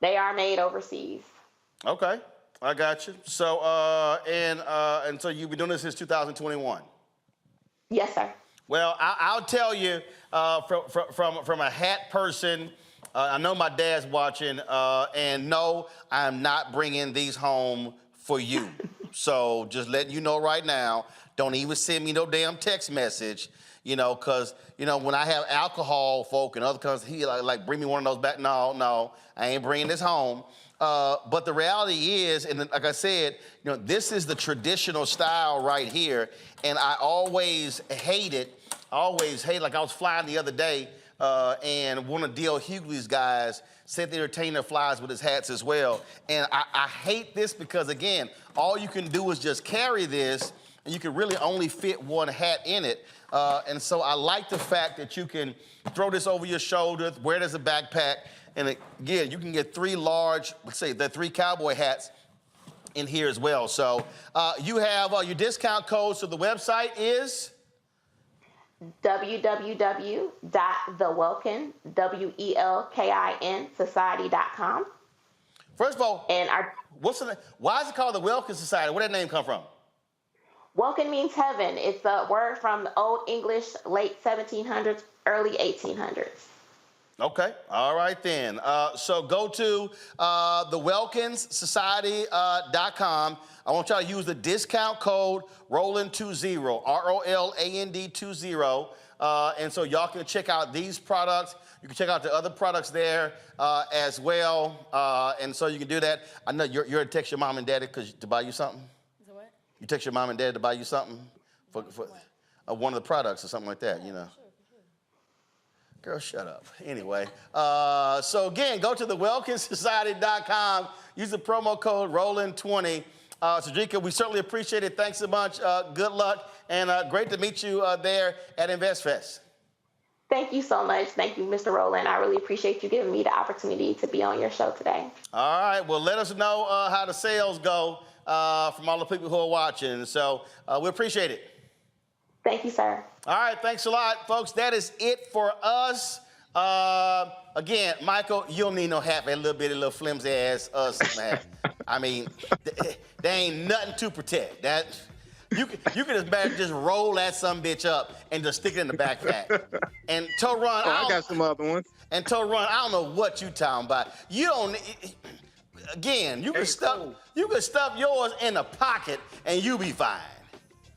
[SPEAKER 4] They are made overseas.
[SPEAKER 1] Okay, I got you. So, and so you've been doing this since 2021?
[SPEAKER 4] Yes, sir.
[SPEAKER 1] Well, I'll tell you, from a hat person, I know my dad's watching, and no, I'm not bringing these home for you. So just letting you know right now, don't even send me no damn text message, you know, because, you know, when I have alcohol folk and other kinds, he like bring me one of those back. No, I ain't bringing this home. But the reality is, and like I said, you know, this is the traditional style right here, and I always hate it. Like I was flying the other day, and one of D.L. Hughley's guys said the entertainer flies with his hats as well. And I hate this because, again, all you can do is just carry this, and you can really only fit one hat in it. And so I like the fact that you can throw this over your shoulder, wear it as a backpack, and again, you can get 3 large, let's say the 3 cowboy hats in here as well. So you have your discount code, so the website is?
[SPEAKER 4] www.thewelkin, WELKIN, society.com.
[SPEAKER 1] First of all,
[SPEAKER 4] and
[SPEAKER 1] why is it called the Welkin Society? Where did that name come from?
[SPEAKER 4] Welkin means heaven. It's a word from Old English, late 1700s, early 1800s.
[SPEAKER 1] Okay, all right then. So go to thewelkinssociety.com. I want y'all to use the discount code ROLAND20, ROLAND20. And so y'all can check out these products. You can check out the other products there as well. And so you can do that. I know you're to text your mom and daddy to buy you something.
[SPEAKER 9] So what?
[SPEAKER 1] You text your mom and dad to buy you something for one of the products or something like that, you know. Girl, shut up. Anyway, so again, go to thewelkinssociety.com. Use the promo code ROLAND20. Cedrica, we certainly appreciate it. Thanks so much. Good luck, and great to meet you there at InvestFest.
[SPEAKER 4] Thank you so much. Thank you, Mr. Roland. I really appreciate you giving me the opportunity to be on your show today.
[SPEAKER 1] All right. Well, let us know how the sales go from all the people who are watching. So we appreciate it.
[SPEAKER 4] Thank you, sir.
[SPEAKER 1] All right, thanks a lot, folks. That is it for us. Again, Michael, you don't need no hat, that little flimsy ass hat. I mean, there ain't nothing to protect. That you can just roll that sumbitch up and just stick it in the backpack. And Torun,
[SPEAKER 6] I got some other ones.
[SPEAKER 1] And Torun, I don't know what you talking about. You don't. Again, you can stuff yours in a pocket and you be fine.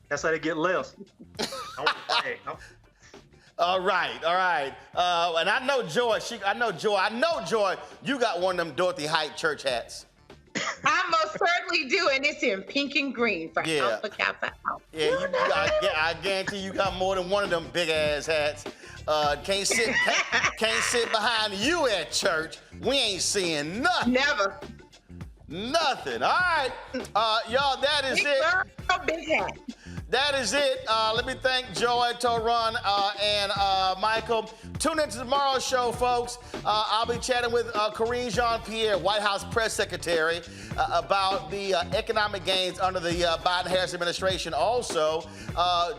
[SPEAKER 13] That's how they get less.
[SPEAKER 1] All right. And I know Joy, you got one of them Dorothy Height church hats.
[SPEAKER 8] I most certainly do, and it's in pink and green for Alpha Kappa Alpha.
[SPEAKER 1] Yeah, I guarantee you got more than one of them big ass hats. Can't sit behind you at church. We ain't seeing nothing.
[SPEAKER 8] Never.
[SPEAKER 1] Nothing. All right, y'all, that is it.
[SPEAKER 8] Big hat.
[SPEAKER 1] That is it. Let me thank Joy, Torun, and Michael. Tune into tomorrow's show, folks. I'll be chatting with Karine Jean-Pierre, White House Press Secretary, about the economic gains under the Biden-Harris administration. Also,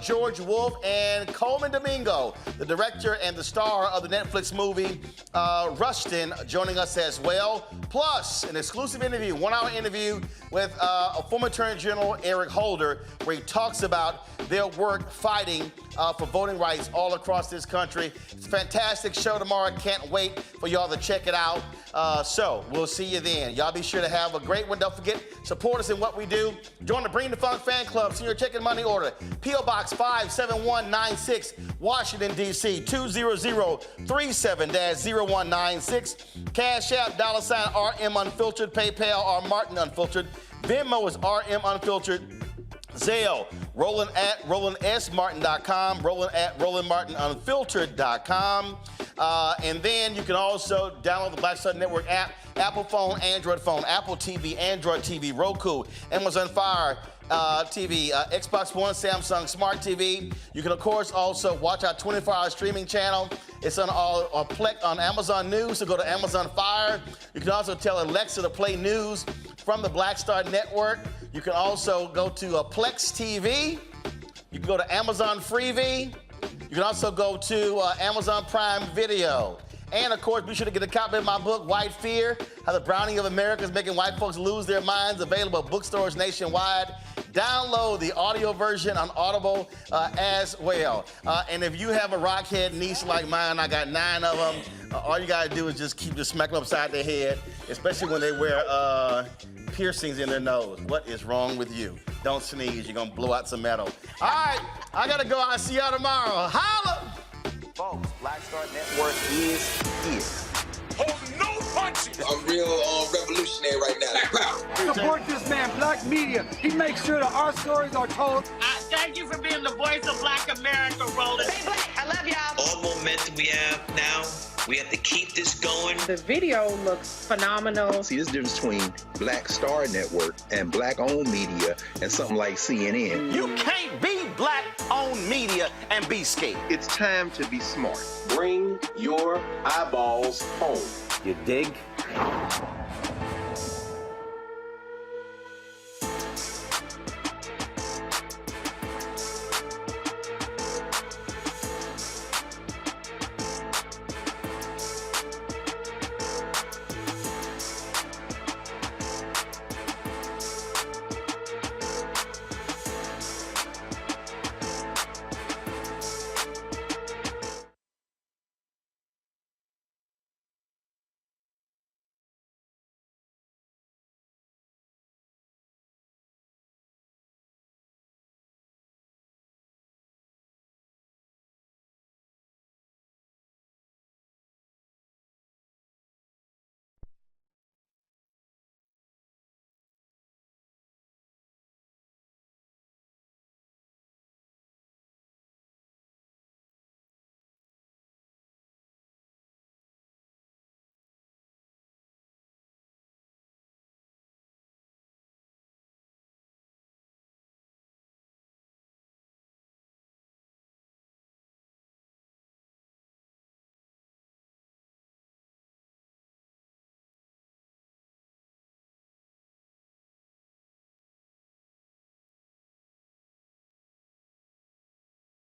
[SPEAKER 1] George Wolfe and Coleman Domingo, the director and the star of the Netflix movie Rustin, joining us as well. Plus, an exclusive interview, 1-hour interview with a former Attorney General, Eric Holder, where he talks about their work fighting for voting rights all across this country. It's a fantastic show tomorrow. Can't wait for y'all to check it out. So we'll see you then. Y'all be sure to have a great one. Don't forget, support us in what we do. Join the Bring the Funk fan club. Senior Checking Money Order. P.O. Box 57196, Washington, D.C. 20037-0196. Cash App, $RM Unfiltered. PayPal, R Martin Unfiltered. Venmo is RM Unfiltered. Zelle, Roland at RolandSMartin.com, Roland at RolandMartinUnfiltered.com. And then you can also download the Black Star Network app, Apple phone, Android phone, Apple TV, Android TV, Roku, Amazon Fire TV, Xbox One, Samsung Smart TV. You can, of course, also watch our 24-hour streaming channel. It's on on Amazon News, so go to Amazon Fire. You can also tell Alexa to play news from the Black Star Network. You can also go to Plex TV. You can go to Amazon Freevee. You can also go to Amazon Prime Video. And, of course, be sure to get a copy of my book, White Fear, How the Browning of America is Making White Folks Lose Their Minds, available at bookstores nationwide. Download the audio version on Audible as well. And if you have a rockhead niece like mine, I got 9 of them, all you got to do is just smack them upside their head, especially when they wear piercings in their nose. What is wrong with you? Don't sneeze. You're going to blow out some metal. All right, I got to go. I'll see y'all tomorrow. Holla! Folks, Black Star Network is here.
[SPEAKER 9] Hold no punches! I'm real revolutionary right now. Black power.
[SPEAKER 10] Support this man, Black Media. He makes sure that our stories are told.
[SPEAKER 11] Thank you for being the voice of Black America, Roland. Hey, Black, I love y'all.
[SPEAKER 21] All momentum we have now, we have to keep this going.
[SPEAKER 5] The video looks phenomenal.
[SPEAKER 22] See, this difference between Black Star Network and Black-owned media and something like CNN.
[SPEAKER 1] You can't be Black-owned media and be scared.
[SPEAKER 22] It's time to be smart.
[SPEAKER 9] Bring your eyeballs home.
[SPEAKER 1] You dig?